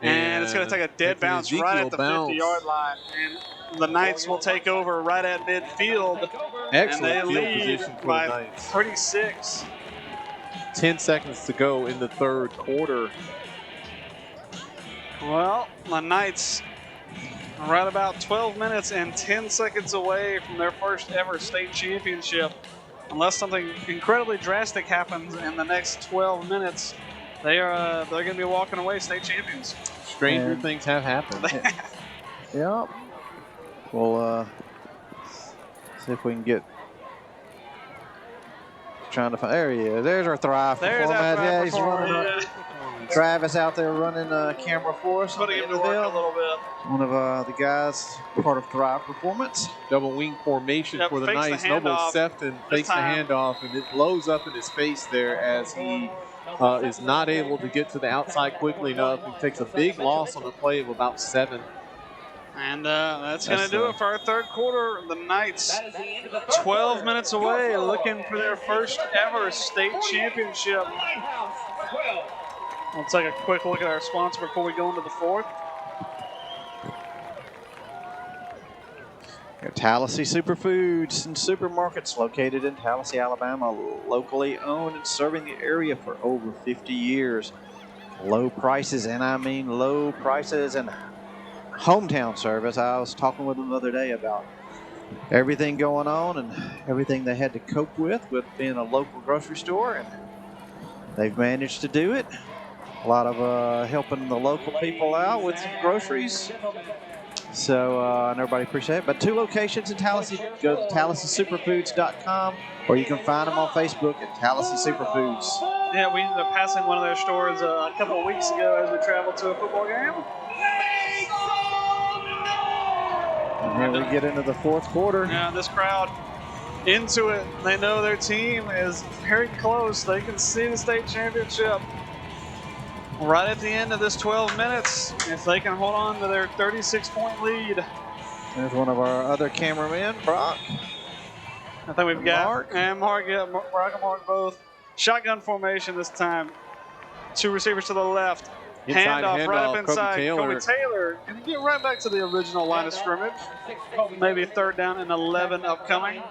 And it's going to take a dead bounce right at the 50-yard line. And the Knights will take over right at midfield. Excellent and they field lead position for by the Knights. 36. 10 seconds to go in the 3rd quarter. Well, the Knights are right about 12 minutes and 10 seconds away from their first ever state championship. Unless something incredibly drastic happens in the next 12 minutes, they're going to be walking away state champions. Stranger things have happened. Yep. We'll see if we can get. Trying to find. There he is. There's our Thrive There's performance. that He's running. Travis out there running camera for us. Putting him to work a little bit. One of the guys, part of Thrive Performance. Double wing formation for the Knights. Noble Sefton fakes the handoff, and it blows up in his face there as he is not able to get to the outside quickly enough. He takes a big loss on the play of about 7. And that's going to do it for our 3rd quarter. The Knights 12 minutes away, looking for their first ever state championship. We'll take a quick look at our sponsor before we go into the 4th. Tallahassee Superfoods and Supermarkets, located in Tallahassee, Alabama, locally owned and serving the area for over 50 years. Low prices, and I mean low prices, and hometown service. I was talking with them the other day about everything going on and everything they had to cope with being a local grocery store, and they've managed to do it. A lot of helping the local people out with some groceries. So, and everybody appreciate it. But 2 locations in Tallahassee. Go to TallahasseeSuperfoods.com, or you can find them on Facebook at Tallahassee Superfoods. Yeah, we ended up passing one of their stores a couple of weeks ago as we traveled to a football game. And here we get into the 4th quarter. Yeah, this crowd into it. They know their team is very close. They can see the state championship right at the end of this 12 minutes if they can hold on to their 36-point lead. There's one of our other cameramen, Brock. I think we've got Mark. And Mark, yeah, Brock and Mark both. Shotgun formation this time. 2 receivers to the left. Handoff right up inside. Kobe Taylor. Can he get right back to the original line of scrimmage? Maybe 3rd down and 11 upcoming.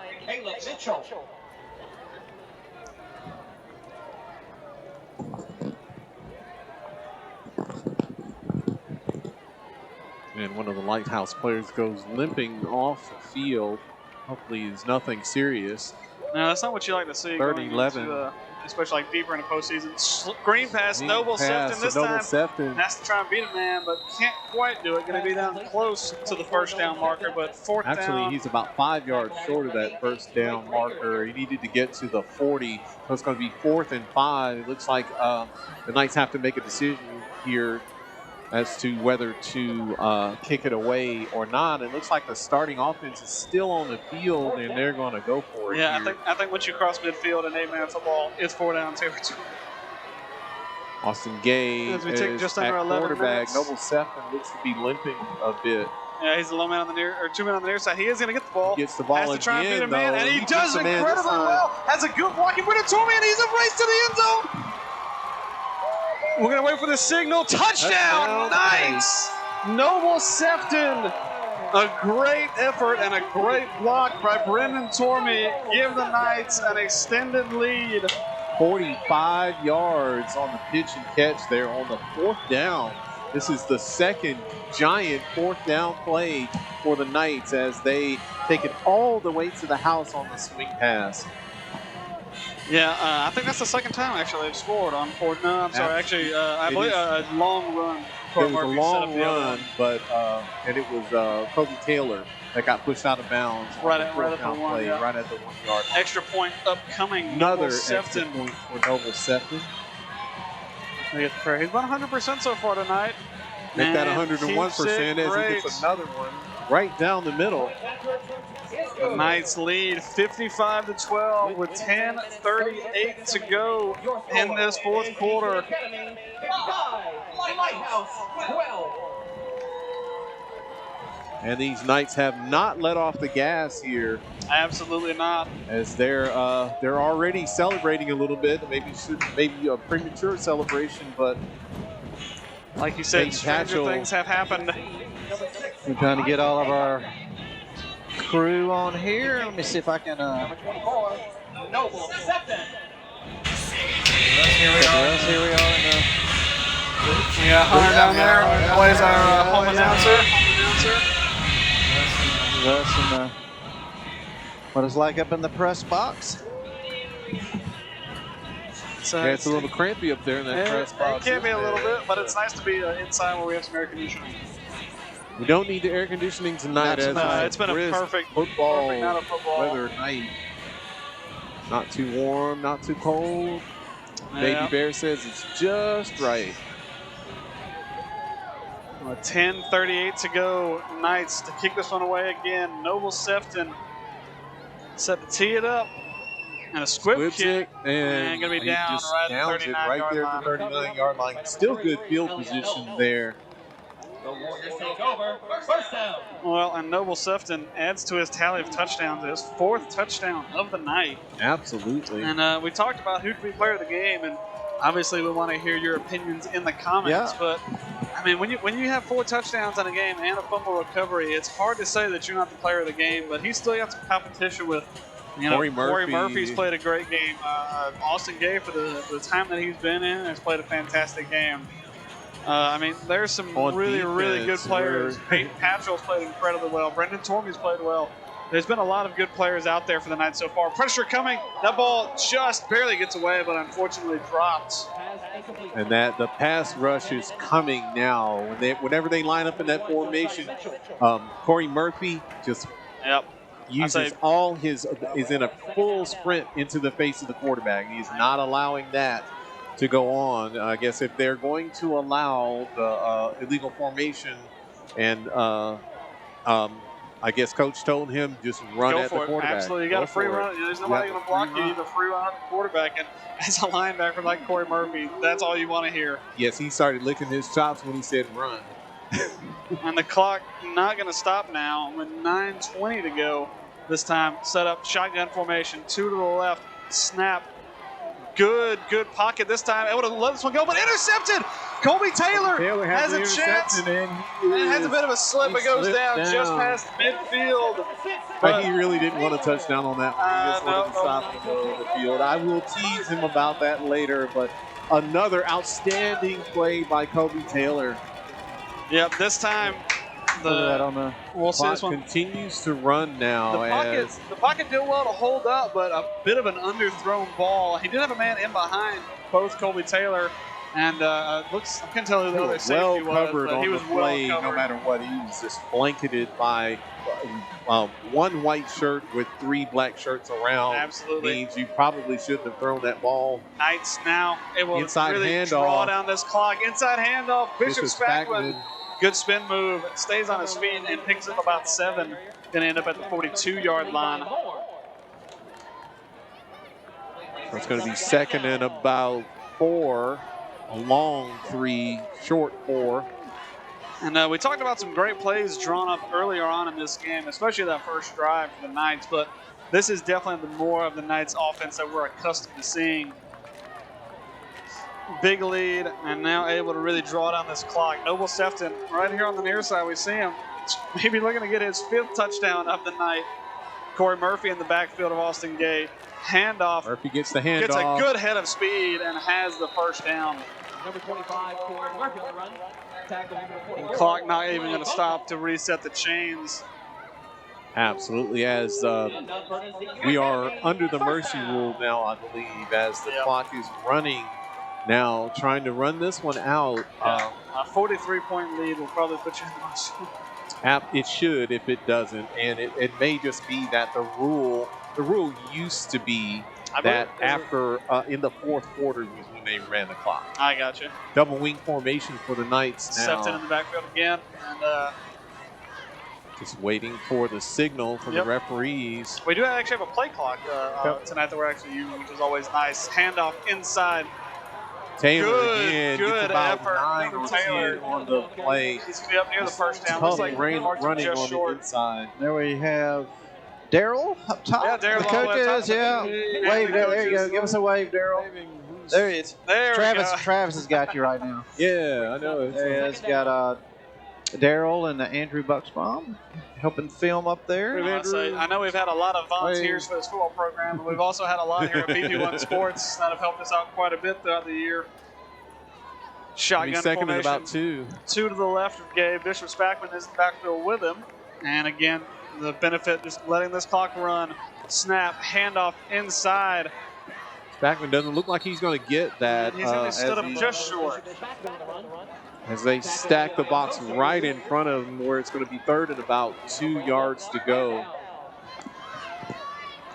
And one of the Lighthouse players goes limping off the field. Hopefully it's nothing serious. No, that's not what you like to see. 30-11. Especially like deeper in the postseason. Screen pass, Noble Sefton this time. Sefton. Has to try and beat a man, but can't quite do it. Going to be down close to the 1st down marker, but 4th down. Actually, he's about 5 yards short of that 1st down marker. He needed to get to the 40, so it's going to be 4th and 5. It looks like the Knights have to make a decision here as to whether to kick it away or not. It looks like the starting offense is still on the field, and they're going to go for it. Yeah, here. I think once you cross midfield in 8-man football, it's 4-down territory. Austin Gay As we take is just at under 11 quarterback. minutes. Noble Sefton looks to be limping a bit. Yeah, he's the low man on the near, or 2 men on the near side. He is going to get the ball. He gets the ball has to try and beat a again, man, though. and he He does beats a man this incredibly time. well. Has a good blocking. Brennan Tormey, and he's a race to the end zone. We're going to wait for the signal. Touchdown, Knights! Noble Sefton. A great effort and a great block by Brendan Tormey. Give the Knights an extended lead. 45 yards on the pitch and catch there on the 4th down. This is the second giant 4th down play for the Knights as they take it all the way to the house on the swing pass. Yeah, I think that's the second time actually they've scored on 4th. No, I'm sorry. Actually, I believe a long run. It was a long run, but and it was Kobe Taylor that got pushed out of bounds. Right at the 1, play, yeah. right at the 1 yard. Extra point upcoming. Another Noble extra Sefton. point for Noble Sefton. He's been 100% so far tonight. Make that And 101% keeps it as he great. gets another one right down the middle. The Knights lead 55-12 with 10:38 to go in this 4th quarter. Lighthouse 12. And these Knights have not let off the gas here, Absolutely not. as they're already celebrating a little bit. Maybe a premature celebration, but Like you said, St. stranger Patchell- things have happened. We're trying to get all of our crew on here. Let me see if I can. Noble Sefton. Here we are in the. We got Hunter down there. Plays our home announcer. Us in the. What it's like up in the press box. So yeah, it's a little crampy up there in that press box. It can be a little bit, but it's nice to be inside where we have some air conditioning. We don't need the air conditioning tonight. No, it's been a brisk perfect football night of football. weather night. Not too warm, not too cold. Yeah. Baby Bear says it's just right. 10:38 to go. Knights to kick this one away again. Noble Sefton set to tee it up. And a squib Whips kick. it, and gonna be he down just right at the downs it 39 right there at the 39-yard line. Still good field position there. The Warriors take over. First down. Well, and Noble Sefton adds to his tally of touchdowns, his 4th touchdown of the night. Absolutely. And we talked about who could be player of the game, and obviously we want to hear your opinions in the comments. Yeah. But I mean, when you have 4 touchdowns in a game and a fumble recovery, it's hard to say that you're not the player of the game. But he's still got some competition with. Cory Cory Murphy. Murphy's played a great game. Austin Gay, for the time that he's been in, has played a fantastic game. I mean, there's some On really good defense, players. Peyton Patchell's played incredibly well. Brendan Tormey's played well. There's been a lot of good players out there for the night so far. Pressure coming. That ball just barely gets away, but unfortunately drops. And the pass rush is coming now. Whenever they line up in that formation, Cory Murphy just uses is in a full sprint into the face of the quarterback. He's not allowing that to go on. I guess if they're going to allow the illegal formation, and I guess coach told him just run Go at the for it. quarterback. Absolutely. You got a free run. There's nobody going to block you. You have a free run at the quarterback. And as a linebacker like Cory Murphy, that's all you want to hear. Yes, he started licking his chops when he said run. And the clock not going to stop now with 9:20 to go. This time, set up shotgun formation, 2 to the left, snap. Good pocket this time. Able to let this one go, but intercepted. Colby Taylor has a chance. And It has a bit of a slip. It goes down just past midfield. But he really didn't want a touchdown on that one. He just wanted to no. stop in the middle of the field. I will tease him about that later, but another outstanding play by Kobe Taylor. Yep, this time we'll see this Clock one. continues to run now. The pocket did well to hold up, but a bit of an underthrown ball. He did have a man in behind both Colby Taylor and looks. I can't tell who the other safety well covered was, but on he was the well play, no covered. matter what. He was just blanketed by one white shirt with 3 black shirts around. Absolutely. Means you probably shouldn't have thrown that ball. Knights now able Inside to really handoff. draw down this clock. Inside handoff. Bishop This is Spackman. Good spin move. Stays on his feet and picks up about 7. Going to end up at the 42-yard line. So it's going to be 2nd and about 4. A long 3, short 4. And we talked about some great plays drawn up earlier on in this game, especially that first drive for the Knights, but this is definitely the more of the Knights offense that we're accustomed to seeing. Big lead, and now able to really draw down this clock. Noble Sefton, right here on the near side, we see him maybe looking to get his 5th touchdown of the night. Cory Murphy in the backfield of Austin Gay. Handoff. Murphy gets the handoff. Gets a good head of speed and has the first down. Number 25, Cory Murphy on the run. Tackle number 44. Clock not even going to stop to reset the chains. Absolutely, as we are under the mercy rule now, I believe, as the clock is running now, trying to run this one out. A 43-point lead will probably put you in the mercy. It should if it doesn't, and it may just be that the rule used to be that after in the 4th quarter was when they ran the clock. I got you. Double wing formation for the Knights now. Sefton in the backfield again, and just waiting for the signal from the referees. we do actually have a play clock tonight that we're actually using, which is always nice. Handoff inside. Taylor again gets about effort. 9 or 10 on the play. He's going to be up near the first down. Tough Looks like running just on short. the inside. There we have Daryl up top. Yeah, Daryl the all the way up coaches. top. Yeah, wave. There you go. Give us a wave, Daryl. There he is. There Travis. we go. Travis has got you right now. Yeah, I know. There he is. Got Daryl and Andrew Bucksbaum helping film up there. I know we've had a lot of volunteers for this football program, but we've also had a lot here at BP1 Sports that have helped us out quite a bit throughout the year. Shotgun second formation. and about 2. 2 to the left of Gabe. Bishop Spackman is in the backfield with him. And again, the benefit just letting this clock run. Snap, handoff inside. Spackman doesn't look like he's going to get that. He's only stood up just short. As they stack the box right in front of him, where it's going to be 3rd and about 2 yards to go.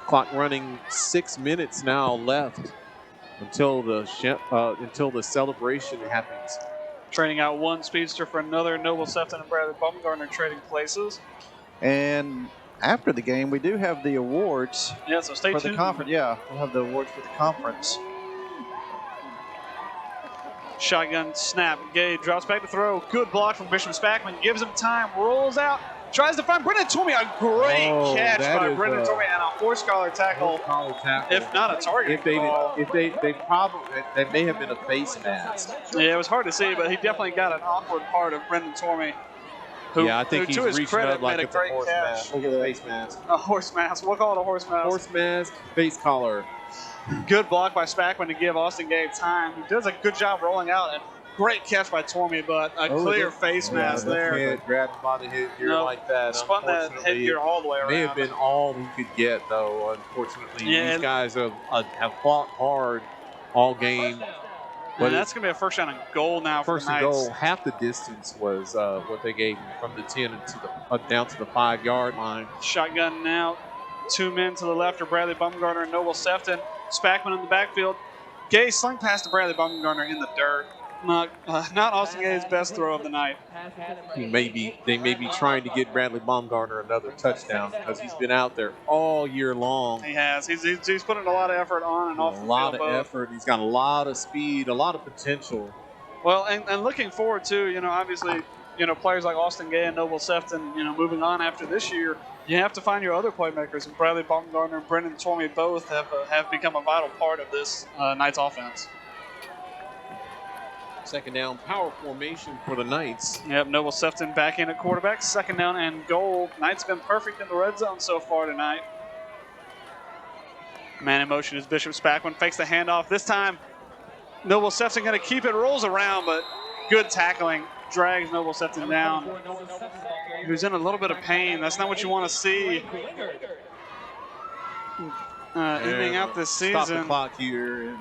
Clock running 6 minutes now left until the celebration happens. Trading out one speedster for another. Noble Sefton and Bradley Baumgartner trading places. And after the game, we do have the awards Yeah, so stay for tuned. the conference. Yeah, we'll have the awards for the conference. Shotgun snap. Gay drops back to throw. Good block from Bishop Spackman. Gives him time. Rolls out. Tries to find Brendan Tormey. A great catch by Brendan Tormey and a horse collar tackle. If not a target. They may have been a face mask. Yeah, it was hard to see, but he definitely got an awkward part of Brendan Tormey. Who, I think he's to his reaching credit, up like made a it's a great horse catch. mask. Look at the face mask. A horse mask. We'll call it a horse mask. Horse mask, face collar. Good block by Spackman to give Austin Gay time. He does a good job rolling out, and great catch by Tormey, but a clear face mask there. Can't grab him by the headgear like that. Spun that headgear all the way around. May have been all he could get, though, unfortunately. These guys have fought hard all game. But that's going to be a first down and goal now for the First and Knights. goal, half the distance was what they gave him from the 10 to down to the 5-yard line. Shotgun now. 2 men to the left are Bradley Baumgartner and Noble Sefton. Spackman in the backfield. Gay sling pass to Bradley Baumgartner in the dirt. Not Austin Gay's best throw of the night. They may be trying to get Bradley Baumgartner another touchdown because he's been out there all year long. He has. He's putting a lot of effort on and off the field. A lot of both. effort. He's got a lot of speed, a lot of potential. Well, and looking forward to, obviously, players like Austin Gay and Noble Sefton, moving on after this year, you have to find your other playmakers. And Bradley Baumgartner and Brendan Tormey both have become a vital part of this Knights offense. Second down, power formation for the Knights. Yep, Noble Sefton back in at quarterback. Second down and goal. Knights been perfect in the red zone so far tonight. Man in motion is Bishop Spackman. Fakes the handoff. This time, Noble Sefton going to keep it. Rolls around, but good tackling. Drags Noble Sefton down. Who's in a little bit of pain. That's not what you want to see. Ending out this season. Stop the clock here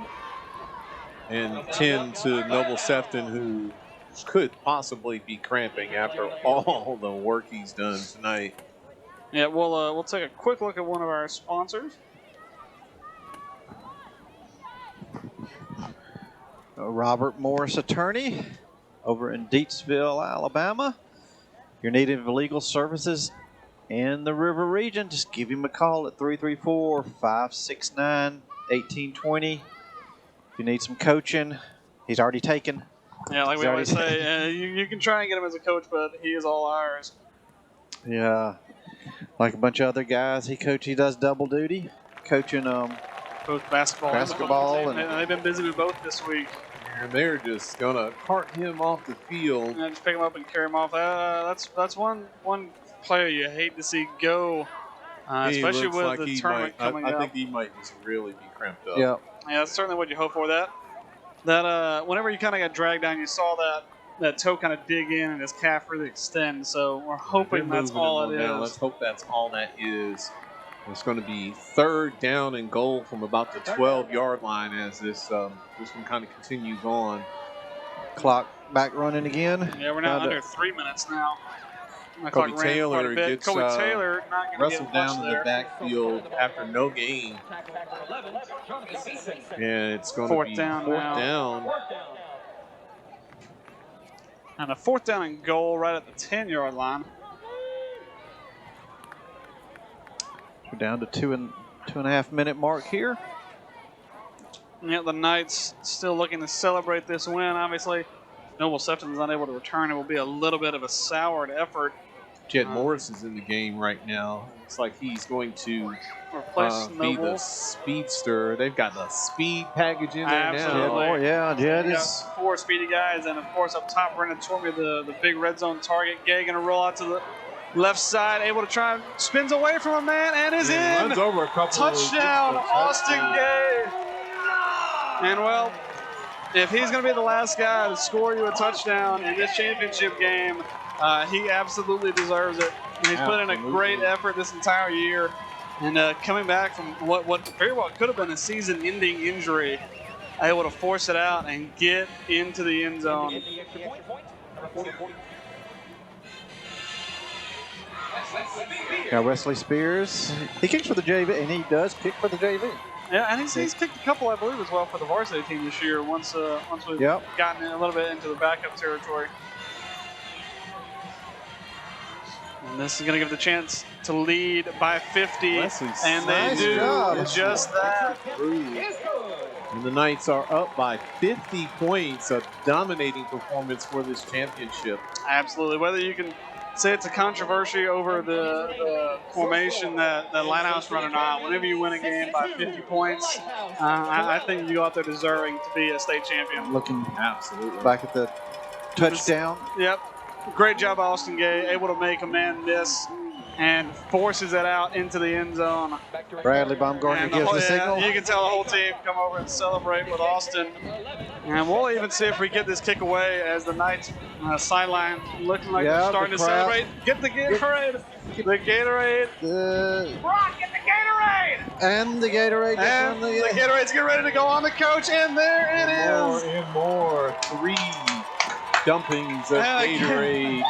and 10 to Noble Sefton, who could possibly be cramping after all the work he's done tonight. Yeah, we'll take a quick look at one of our sponsors. Robert Morris Attorney over in Deatsville, Alabama. If you're needing legal services in the River region, just give him a call at 334-569-1820. If you need some coaching, he's already taken Yeah, like we always say, you can try and get him as a coach, but he is all ours. Yeah. Like a bunch of other guys, he does double duty, coaching Both basketball and the football team. They've been busy with both this week. And they're just going to cart him off the field. And just pick him up and carry him off. That's one player you hate to see go, especially with like the tournament coming up. I think he might just really be cramped up. Yeah. Yeah, that's certainly what you hope for. That whenever you kind of got dragged down, you saw that toe kind of dig in and his calf really extend. So we're hoping that's all it is. Let's hope that's all that is. It's going to be 3rd down and goal from about the 12-yard line as this one kind of continues on. Clock back running again. Yeah, we're now under 3 minutes now. Kobe Taylor gets Taylor not wrestled down in the backfield after no gain. And it's going to be 4th down. And a 4th down and goal right at the 10-yard line. We're down to 2.5 minute mark here. Yeah, the Knights still looking to celebrate this win. Obviously, Noble Sefton's unable to return. It will be a little bit of a soured effort. Jet Morris is in the game right now. Looks like he's going to replace be the speedster. They've got the speed package in there now. Yeah, Jet is 4 speedy guys, and of course up top, Brendan Tormey, the big red zone target. Gay going to roll out to the left side, able to try and spins away from a man and is in. Runs over a couple. Touchdown, Austin Gay. And well, if he's going to be the last guy to score you a touchdown in this championship game, he absolutely deserves it. And he's put in a great effort this entire year. And coming back from what very well could have been a season-ending injury, able to force it out and get into the end zone. Now Wesley Spears, he kicks for the JV, and he does kick for the JV. Yeah, and he's kicked a couple, I believe, as well for the varsity team this year. Once we've gotten a little bit into the backup territory. And this is going to give the chance to lead by 50, and they do just that. And the Knights are up by 50 points, a dominating performance for this championship. Absolutely. Whether you can say it's a controversy over the formation that Lighthouse run or not, whenever you win a game by 50 points, I think you go out there deserving to be a state champion. Looking back at the touchdown. Yep. Great job, Austin Gay, able to make a man miss and forces it out into the end zone. Bradley Baumgartner gives the signal. You can tell the whole team come over and celebrate with Austin. And we'll even see if we get this kick away as the Knights sideline looking like they're starting to celebrate. Get the Gatorade. The Gatorade. Brock, get the Gatorade. And the Gatorade. And the Gatorade's getting ready to go on the coach, and there it is. More and more. 3 dumpings of Gatorade.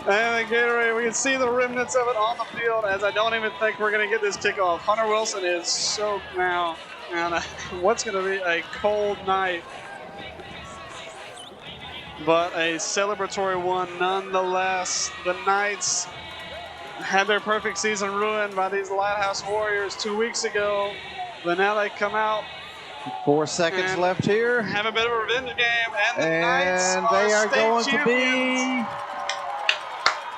And the Gatorade, we can see the remnants of it on the field, as I don't even think we're going to get this kickoff. Hunter Wilson is soaked now, and what's going to be a cold night, but a celebratory one nonetheless. The Knights had their perfect season ruined by these Lighthouse Warriors 2 weeks ago, but now they come out. 4 seconds left here. Have a bit of a revenge game, and the Knights are going champions.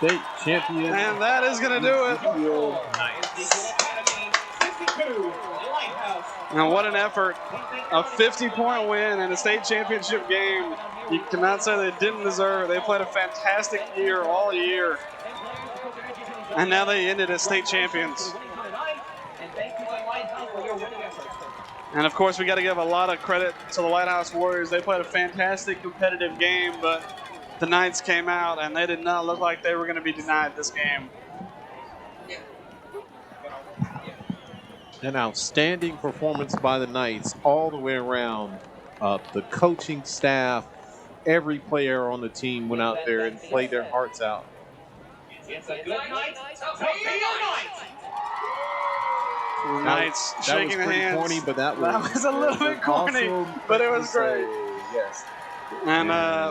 to be state champion. And that is going to do it. And what an effort. A 50-point win in a state championship game. You cannot say they didn't deserve it. They played a fantastic year all year. And now they ended as state champions. And of course, we got to give a lot of credit to the Lighthouse Warriors. They played a fantastic competitive game, but the Knights came out and they did not look like they were going to be denied this game. An outstanding performance by the Knights all the way around. The coaching staff, every player on the team went out there and played their hearts out. It's a good night. Knights shaking the hands. Corny, but that was a little bit corny, but it was great. Yes. And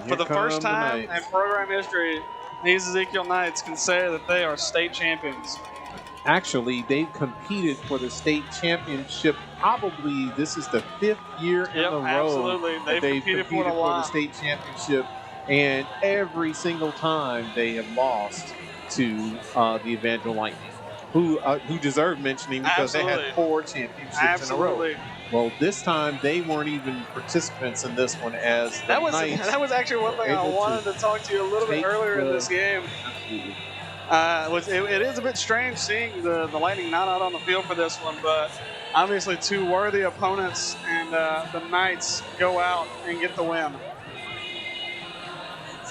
for the first time in program history, these Ezekiel Knights can say that they are state champions. Actually, they've competed for the state championship. Probably this is the 5th year in a row absolutely. that they've competed for it a for the lot. state championship, and every single time they have lost to the Evangel Lightning, who deserve mentioning because they had 4 championships in a row. Well, this time they weren't even participants in this one, as the Knights that was actually one thing I wanted to talk to you a little bit earlier in this game. Absolutely. It is a bit strange seeing the Lightning not out on the field for this one, but obviously 2 worthy opponents, and the Knights go out and get the win.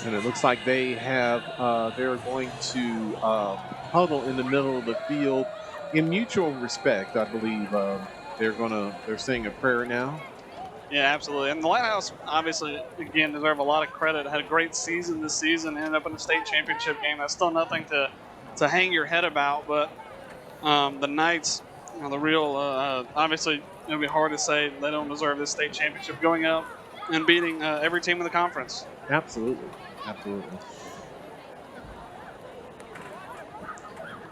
And it looks like they have they're going to huddle in the middle of the field in mutual respect. I believe they're saying a prayer now. Yeah, absolutely. And the Lighthouse, obviously, again, deserve a lot of credit. Had a great season this season, ended up in the state championship game. That's still nothing to hang your head about. But the Knights, the real, obviously, it'll be hard to say they don't deserve this state championship, going up and beating every team in the conference. Absolutely. Absolutely.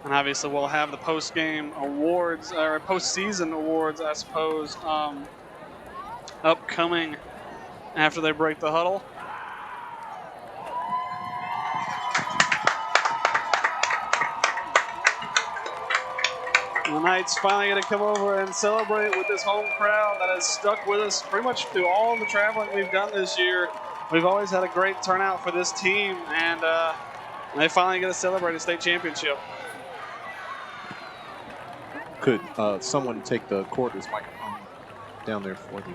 And obviously, we'll have the post-game awards, or post-season awards, I suppose, upcoming after they break the huddle. The Knights finally going to come over and celebrate with this home crowd that has stuck with us pretty much through all of the traveling we've done this year. We've always had a great turnout for this team, and they finally get to celebrate a state championship. Could someone take the cordless microphone down there for the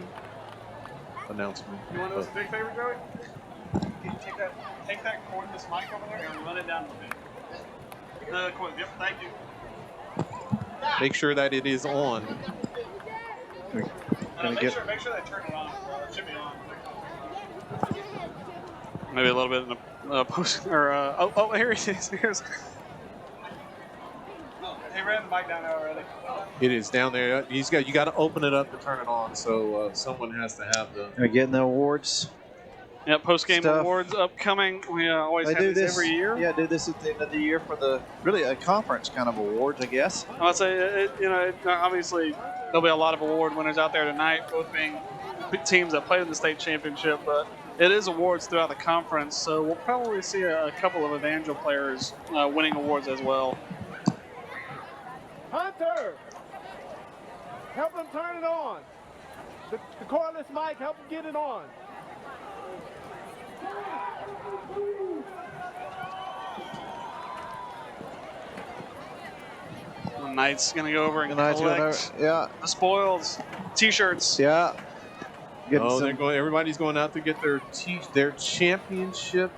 announcement? You want to know what's a big favor, Joey? Take that cordless mic over there and run it down a bit. Yep, thank you. Make sure that it is on. Make sure they turn it on. It should be on. Maybe a little bit in the post. Or here he is. He ran the mic down there already. It is down there. You got to open it up to turn it on. So someone has to have the. They're getting the awards. Yeah, post-game awards upcoming. We always have this every year. Yeah, do this at the end of the year for the a conference kind of awards, I guess. I would say, obviously there'll be a lot of award winners out there tonight, both being teams that played in the state championship, but it is awards throughout the conference, so we'll probably see a couple of Evangel players winning awards as well. Hunter, help them turn it on. The cordless mic, help them get it on. The Knights going to go over and collect the spoils, T-shirts. Yeah. Everybody's going out to get their championship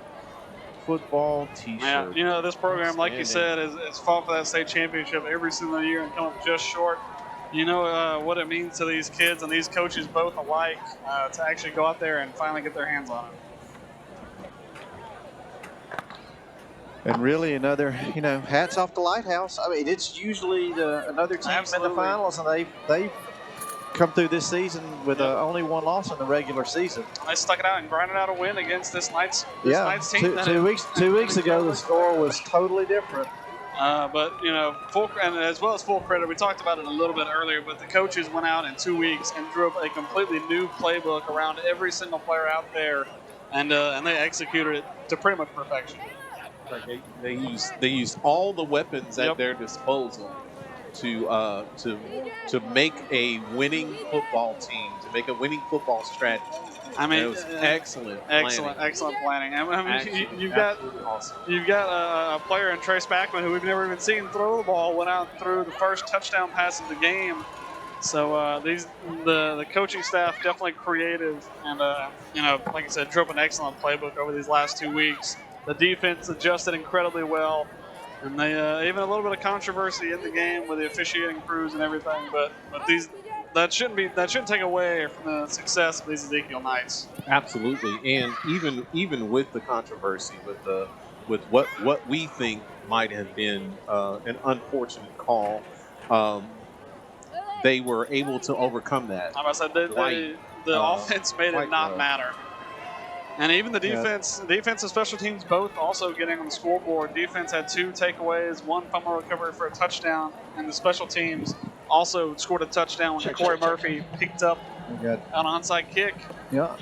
football T-shirt. Yeah, this program, like you said, is fought for that state championship every single year and come up just short. You know what it means to these kids and these coaches both alike to actually go out there and finally get their hands on it. And really another, hats off to Lighthouse. I mean, it's usually another team's in the finals, and they've come through this season with only one loss in the regular season. They stuck it out and grinded out a win against this Knights team. Two weeks ago, the score was totally different. But and as well as full credit, we talked about it a little bit earlier, but the coaches went out in 2 weeks and drew up a completely new playbook around every single player out there, and they executed it to pretty much perfection. They used all the weapons at their disposal to make a winning football team, to make a winning football strategy. I mean, it was excellent planning. I mean, you've got a player in Trace Backman who we've never even seen throw the ball, went out and threw the first touchdown pass of the game. So the coaching staff definitely creative, and like I said, drew up an excellent playbook over these last 2 weeks. The defense adjusted incredibly well, and they even a little bit of controversy in the game with the officiating crews and everything. But that shouldn't take away from the success of these Ezekiel Knights. Absolutely, and even with the controversy, with what we think might have been an unfortunate call, they were able to overcome that. I said the offense made it not matter. And even the defense and special teams both also getting on the scoreboard. Defense had 2 takeaways, 1 fumble recovery for a touchdown, and the special teams also scored a touchdown when Cory Murphy picked up on an onside kick. Yeah.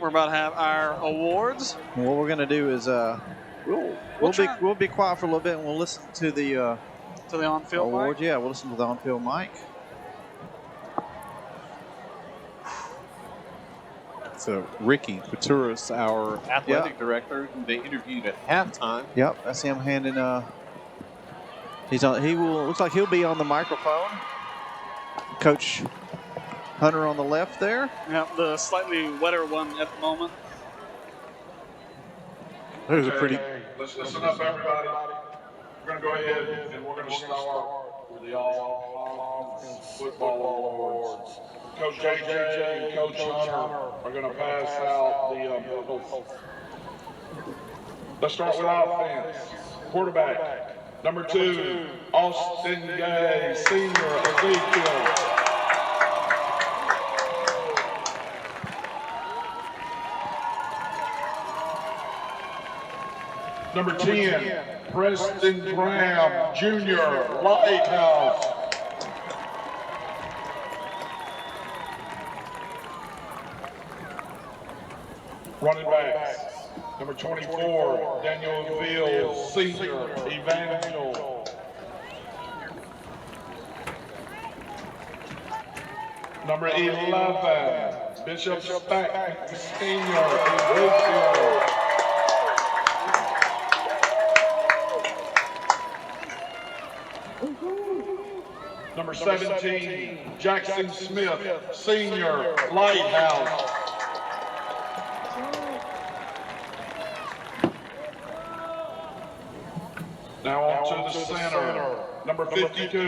We're about to have our awards. And what we're going to do is we'll be quiet for a little bit, and we'll listen to the on-field awards. mic. Yeah, we'll listen to the on-field mic. So Ricky Paturas, our athletic director, who they interviewed at halftime. Yep, that's him handing. Looks like he'll be on the microphone. Coach Hunter on the left there. Yeah, the slightly wetter one at the moment. There's a pretty. Let's listen up, everybody. We're going to go ahead and we're going to start with the All Football Awards. Coach JJ and Coach Hunter are going to pass out the medals. Let's start with offense. Quarterback, number 2, Austin Gay, senior, Ezekiel. Number 10, Preston Graham, junior, Lighthouse. Running backs, number 24, Daniel Ville, senior, Evangel. Number 11, Bishop Stack, senior, Ezekiel. Number 17, Jackson Smith, senior, Lighthouse. Now on to the center. Number 52,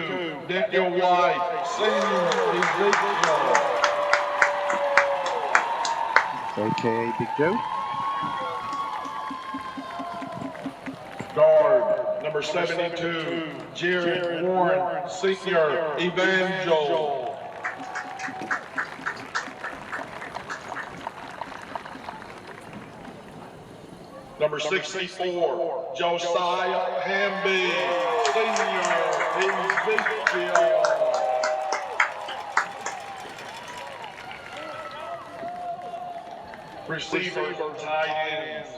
Daniel White, senior, Ezekiel. AKA Big Joe. Guard, number 72, Jared Warren, senior, Evangel. Number 64, Josiah Hamby, senior, Ezekiel. Receivers or tight ends.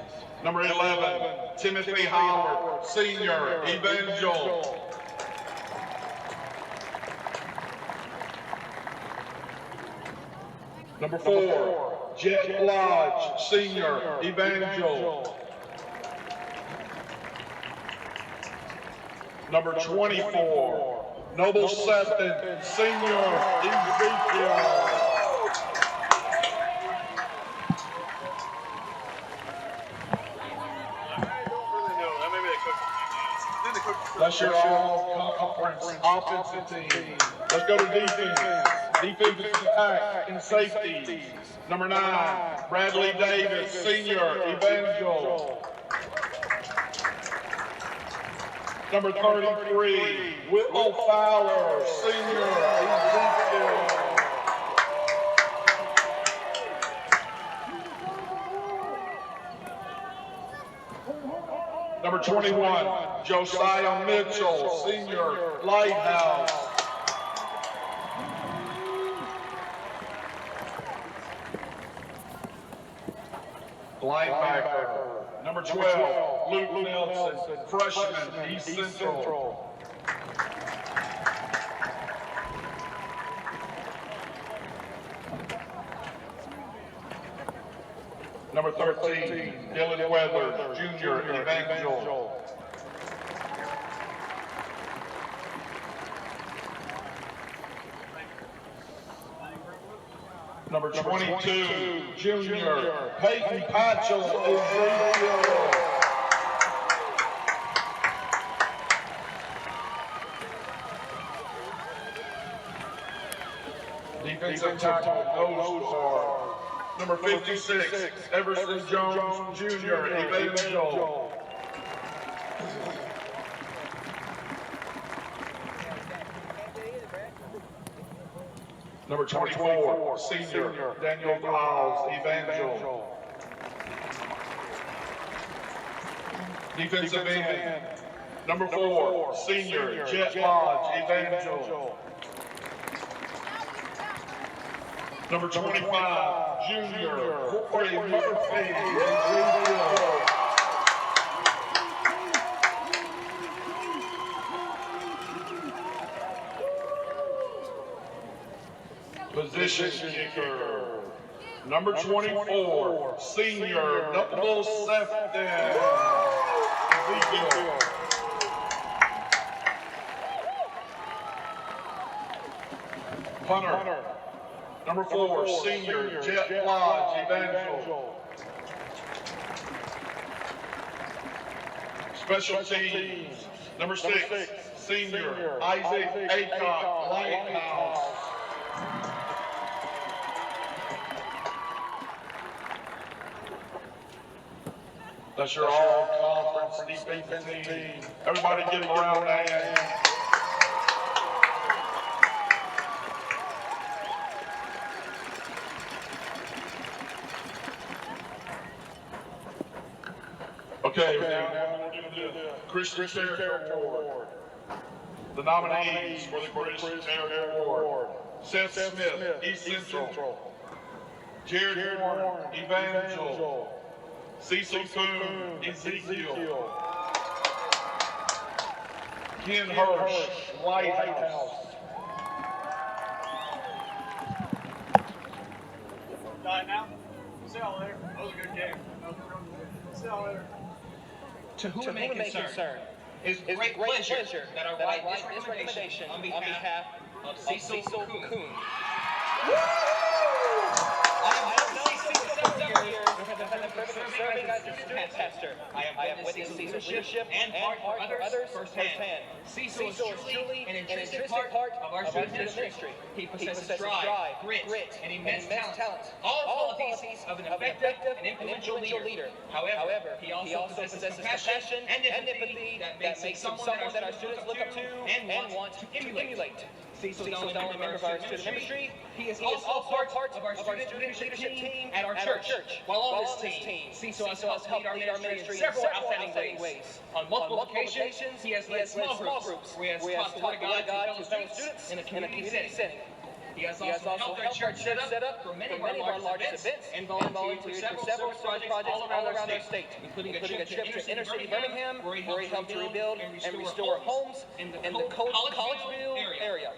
Number 11, Timothy Howard, senior, Evangel. Number 4, Jet Lodge, senior, Evangel. Number 24, Noble Sefton, senior, Ezekiel. That's your all-conference offensive team. Let's go to defense. Defensive attack and safety. Number 9, Bradley Davis, senior, Evangel. Number 33, Whitlow Fowler, senior, Ezekiel. Number 21, Josiah Mitchell, senior, Lighthouse. Linebacker, number 12, Luke Nelson, freshman, East Central. Number 13, Dylan Weather, junior, Evangel. Number 22, junior, Peyton Patchell, Ezekiel. Defensive tackle, those are number 56, Everson Jones, junior, Evangel. Number 24, senior, Daniel Giles, Evangel. Defensive end, number 4, senior, Jet Lodge, Evangel. Number 25, junior, Cory Murphy, Ezekiel. Position kicker, number 24, senior, double safety, Ezekiel. Punter, number 4, senior, Jet Lodge, Evangel. Special teams, number 6, senior, Isaac Aycock, Lighthouse. That's your all-conference defensive team. Everybody give a round of applause. Okay, now we're going to do the Christian Character Award. The nominees for the Christian Character Award: Seth Smith, East Central; Jared Warren, Evangel; Cecil Coon, Ezekiel; Ken Hirsch, Lighthouse. Now, see y'all later. That was a good game. See y'all later. To whom it may concern, it's great pleasure that I write this recommendation on behalf of Cecil Coon. Serving as a student pastor, I have witnessed Cecil's leadership and part for others firsthand. Cecil is truly an intrinsic part of our student ministry. He possesses drive, grit, and immense talent, all qualities of an effective and influential leader. However, he also possesses compassion and empathy that makes him someone that our students look up to and want to emulate. Cecil is not only a member of our student ministry, he is also part of our student leadership team at our church. While on this team, Cecil has helped lead our ministry in several outstanding ways. On multiple occasions, he has led small groups where he has taught God to fellow students in a community setting. He has also helped our church set up for many of our largest events and volunteered for several projects all around our state, including a trip to inner city Birmingham, where he helped to rebuild and restore homes in the Collegeville area.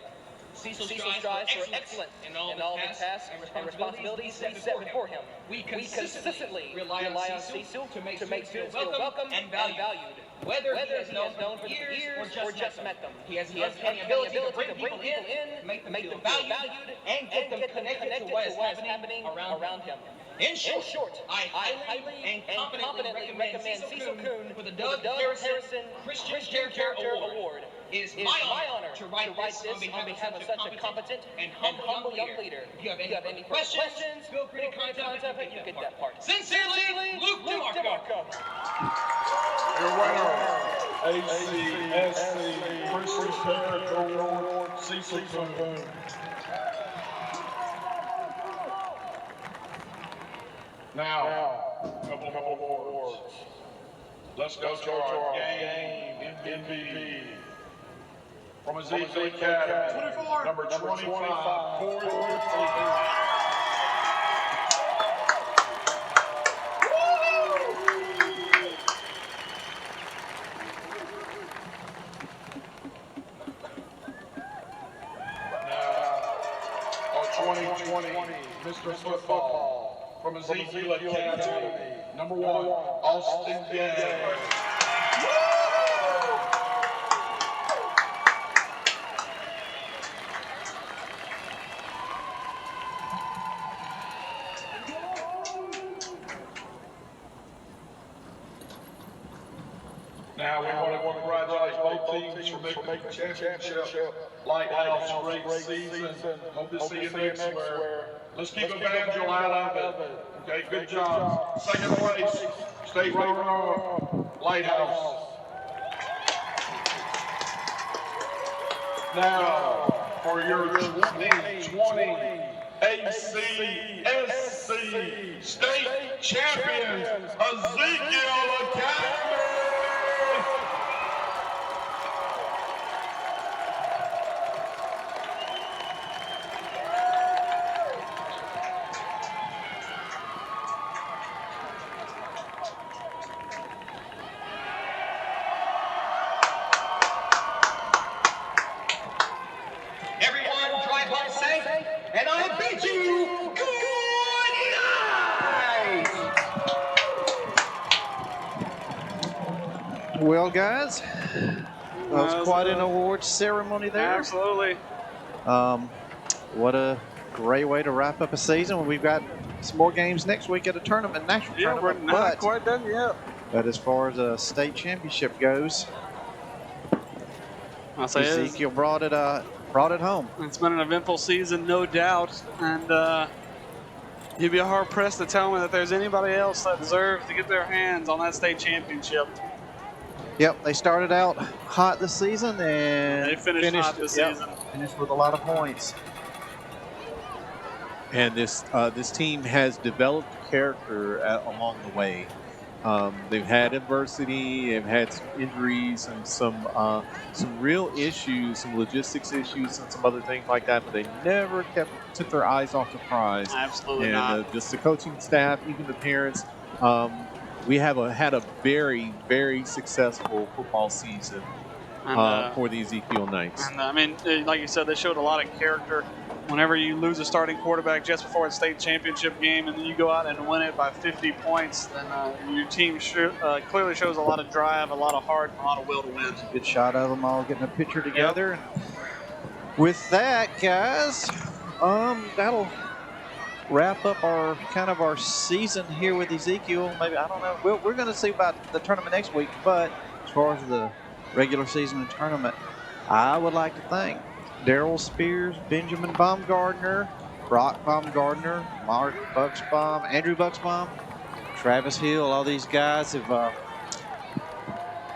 Cecil strives for excellence in all the tasks and responsibilities that set before him. We consistently rely on Cecil to make students feel welcome and valued. Whether he is known for years or just met them, he has the ability to bring people in, make them feel valued, and get them connected to what is happening around him. In short, I highly and confidently recommend Cecil Coon for the Doug Harrison Christian Character Award. It is my honor to write this on behalf of such a competent and humble young leader. If you have any questions, feel free to contact me. You get that part. Sincerely, Luke DeMarco. Your winner, ACSC Christian Character Award, Cecil Coon. Now, a couple more awards. Let's go to our game MVP. From Ezekiel Academy, number 25, Cory Murphy. Now, our 2020 Mr. Football from Ezekiel Academy, number 1, Austin Gay. Now we want to congratulate both teams for making the championship. Lighthouse, great season. Hope to see you next year. Let's keep Evangel out of it. Okay, good job. Second place, State runner, Lighthouse. Now for your 2020 ACSC State Champions, Ezekiel Academy. Well, guys, that was quite an awards ceremony there. Absolutely. What a great way to wrap up a season. We've got some more games next week at a tournament, national Yeah, we're tournament. not quite done yet. But as far as a state championship goes, I'll say Ezekiel brought it home. It's been an eventful season, no doubt, and you'd be hard pressed to tell me that there's anybody else that deserves to get their hands on that state championship. Yep, they started out hot this season and they finished hot this season. Finished with a lot of points. And this team has developed character along the way. They've had adversity, they've had some injuries and some real issues, some logistics issues and some other things like that, but they never took their eyes off the prize. Absolutely and, not. Just the coaching staff, even the parents. We have had a very, very successful football season for the Ezekiel Knights. And I mean, like you said, they showed a lot of character. Whenever you lose a starting quarterback just before a state championship game and then you go out and win it by 50 points, then your team clearly shows a lot of drive, a lot of heart, and a lot of will to win. Good shot of them all getting a picture together. Yep. With that, guys, that'll wrap up our season here with Ezekiel. Maybe, I don't know. We're going to see about the tournament next week, but as far as the regular season and tournament, I would like to thank Daryl Spears, Benjamin Baumgardner, Brock Baumgardner, Mark Bucksbaum, Andrew Bucksbaum, Travis Hill. All these guys have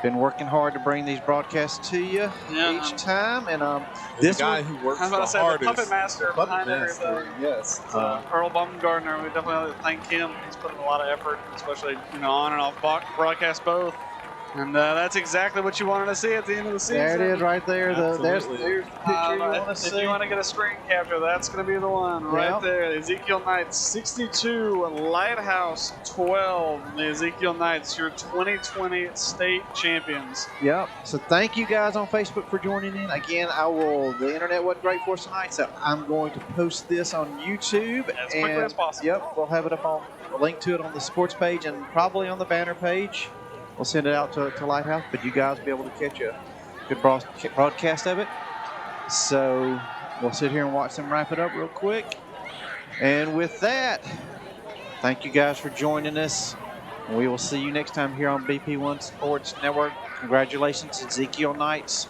been working hard to bring these broadcasts to you each time. And this guy who works the hardest, the puppet master behind everything. Yes, Earl Baumgardner. We definitely have to thank him. He's putting a lot of effort, especially on and off broadcast both. And that's exactly what you wanted to see at the end of the season. There it is right there. There's the picture you want to see. If you want to get a screen capture, that's going to be the one right there. The Ezekiel Knights 62, Lighthouse 12. The Ezekiel Knights, your 2020 state champions. Yep. So thank you guys on Facebook for joining in. Again, the internet wasn't great for us tonight, so I'm going to post this on YouTube. As quickly as possible. Yep. We'll have it up on a link to it on the sports page and probably on the banner page. We'll send it out to Lighthouse, but you guys will be able to catch a good broadcast of it. So we'll sit here and watch them wrap it up real quick. And with that, thank you guys for joining us. We will see you next time here on BP1 Sports Network. Congratulations, Ezekiel Knights.